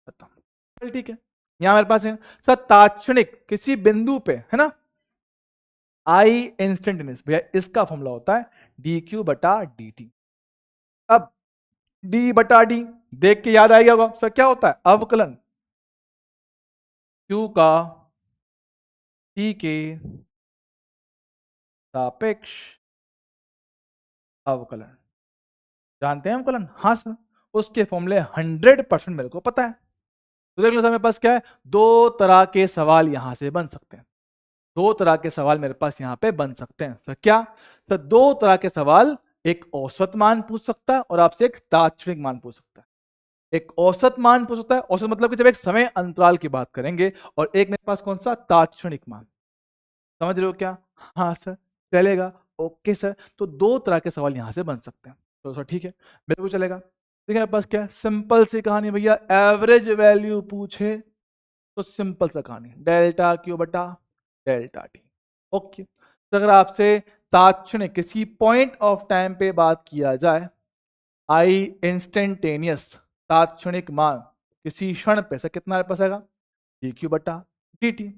चल ठीक है। यहां मेरे पास है सर तात्क्षणिक किसी बिंदु पे, है ना, आई इंस्टेंटेनियस, भैया इसका फॉर्मूला होता है डी क्यू बटा डी टी। अब डी बटा डी देख के याद आएगा होगा सर, क्या होता है, अवकलन क्यू का टी के सापेक्ष अवकलन, जानते हैं अवकलन, हाँ सर, उसके फॉर्मूले 100% मेरे को पता है। तो देख लो सर मेरे पास क्या है, दो तरह के सवाल यहां से बन सकते हैं, दो तरह के सवाल मेरे पास यहां पे बन सकते हैं सर, क्या सर, दो तरह के सवाल, एक औसत मान पूछ सकता है और आपसे एक तात्क्षणिक मान पूछ सकता है। एक औसत मान पूछ सकता है, औसत मतलब कि जब एक समय अंतराल की बात करेंगे, और एक मेरे पास कौन सा, तात्क्षणिक मान, समझ रहे हो क्या, हाँ सर, चलेगा, ओके सर। तो दो तरह के सवाल यहां से बन सकते हैं, तो सर ठीक है, मेरे को चलेगा। देखिए मेरे पास क्या है, सिंपल सी कहानी भैया, एवरेज वैल्यू पूछे तो सिंपल सा कहानी, डेल्टा क्यू बटा डेल्टा टी, ओके। तो अगर आपसे तात्क्षणिक किसी पॉइंट ऑफ टाइम पे बात किया जाए, आई इंस्टेंटेनियस तात्क्षणिक मान किसी क्षण पे, सर कितना मेरे पास आएगा, डी क्यू बटा डी टी,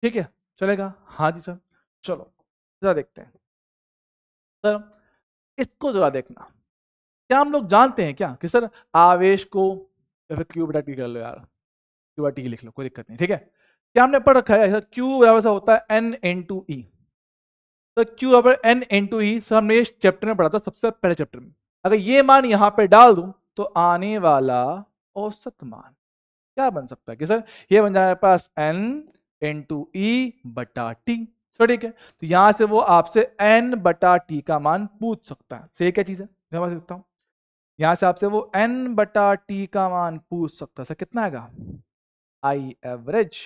ठीक है, चलेगा, हाँ जी सर। चलो जरा देखते हैं सर, इसको जरा देखना, क्या हम लोग जानते हैं क्या कि सर आवेश को, या फिर क्यू बटा टी कर लो यार, क्यू बार टी लिख लो, कोई दिक्कत नहीं, ठीक है। क्या हमने पढ़ रखा है, क्यू बराबर सा होता है एन इन टू ई। तो क्यू बराबर N into E, sir हमने इस चैप्टर में पढ़ा था, सबसे पहले चैप्टर में। अगर ये मान यहां पे डाल दूं तो आने वाला औसत मान क्या बन सकता है कि सर ये बन जाए मेरे पास एन इंटू ई बटा टी। सो ठीक है, तो यहां से वो आपसे एन बटा टी का मान पूछ सकता है। सही क्या चीज है, मैं बता सकता हूं यहां से आपसे वो एन बटा टी का मान पूछ सकता है। सर कितना आएगा, आई एवरेज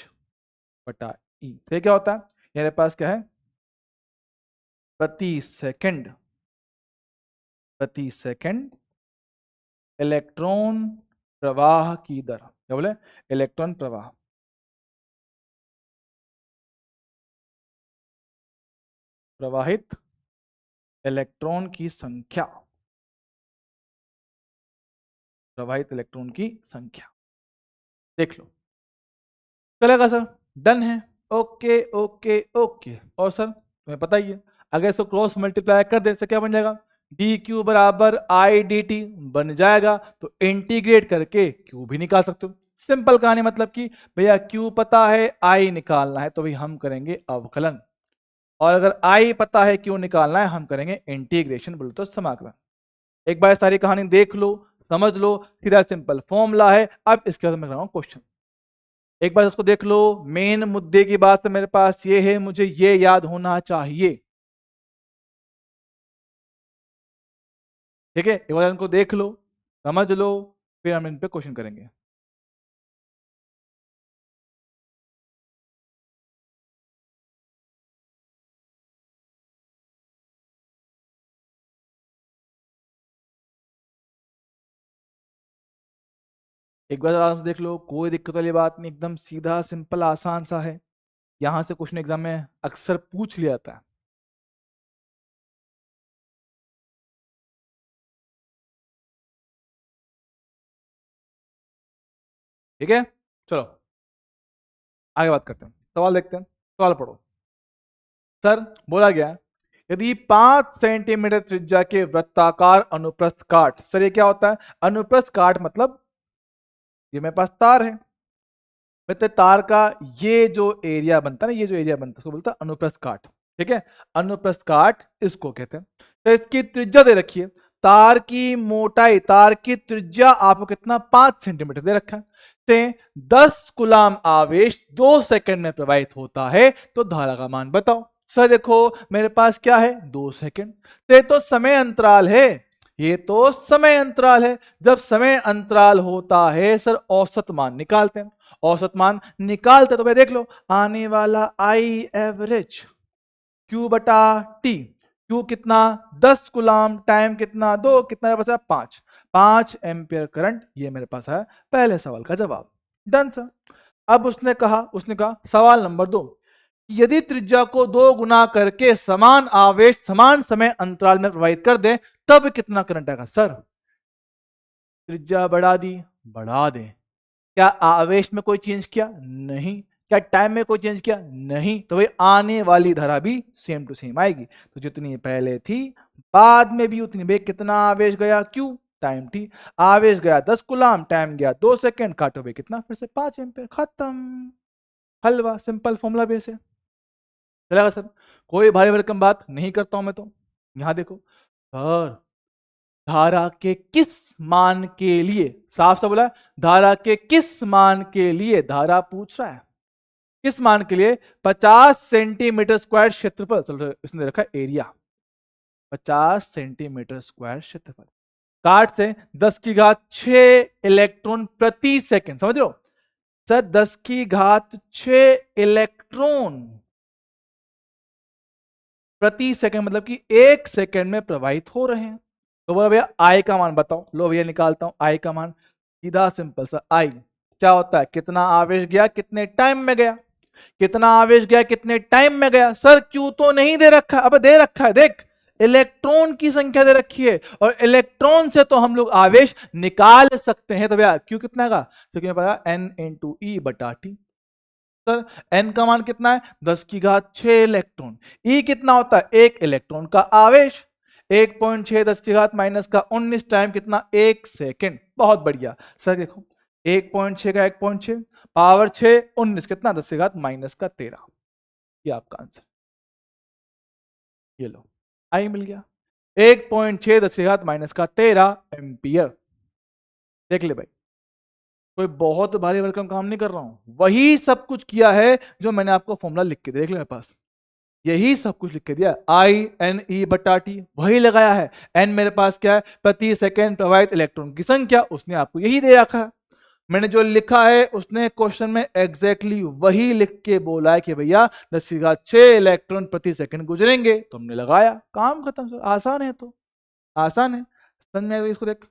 बटा ई। सही क्या होता है, मेरे पास क्या है, प्रति सेकंड इलेक्ट्रॉन प्रवाह की दर। क्या बोले, इलेक्ट्रॉन प्रवाह, प्रवाहित इलेक्ट्रॉन की संख्या, प्रवाहित इलेक्ट्रॉन की संख्या। देख लो, चलेगा सर, डन है, ओके ओके ओके। और सर तुम्हें पता ही है, अगर इसको क्रॉस मल्टीप्लाई कर दे तो क्या बन जाएगा, डी क्यू बराबर आई डी टी बन जाएगा। तो इंटीग्रेट करके क्यू भी निकाल सकते हो। सिंपल कहानी, मतलब कि भैया क्यू पता है, आई निकालना है, तो भाई हम करेंगे अवकलन। और अगर आई पता है, क्यू निकालना है, हम करेंगे इंटीग्रेशन, बोलो तो समाकलन। एक बार सारी कहानी देख लो, समझ लो, सीधा सिंपल फॉर्मूला है। अब इसके बाद मैं कर रहा हूं क्वेश्चन, एक बार इसको देख लो। मेन मुद्दे की बात तो मेरे पास ये है, मुझे ये याद होना चाहिए, ठीक है। एक बार इनको देख लो, समझ लो, फिर हम इन पे क्वेश्चन करेंगे। एक बार आराम से देख लो, कोई दिक्कत वाली बात नहीं, एकदम सीधा सिंपल आसान सा है। यहां से क्वेश्चन एग्जाम में अक्सर पूछ लिया जाता है। ठीक है, चलो आगे बात करते हैं, सवाल देखते हैं। सवाल पढ़ो। सर बोला गया, यदि 5 सेंटीमीटर त्रिज्या के वृत्ताकार अनुप्रस्थ काट। सर ये क्या होता है, अनुप्रस्थ काट मतलब ये मेरे पास तार है, वृत्त तार का ये जो एरिया बनता है ना, ये जो एरिया बनता है उसको बोलता है अनुप्रस्थ काट। ठीक है, अनुप्रस्थ काट इसको कहते हैं। तो इसकी त्रिज्या दे रखी है, तार की मोटाई, तार की त्रिज्या आपको कितना, 5 सेंटीमीटर दे रखा है। से 10 कुलाम आवेश 2 सेकंड में प्रवाहित होता है, तो धारा का मान बताओ। सर देखो मेरे पास क्या है, 2 सेकंड। ये तो समय अंतराल है, ये तो समय अंतराल है। जब समय अंतराल होता है सर, औसत मान निकालते हैं। औसत मान निकालते तो भाई देख लो, आने वाला आई एवरेज क्यू बटा टी। क्यू कितना, 10 कुलाम, टाइम कितना 2, कितना मेरे पास है 5, 5 एम्पियर करंट। ये मेरे पास है पहले सवाल का जवाब। Done sir. अब उसने कहा सवाल नंबर 2, यदि त्रिज्या को 2 गुना करके समान आवेश समान समय अंतराल में प्रवाहित कर दे, तब कितना करंट आएगा। सर त्रिज्या बढ़ा दी, बढ़ा दे, क्या आवेश में कोई चेंज किया, नहीं। क्या टाइम में कोई चेंज किया, नहीं। तो भाई आने वाली धारा भी सेम टू सेम आएगी। तो जितनी पहले थी बाद में भी उतनी। भाई कितना आवेश गया, क्यू, टाइम टी। आवेश गया 10 कुलाम, टाइम गया 2 सेकंड, काटो भाई कितना, फिर से 5 एम्पीयर, खत्म। हलवा, सिंपल फॉर्मूला बेस है। चलेगा सर, कोई भारी भरकम बात नहीं करता हूं मैं तो। यहां देखो सर, धारा के किस मान के लिए, साफ सा बोला, धारा के किस मान के लिए धारा पूछ रहा है, किस मान के लिए, 50 सेंटीमीटर स्क्वायर क्षेत्रफल। चलो इसने रखा एरिया, 50 सेंटीमीटर स्क्वायर क्षेत्रफल, काट से 10 की घात 6 इलेक्ट्रॉन प्रति सेकंड। समझ रहे हो सर, 10 की घात 6 इलेक्ट्रॉन प्रति सेकंड, मतलब कि 1 सेकंड में प्रवाहित हो रहे हैं। तो बोला भैया आई का मान बताओ। लो भैया निकालता हूं आई का मान, सीधा सिंपल सा। आई क्या होता है, कितना आवेश गया कितने टाइम में गया, कितना आवेश गया कितने टाइम में गया। सर क्यू तो नहीं दे रखा, अब दे रखा है, देख इलेक्ट्रॉन की संख्या दे रखी है, और इलेक्ट्रॉन से तो हम लोग आवेश निकाल सकते हैं। तो भैया क्यू कितना का, तो क्यों पता, एन इंटू ई बटा टी। सर एन का मान कितना है, 10 की घात 6 इलेक्ट्रॉन। ई कितना होता है, 1 इलेक्ट्रॉन का आवेश, 1.6 10 की घात माइनस का 19, टाइम कितना 1 सेकंड। बहुत बढ़िया। सर देखो 1.6 का 1.6 पावर 6 19 कितना 10 से घात माइनस का 13। ये आपका आंसर। ये लो आई मिल गया 1.6 10 से घात माइनस का 13 एम्पियर। देख ले भाई कोई बहुत भारी भरकम काम नहीं कर रहा हूं, वही सब कुछ किया है जो मैंने आपको फॉर्मूला लिख के दिया, देख ले मेरे पास यही सब कुछ लिख के दिया आई एन ई बटा टी वही लगाया है। एन मेरे पास क्या है प्रति सेकेंड प्रवाहित इलेक्ट्रॉन की संख्या, उसने आपको यही दे रखा है। मैंने जो लिखा है उसने क्वेश्चन में एग्जैक्टली वही लिख के बोला है कि भैया 10⁶ इलेक्ट्रॉन प्रति सेकंड गुजरेंगे, तो हमने लगाया काम खत्म सर। आसान है तो आसान है, समझ में आएगा इसको देख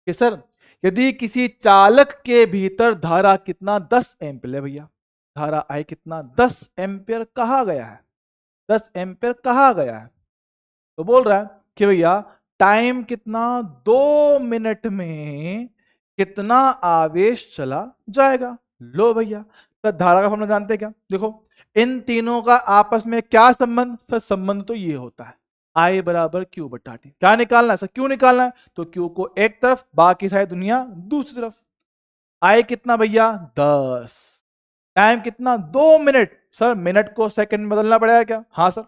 कि सर यदि किसी चालक के भीतर धारा कितना 10 एम्पियर है भैया, धारा आई कितना 10 एम्पियर कहा गया है, 10 एम्पियर कहा गया है, तो बोल रहा है कि भैया टाइम कितना 2 मिनट में कितना आवेश चला जाएगा। लो भैया तो धारा का फॉर्मूला जानते हैं क्या, देखो इन तीनों का आपस में क्या संबंध, सर संबंध तो ये होता है I बराबर Q बटा टी। क्या निकालना है सर, Q निकालना है, तो Q को एक तरफ बाकी सारी दुनिया दूसरी तरफ। I कितना भैया 10, टाइम कितना 2 मिनट, सर मिनट को सेकंड में बदलना पड़ेगा क्या, हाँ सर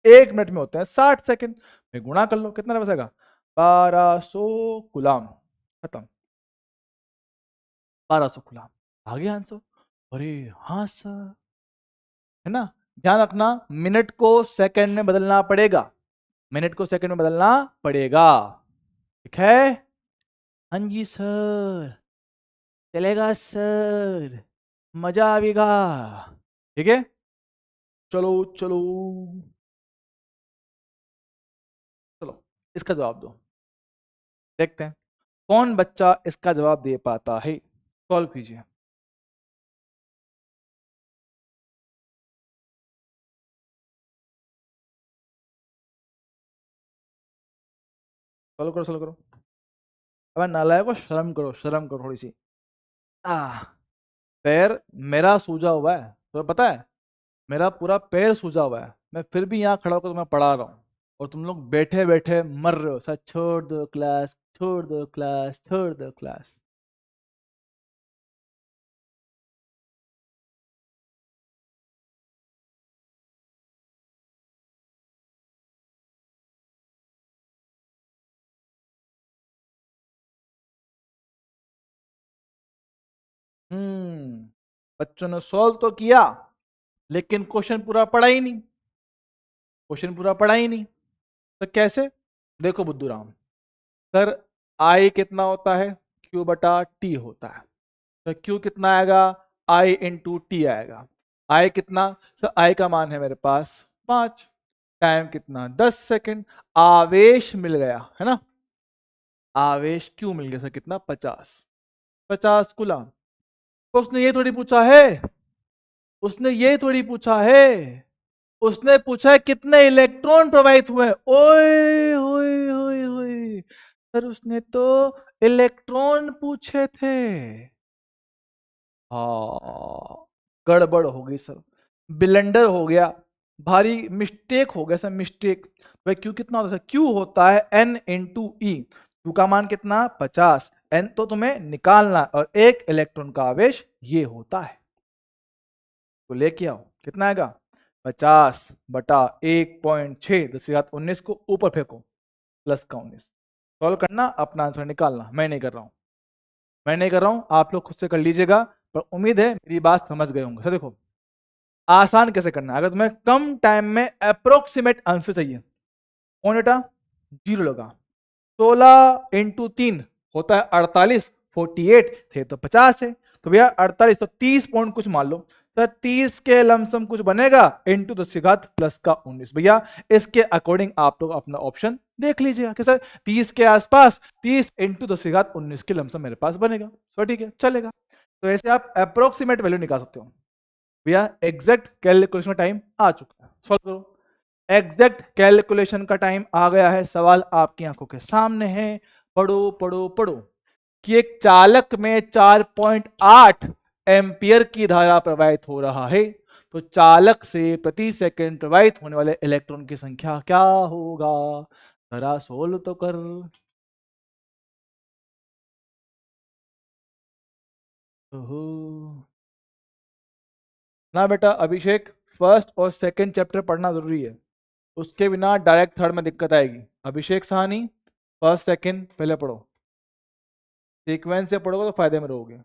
1 मिनट में होते हैं 60 सेकंड, में गुणा कर लो कितना बचेगा 1200 गुलाम, खत्म 1200 गुलाम, आ गया आंसर। अरे हाँ सर, है ना, ध्यान रखना मिनट को सेकंड में बदलना पड़ेगा, मिनट को सेकंड में बदलना पड़ेगा, ठीक है। हाँ जी सर, चलेगा सर, मजा आएगा, ठीक है। चलो चलो चलो इसका जवाब दो, देखते हैं कौन बच्चा इसका जवाब दे पाता है। सॉल्व कीजिए, सॉल्व करो सॉल्व करो। अब नालायक को शर्म करो, शर्म करो थोड़ी सी। आ पैर मेरा सूजा हुआ है, तो पता है मेरा पूरा पैर सूजा हुआ है, मैं फिर भी यहाँ खड़ा होकर तुम्हें पढ़ा रहा हूँ और तुम लोग बैठे बैठे मर रहे हो, सर छोड़ दो क्लास, छोड़ दो क्लास, छोड़ दो क्लास। बच्चों ने सॉल्व तो किया लेकिन क्वेश्चन पूरा पढ़ा ही नहीं, क्वेश्चन पूरा पढ़ा ही नहीं, तो कैसे, देखो बुद्धू राम, सर आई कितना होता है क्यू बटा टी होता है, तो क्यू कितना आएगा आई इंटू टी आएगा। आई कितना, सर आई का मान है मेरे पास 5, टाइम कितना 10 सेकंड, आवेश मिल गया है ना, आवेश क्यू मिल गया सर कितना 50, 50 कूलम। तो उसने ये थोड़ी पूछा है, उसने ये थोड़ी पूछा है, उसने पूछा है कितने इलेक्ट्रॉन प्रवाहित हुए, ओए होए होए होए, सर उसने तो इलेक्ट्रॉन पूछे थे। हाँ गड़बड़ हो गई सर, बिलेंडर हो गया, भारी मिस्टेक हो गया सर, मिस्टेक। भाई क्यू कितना होता है, क्यू होता है एन इंटू ई, क्यू का मान कितना 50, एन तो तुम्हें निकालना और एक इलेक्ट्रॉन का आवेश ये होता है, तो लेके आओ कितना आएगा 50 बटा 1.6 10⁻19 को ऊपर फेंको प्लस का 19, सॉल्व करना अपना आंसर निकालना, मैं नहीं कर रहा हूं, मैं नहीं कर रहा हूं, आप लोग खुद से कर लीजिएगा, पर उम्मीद है मेरी बात समझ गए होंगे। सर देखो आसान कैसे करना है, अगर तुम्हें कम टाइम में अप्रोक्सीमेट आंसर चाहिए, कौन बेटा जीरो लगा, 16 इंटू 3 होता है 48, 48 थे तो 50 है, तो भैया 48 तो 30 पॉइंट कुछ मान लो, तो 30 के लमसम कुछ बनेगा इंटू 10⁻³ प्लस का 19, भैया इसके अकॉर्डिंग आप लोग अपना ऑप्शन देख लीजिएगा कि सर 30 के आसपास 30 इंटू 10⁻19 के लमसम मेरे पास बनेगा, तो ठीक है चलेगा। तो ऐसे आप अप्रोक्सीमेट वैल्यू निकाल सकते हो। भैया एग्जैक्ट कैलकुलेशन का टाइम आ चुका है, सॉल्व करो। एग्जैक्ट कैलकुलेशन का टाइम आ गया है, सवाल आपकी आंखों के सामने है, पढ़ो पढ़ो पढ़ो कि एक चालक में 4.8 एम्पियर की धारा प्रवाहित हो रहा है, तो चालक से प्रति सेकंड प्रवाहित होने वाले इलेक्ट्रॉन की संख्या क्या होगा, जरा सोल्व तो कर। ओहो। ना बेटा अभिषेक, फर्स्ट और सेकंड चैप्टर पढ़ना जरूरी है, उसके बिना डायरेक्ट थर्ड में दिक्कत आएगी। अभिषेक साहनी, फर्स्ट सेकंड पहले पढ़ो, सीक्वेंस से पढ़ोगे तो फायदे में रहोगे।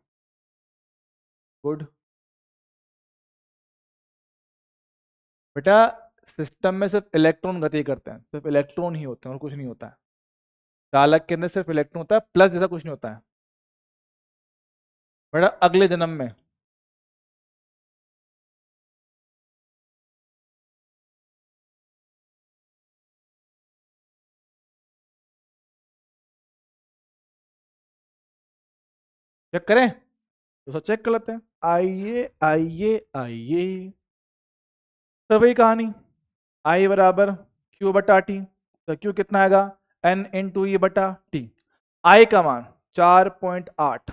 गुड बेटा, सिस्टम में सिर्फ इलेक्ट्रॉन गति करते हैं, सिर्फ इलेक्ट्रॉन ही होते हैं और कुछ नहीं होता है। चालक के अंदर सिर्फ इलेक्ट्रॉन होता है, प्लस जैसा कुछ नहीं होता है बेटा। अगले जन्म में चेक करें तो सब चेक कर लेते हैं। आइए आइए आइए, तो वही कहानी, आई बराबर क्यू बटा टी, तो क्यू कितना आएगा, एन इन टू ई बटा टी। आई का मान 4.8,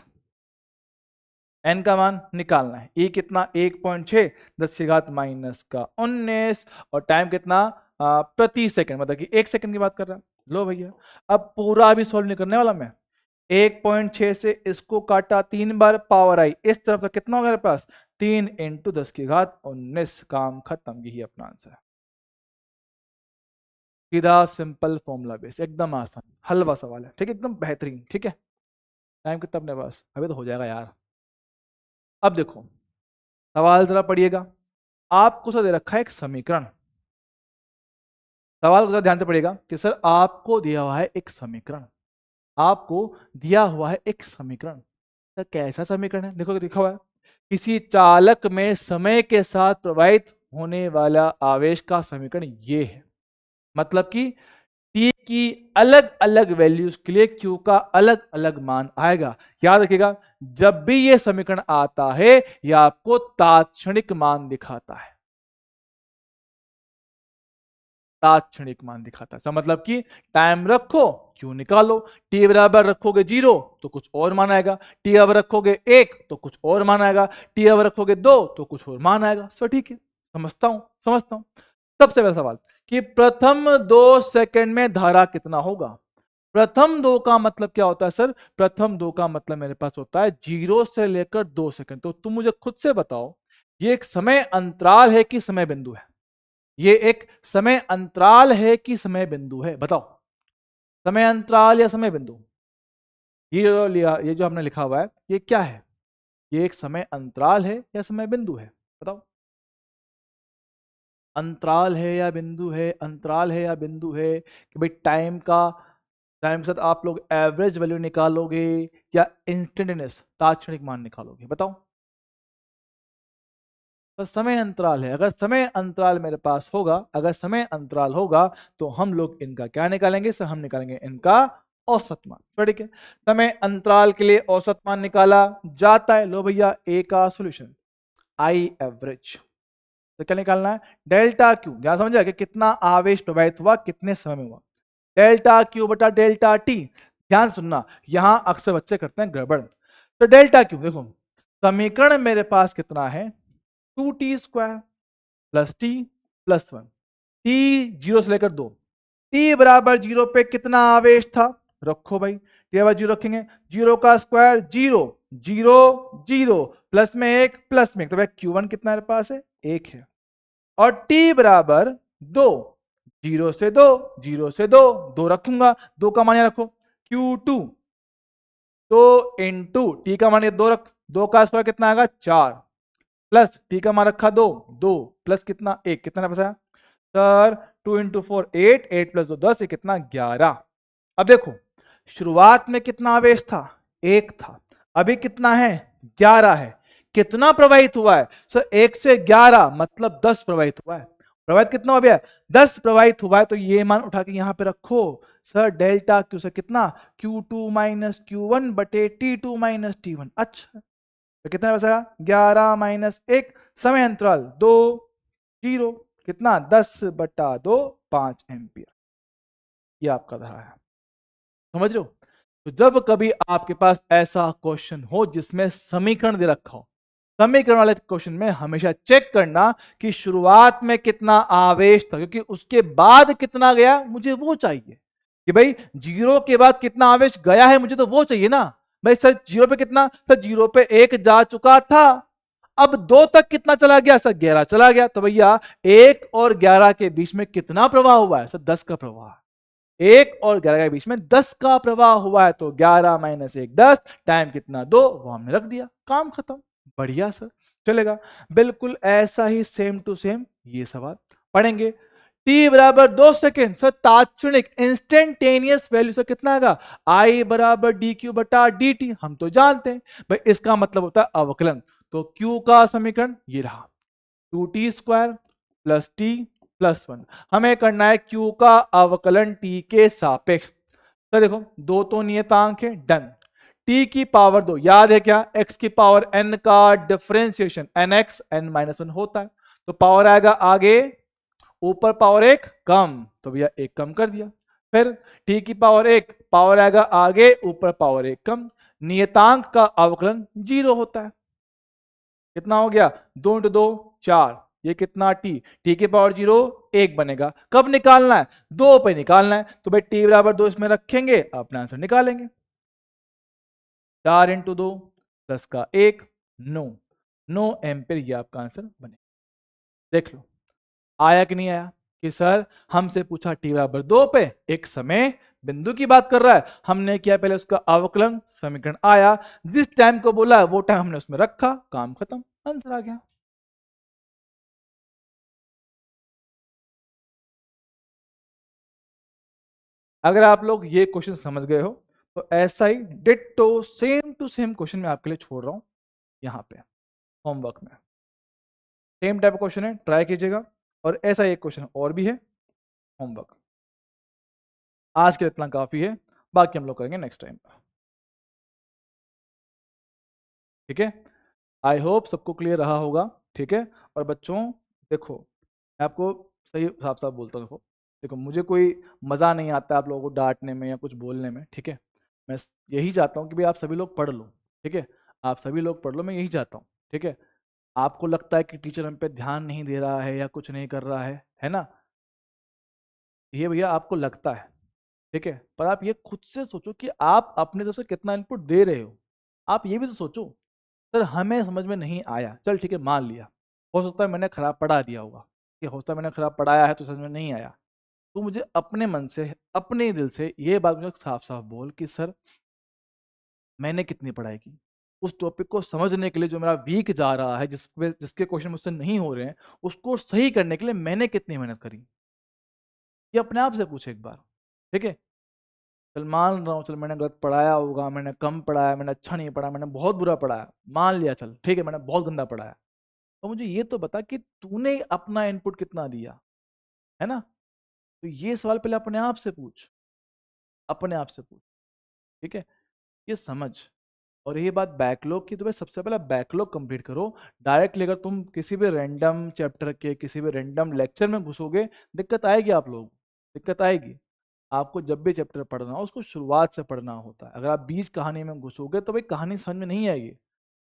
एन का मान निकालना है, ई कितना 1.6 10 की घात माइनस का 19, और टाइम कितना प्रति सेकंड, मतलब कि 1 सेकंड की बात कर रहा है। लो भैया, अब पूरा भी सॉल्व नहीं करने वाला मैं, 1.6 से इसको काटा 3 बार, पावर आई इस तरफ से कितना होगा मेरे पास, 3 इंटू 10 की घात 19, काम खत्म। यही अपना आंसर है, सीधा सिंपल फॉर्मूला बेस, एकदम आसान हलवा सवाल है, ठीक है, एकदम बेहतरीन। ठीक है, टाइम कितना अपने पास, अभी तो हो जाएगा यार। अब देखो सवाल जरा पढ़िएगा, आपको सर दे रखा है एक समीकरण, सवाल को जरा ध्यान से पढ़िएगा कि सर आपको दिया हुआ है एक समीकरण, आपको दिया हुआ है एक समीकरण, तो कैसा समीकरण है, देखो लिखा हुआ है, किसी चालक में समय के साथ प्रवाहित होने वाला आवेश का समीकरण ये है, मतलब कि टी की अलग अलग वैल्यूज के लिए क्यू का अलग अलग मान आएगा। याद रखिएगा, जब भी ये समीकरण आता है यह आपको तात्क्षणिक मान दिखाता है, तात्क्षणिक मान दिखाता है, इसका मतलब कि टाइम रखो क्यू निकालो, टी बराबर रखोगे 0 तो कुछ और मान आएगा, टी अब रखोगे 1 तो कुछ और मान आएगा, टी अब रखोगे 2 तो कुछ और मान आएगा। सो ठीक है, समझता हूं समझता हूं। सबसे पहला सवाल कि प्रथम 2 सेकंड में धारा कितना होगा। प्रथम 2 का मतलब क्या होता है सर, प्रथम 2 का मतलब मेरे पास होता है 0 से लेकर 2 सेकंड। तो तुम मुझे खुद से बताओ, ये एक समय अंतराल है कि समय बिंदु है, ये एक समय अंतराल है कि समय बिंदु है, बताओ, समय अंतराल या समय बिंदु। ये जो हमने लिखा हुआ है ये क्या है, ये एक समय अंतराल है या समय बिंदु है, बताओ। अंतराल है या बिंदु है, अंतराल है या बिंदु है, कि भाई टाइम के साथ आप लोग एवरेज वैल्यू निकालोगे या इंस्टेंटेनियस तात्क्षणिक मान निकालोगे, बताओ। तो समय अंतराल है, अगर समय अंतराल मेरे पास होगा, अगर समय अंतराल होगा तो हम लोग इनका क्या निकालेंगे सर, हम निकालेंगे इनका औसत मान। तो ठीक है, समय अंतराल के लिए औसत मान निकाला जाता है। लो भैया, ए का सॉल्यूशन, आई एवरेज, तो क्या निकालना है, डेल्टा क्यू, ध्यान समझा कि कितना आवेश प्रवाहित हुआ कितने समय में हुआ, डेल्टा क्यू बटा डेल्टा टी। ध्यान सुनना, यहां अक्सर बच्चे करते हैं गड़बड़, तो डेल्टा क्यू देखो, समीकरण मेरे पास कितना है, 2t² plus T plus 1, T 0 से लेकर 2, टी बराबर 0 पे कितना आवेश था, रखो भाई, टी बराबर 0 रखेंगे, 0 का स्क्वायर 0, 0 0 प्लस में 1 प्लस में 1, तो भाई Q1 कितना मेरे पास है, 1 है, और टी बराबर 2, 0 से 2, 0 से 2, 2 रखूंगा, 2 का मान यहाँ रखो, Q2 तो इंटू टी का मान 2 रख, 2 का स्क्वायर कितना आएगा 4, प्लस टी का मान रखा 2, 2 प्लस कितना 1, कितना बचा सर, 2 इंटू 4 8, 8 प्लस 2 10, ये कितना 11। अब देखो शुरुआत में कितना आवेश था, 1 था, अभी कितना है 11 है, कितना प्रवाहित हुआ है सर, 1 से 11 मतलब 10 प्रवाहित हुआ है, प्रवाहित कितना हो गया, 10 प्रवाहित हुआ है, तो ये मान उठा के यहां पे रखो सर, डेल्टा क्यू से कितना, Q2 माइनस Q1 बटे T2 माइनस T1। अच्छा, तो कितना बचेगा 11 माइनस 1, समय अंतराल 2 0, कितना 10 बटा 2 5 एम्पियर, ये आपका धारा है, समझ रहे हो। तो जब कभी आपके पास ऐसा क्वेश्चन हो जिसमें समीकरण दे रखा हो, समीकरण वाले क्वेश्चन में हमेशा चेक करना कि शुरुआत में कितना आवेश था, क्योंकि उसके बाद कितना गया मुझे वो चाहिए, कि भाई 0 के बाद कितना आवेश गया है मुझे तो वो चाहिए ना, भाई सर 0 पे कितना, सर 0 पे 1 जा चुका था, अब 2 तक कितना चला गया, सर 11 चला गया। तो भैया 1 और 11 के बीच में कितना प्रवाह हुआ है, सर 10 का प्रवाह। 1 और 11 के बीच में 10 का प्रवाह हुआ है, तो 11 माइनस 1 10, टाइम कितना 2, वो हमने रख दिया, काम खत्म। बढ़िया सर, चलेगा। बिल्कुल ऐसा ही सेम टू सेम ये सवाल पढ़ेंगे। t बराबर 2 सेकेंड, सर तात्क्षणिक इंस्टेंटेनियस वैल्यू से कितना आएगा, I बराबर डी क्यू बटा डी टी, हम तो जानते हैं भाई, इसका मतलब होता है अवकलन। तो q का समीकरण ये रहा, 2t² प्लस टी प्लस 1। हमें करना है q का अवकलन t के सापेक्ष। तो देखो दो तो नियतांक है, डन। t की पावर 2 याद है क्या, x की पावर n का डिफरेंशिएशन nx n-1 होता है, तो पावर आएगा आगे, ऊपर पावर 1 कम, तो भैया 1 कम कर दिया। फिर t की पावर 1, पावर आएगा आगे, ऊपर पावर 1 कम, नियतांक का अवकलन 0 होता है। कितना हो गया, 2 इंटू 2 4, ये कितना t की पावर 0 1 बनेगा। कब निकालना है, 2 पे निकालना है, तो भाई t बराबर 2 इसमें रखेंगे, अपना आंसर निकालेंगे। 4 इंटू 2 प्लस का 1 9 एम्पियर, ये आपका आंसर बनेगा। देख लो आया कि नहीं आया, कि सर हमसे पूछा t बराबर 2 पे एक समय बिंदु की बात कर रहा है, हमने किया पहले उसका अवकलन, समीकरण आया, जिस टाइम को बोला वो टाइम हमने उसमें रखा, काम खत्म, आंसर आ गया। अगर आप लोग ये क्वेश्चन समझ गए हो तो ऐसा ही ditto same to same question मैं आपके लिए छोड़ रहा हूं यहां पे होमवर्क में। सेम टाइप क्वेश्चन है, ट्राई कीजिएगा। और ऐसा एक क्वेश्चन और भी है होमवर्क। आज के लिए इतना काफी है, बाकी हम लोग करेंगे नेक्स्ट टाइम। ठीक है, आई होप सबको क्लियर रहा होगा। ठीक है, और बच्चों देखो मैं आपको सही साफ साफ बोलता हूँ, देखो देखो मुझे कोई मज़ा नहीं आता आप लोगों को डांटने में या कुछ बोलने में। ठीक है, मैं यही चाहता हूँ कि भाई आप सभी लोग पढ़ लो। ठीक है, आप सभी लोग पढ़ लो, मैं यही चाहता हूँ। ठीक है, आपको लगता है कि टीचर हम पे ध्यान नहीं दे रहा है या कुछ नहीं कर रहा है ना, ये भैया आपको लगता है। ठीक है, पर आप ये खुद से सोचो कि आप अपने तरफ से कितना इनपुट दे रहे हो। आप ये भी तो सोचो, सर हमें समझ में नहीं आया, चल ठीक है मान लिया, हो सकता है मैंने खराब पढ़ा दिया होगा, कि हो सकता है मैंने खराब पढ़ाया है तो समझ में नहीं आया। तो मुझे अपने मन से अपने दिल से ये बात मुझे साफ साफ बोल कि सर मैंने कितनी पढ़ाई की, उस टॉपिक को समझने के लिए जो मेरा वीक जा रहा है, जिसके क्वेश्चन मुझसे नहीं हो रहे हैं, उसको सही करने के लिए मैंने कितनी मेहनत करी, ये अपने आप से पूछे एक बार। ठीक है, चल मान रहा हूँ, चल मैंने गलत पढ़ाया होगा, मैंने कम पढ़ाया, मैंने अच्छा नहीं पढ़ा, मैंने बहुत बुरा पढ़ाया, मान लिया, चल ठीक है मैंने बहुत गंदा पढ़ाया, तो मुझे ये तो बता कि तूने अपना इनपुट कितना दिया है ना। तो ये सवाल पहले अपने आप से पूछ, अपने आप से पूछ। ठीक है, ये समझ। और ये बात बैकलॉग की, तो भाई सबसे पहले बैकलॉग कंप्लीट करो। डायरेक्टली अगर तुम किसी भी रैंडम चैप्टर के किसी भी रैंडम लेक्चर में घुसोगे, दिक्कत आएगी, आप लोग दिक्कत आएगी। आपको जब भी चैप्टर पढ़ना हो उसको शुरुआत से पढ़ना होता है। अगर आप बीच कहानी में घुसोगे तो भाई कहानी समझ में नहीं आएगी,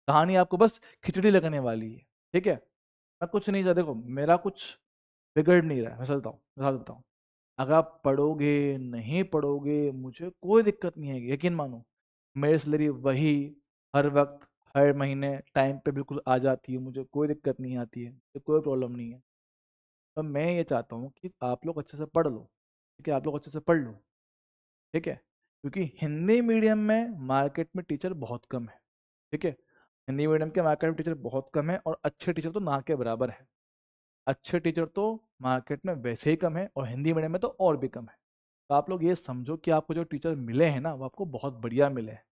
कहानी आपको बस खिचड़ी लगने वाली है। ठीक है, मैं कुछ नहीं चाहता, देखो मेरा कुछ बिगड़ नहीं रहा है, मैं चलता हूँ, बता देता हूँ। अगर आप पढ़ोगे नहीं पढ़ोगे मुझे कोई दिक्कत नहीं आएगी, यकीन मानो। मेरी सैलरी वही हर वक्त हर महीने टाइम पे बिल्कुल आ जाती है, मुझे कोई दिक्कत नहीं आती है, मुझे कोई प्रॉब्लम नहीं है। तो मैं ये चाहता हूँ कि आप लोग अच्छे से पढ़ लो। ठीक है, आप लोग अच्छे से पढ़ लो। ठीक है, क्योंकि हिंदी मीडियम में मार्केट में टीचर बहुत कम है। ठीक है, हिंदी मीडियम के मार्केट में टीचर बहुत कम है, और अच्छे टीचर तो ना के बराबर है। अच्छे टीचर तो मार्केट में वैसे ही कम है, और हिंदी मीडियम में तो और भी कम है। तो आप लोग ये समझो कि आपको जो टीचर मिले हैं ना, वो आपको बहुत बढ़िया मिले हैं।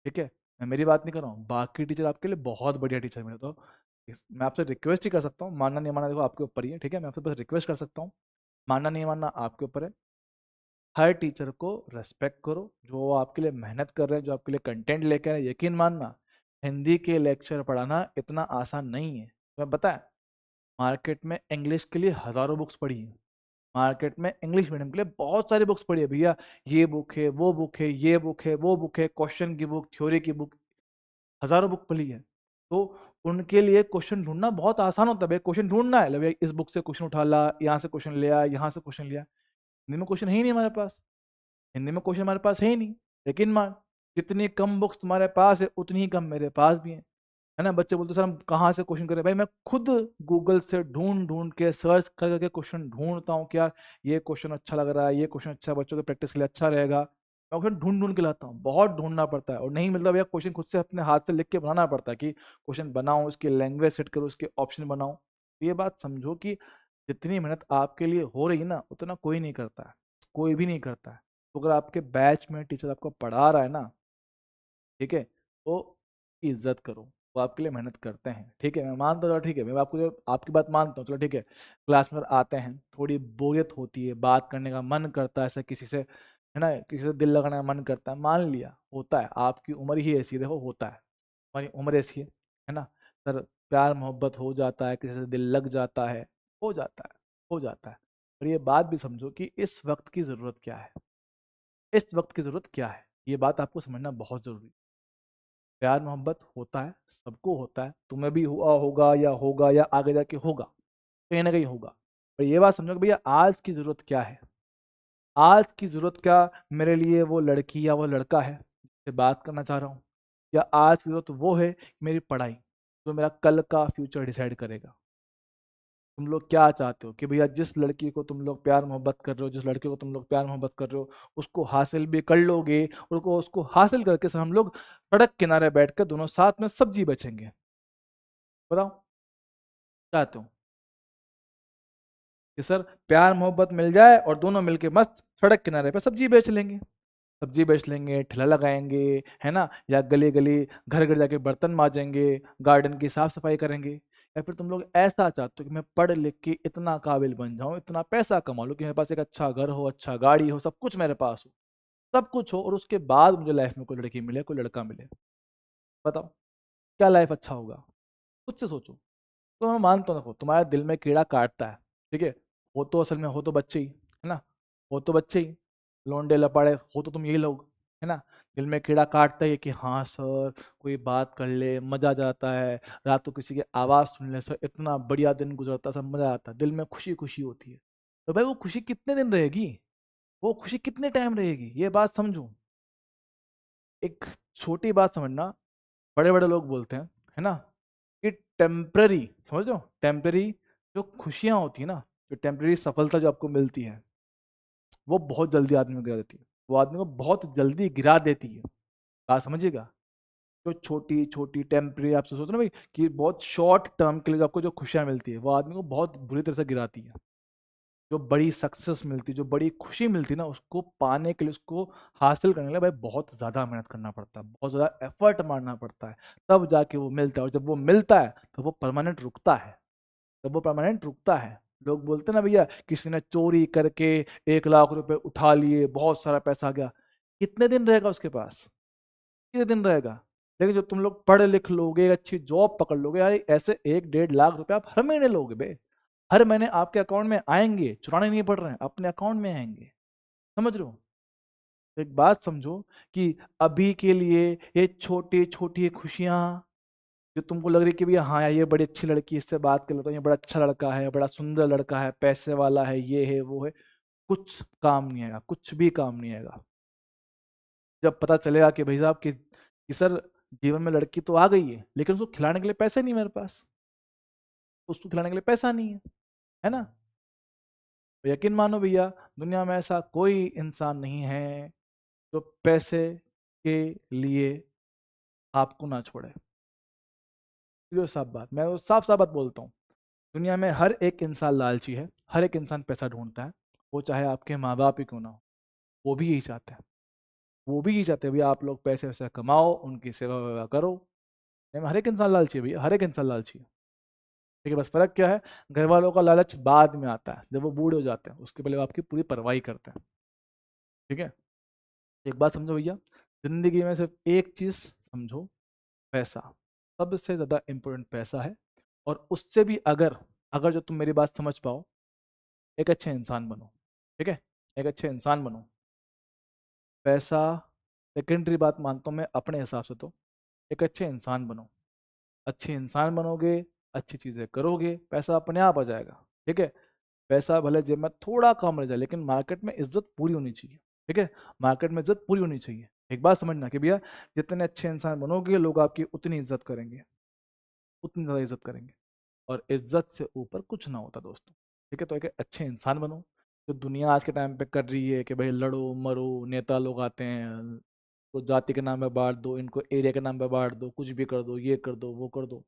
ठीक है, मैं मेरी बात नहीं कर रहा हूँ, बाकी टीचर आपके लिए बहुत बढ़िया टीचर मिले। तो मैं आपसे रिक्वेस्ट ही कर सकता हूँ, मानना नहीं मानना देखो आपके ऊपर ही है। ठीक है, मैं आपसे बस रिक्वेस्ट कर सकता हूँ, मानना नहीं मानना आपके ऊपर है। हर टीचर को रेस्पेक्ट करो, जो आपके लिए मेहनत कर रहे हैं, जो आपके लिए कंटेंट लेकर आए। यकीन मानना हिंदी के लेक्चर पढ़ाना इतना आसान नहीं है। तुम्हें पता है मार्केट में इंग्लिश के लिए हजारों बुक्स पढ़ी हैं, मार्केट में इंग्लिश मीडियम के लिए बहुत सारी बुक्स पढ़ी है भैया। ये बुक है, वो बुक है, ये बुक है, वो बुक है, क्वेश्चन की बुक, थ्योरी की बुक, हजारों बुक पढ़ी है। तो उनके लिए क्वेश्चन ढूंढना बहुत आसान होता है। भाई क्वेश्चन ढूंढना है, भैया इस बुक से क्वेश्चन उठा ला, यहाँ से क्वेश्चन लिया, यहाँ से क्वेश्चन लिया। हिंदी में क्वेश्चन है ही नहीं हमारे पास, हिंदी में क्वेश्चन हमारे पास है ही नहीं। लेकिन मान जितनी कम बुक्स तुम्हारे पास है उतनी ही कम मेरे पास भी है ना। बच्चे बोलते सर हम कहाँ से क्वेश्चन करें, भाई मैं खुद गूगल से ढूंढ ढूंढ के सर्च कर करके क्वेश्चन ढूंढता हूँ कि यार ये क्वेश्चन अच्छा लग रहा है, ये क्वेश्चन अच्छा बच्चों के प्रैक्टिस के लिए अच्छा रहेगा, मैं क्वेश्चन ढूंढ ढूंढ के लाता हूँ। बहुत ढूंढना पड़ता है और नहीं मिलता भैया क्वेश्चन खुद से अपने हाथ से लिख के बनाना पड़ता है कि क्वेश्चन बनाऊं, उसकी लैंग्वेज सेट करूँ, उसके ऑप्शन बनाऊं। ये बात समझो कि जितनी मेहनत आपके लिए हो रही है ना उतना कोई नहीं करता है, कोई भी नहीं करता है। तो अगर आपके बैच में टीचर आपको पढ़ा रहा है ना, ठीक है, तो इज्जत करो, वो आपके लिए मेहनत करते हैं, ठीक है, मैं मानता हूँ, ठीक है, मैं आपको जो आपकी बात मानता हूँ, चलो ठीक है। क्लास में आते हैं, थोड़ी बोरियत होती है, बात करने का मन करता है ऐसा किसी से, है ना, किसी से दिल लगाने का मन करता है, मान लिया होता है, आपकी उम्र ही ऐसी है, देखो होता है, हमारी उम्र ऐसी है ना। सर प्यार मोहब्बत हो जाता है, किसी से दिल लग जाता है, हो जाता है, हो जाता है। और ये बात भी समझो कि इस वक्त की ज़रूरत क्या है, इस वक्त की ज़रूरत क्या है, ये बात आपको समझना बहुत ज़रूरी है। प्यार मोहब्बत होता है, सबको होता है, तुम्हें भी हुआ होगा या आगे जाके होगा, कहीं ना कहीं होगा। पर ये बात समझो कि भैया आज की जरूरत क्या है, आज की जरूरत क्या, मेरे लिए वो लड़की या वो लड़का है जिससे बात करना चाह रहा हूँ, या आज की जरूरत वो है कि मेरी पढ़ाई जो मेरा कल का फ्यूचर डिसाइड करेगा। तुम लोग क्या चाहते हो कि भैया जिस लड़की को तुम लोग प्यार मोहब्बत कर रहे हो, जिस लड़के को तुम लोग प्यार मोहब्बत कर रहे हो, उसको हासिल भी कर लोगे, और उसको हासिल करके सर हम लोग सड़क किनारे बैठकर दोनों साथ में सब्जी बेचेंगे। बताओ चाहते हो कि सर प्यार मोहब्बत मिल जाए और दोनों मिलके मस्त सड़क किनारे पे सब्जी बेच लेंगे, सब्जी बेच लेंगे, ठेला लगाएंगे, है ना, या गली गली घर घर जाके बर्तन माजेंगे, गार्डन की साफ सफाई करेंगे। या फिर तुम लोग ऐसा चाहते हो कि मैं पढ़ लिख के इतना काबिल बन जाऊं, इतना पैसा कमा लूं कि मेरे पास एक अच्छा घर हो, अच्छा गाड़ी हो, सब कुछ मेरे पास हो, सब कुछ हो, और उसके बाद मुझे लाइफ में कोई लड़की मिले, कोई लड़का मिले। बताओ क्या लाइफ अच्छा होगा, खुद से सोचो। तो मैं मानता हूँ, देखो तुम्हारे दिल में कीड़ा काटता है, ठीक है, हो तो असल में हो तो बच्चे ही, है ना, हो तो बच्चे ही, लौंडे लपाड़े हो तो तुम यही लोग, है ना। दिल में कीड़ा काटता है कि हाँ सर कोई बात कर ले, मजा आ जाता है, रात को किसी की आवाज़ सुन ले सर, इतना बढ़िया दिन गुजरता है, सब मजा आता है, दिल में खुशी खुशी होती है। तो भाई वो खुशी कितने दिन रहेगी, वो खुशी कितने टाइम रहेगी, ये बात समझो। एक छोटी बात समझना, बड़े बड़े लोग बोलते हैं, है ना, कि टेम्पररी, समझ लो टेम्पररी जो खुशियां होती है ना, जो टेम्पररी सफलता जो आपको मिलती है, वो बहुत जल्दी आदमी को गिरा देती है, वो आदमी को बहुत जल्दी गिरा देती है। बात समझिएगा, जो छोटी छोटी टेम्पररी आप सोचो ना भाई कि बहुत शॉर्ट टर्म के लिए आपको जो खुशियां मिलती है, वो आदमी को बहुत बुरी तरह से गिराती है। जो बड़ी सक्सेस मिलती, जो बड़ी खुशी मिलती ना, उसको पाने के लिए, उसको हासिल करने के लिए भाई बहुत ज़्यादा मेहनत करना पड़ता है, बहुत ज़्यादा एफर्ट मारना पड़ता है, तब जाके वो मिलता है। और जब वो मिलता है तो वो परमानेंट रुकता है, तब वो परमानेंट रुकता है। लोग बोलते हैं ना भैया किसी ने चोरी करके 1 लाख रुपए उठा लिए, बहुत सारा पैसा आ गया, कितने दिन रहेगा उसके पास, कितने दिन रहेगा। लेकिन जो तुम लोग पढ़ लिख लोगे, अच्छी जॉब पकड़ लोगे, यार ऐसे 1-1.5 लाख रुपए आप हर महीने लोगे बे, हर महीने आपके अकाउंट में आएंगे, चुराने नहीं पड़ रहे हैं, अपने अकाउंट में आएंगे। समझ रहे हो। तो एक बात समझो कि अभी के लिए ये छोटी छोटी खुशियां जो तुमको लग रही कि भैया हाँ यार ये बड़ी अच्छी लड़की, इससे बात कर लेता हूँ, ये बड़ा अच्छा लड़का है, बड़ा सुंदर लड़का है, पैसे वाला है, ये है वो है, कुछ काम नहीं आएगा, कुछ भी काम नहीं आएगा। जब पता चलेगा कि भाई साहब कि सर जीवन में लड़की तो आ गई है लेकिन उसको खिलाने के लिए पैसे नहीं मेरे पास, उसको खिलाने के लिए पैसा नहीं है ना। तो यकीन मानो भैया, दुनिया में ऐसा कोई इंसान नहीं है जो पैसे के लिए आपको ना छोड़े। सीधे साफ बात, मैं वो साफ साफ बात बोलता हूँ। दुनिया में हर एक इंसान लालची है, हर एक इंसान पैसा ढूंढता है, वो चाहे आपके माँ बाप ही क्यों ना हो, वो भी यही चाहते हैं, वो भी यही चाहते हैं भैया आप लोग पैसे वैसे कमाओ, उनकी सेवा वेवा करो। हर एक इंसान लालची है भैया, हर एक इंसान लालची है। ठीक है, बस फर्क क्या है, घर वालों का लालच बाद में आता है, जब वो बूढ़े हो जाते हैं, उसके पहले वो आपकी पूरी परवाही करते हैं। ठीक है, एक बात समझो भैया, जिंदगी में सिर्फ एक चीज समझो, पैसा सबसे ज्यादा इंपॉर्टेंट पैसा है। और उससे भी अगर अगर जो तुम मेरी बात समझ पाओ, एक अच्छे इंसान बनो, ठीक है, एक अच्छे इंसान बनो। पैसा सेकेंडरी बात मानता हूँ मैं अपने हिसाब से, तो एक अच्छे इंसान बनो, अच्छे इंसान बनोगे, अच्छी चीजें करोगे, पैसा अपने आप आ जाएगा। ठीक है, पैसा भले जेब में थोड़ा कम रह जाए लेकिन मार्केट में इज्जत पूरी होनी चाहिए। ठीक है, मार्केट में इज्जत पूरी होनी चाहिए। एक बात समझना कि भैया जितने अच्छे इंसान बनोगे लोग आपकी उतनी इज्जत करेंगे, उतनी ज्यादा इज्जत करेंगे। और इज्जत से ऊपर कुछ ना होता दोस्तों। ठीक है, तो एक अच्छे इंसान बनो। जो दुनिया आज के टाइम पे कर रही है कि भाई लड़ो मरो, नेता लोग आते हैं तो जाति के नाम पे बांट दो, इनको एरिया के नाम पे बांट दो, कुछ भी कर दो, ये कर दो वो कर दो,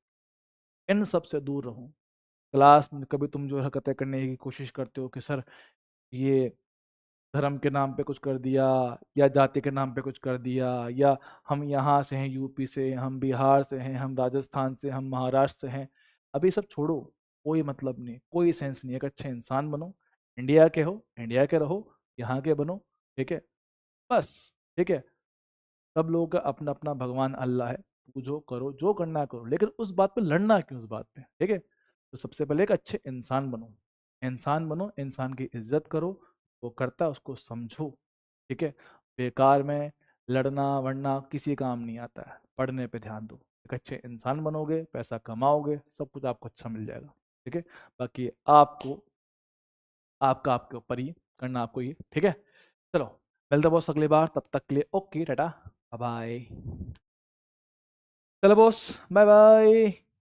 इन सब से दूर रहो। क्लास में कभी तुम जो हरकतें करने की कोशिश करते हो कि सर ये धर्म के नाम पे कुछ कर दिया, या जाति के नाम पे कुछ कर दिया, या हम यहाँ से हैं यूपी से, हम बिहार से हैं, हम राजस्थान से, हम महाराष्ट्र से हैं, अभी सब छोड़ो। कोई मतलब नहीं, कोई सेंस नहीं। एक अच्छे इंसान बनो, इंडिया के हो इंडिया के रहो, यहाँ के बनो। ठीक है, बस। ठीक है, सब लोगों का अपना अपना भगवान अल्लाह है, पूजो करो जो करना है करो, लेकिन उस बात पे लड़ना क्यों उस बात पे। ठीक है, तो सबसे पहले एक अच्छे इंसान बनो, इंसान बनो, इंसान की इज्जत करो, वो करता है उसको समझो। ठीक है, बेकार में लड़ना वड़ना किसी काम नहीं आता है, पढ़ने पे ध्यान दो। एक अच्छे इंसान बनोगे, पैसा कमाओगे, सब कुछ आपको अच्छा मिल जाएगा। ठीक है, बाकी आपको आपका आपके ऊपर ही करना आपको ये। ठीक है, चलो मिलते हैं बॉस अगली बार, तब तक के लिए ओके टाटा बाय। चलो बॉस, बाय बाय।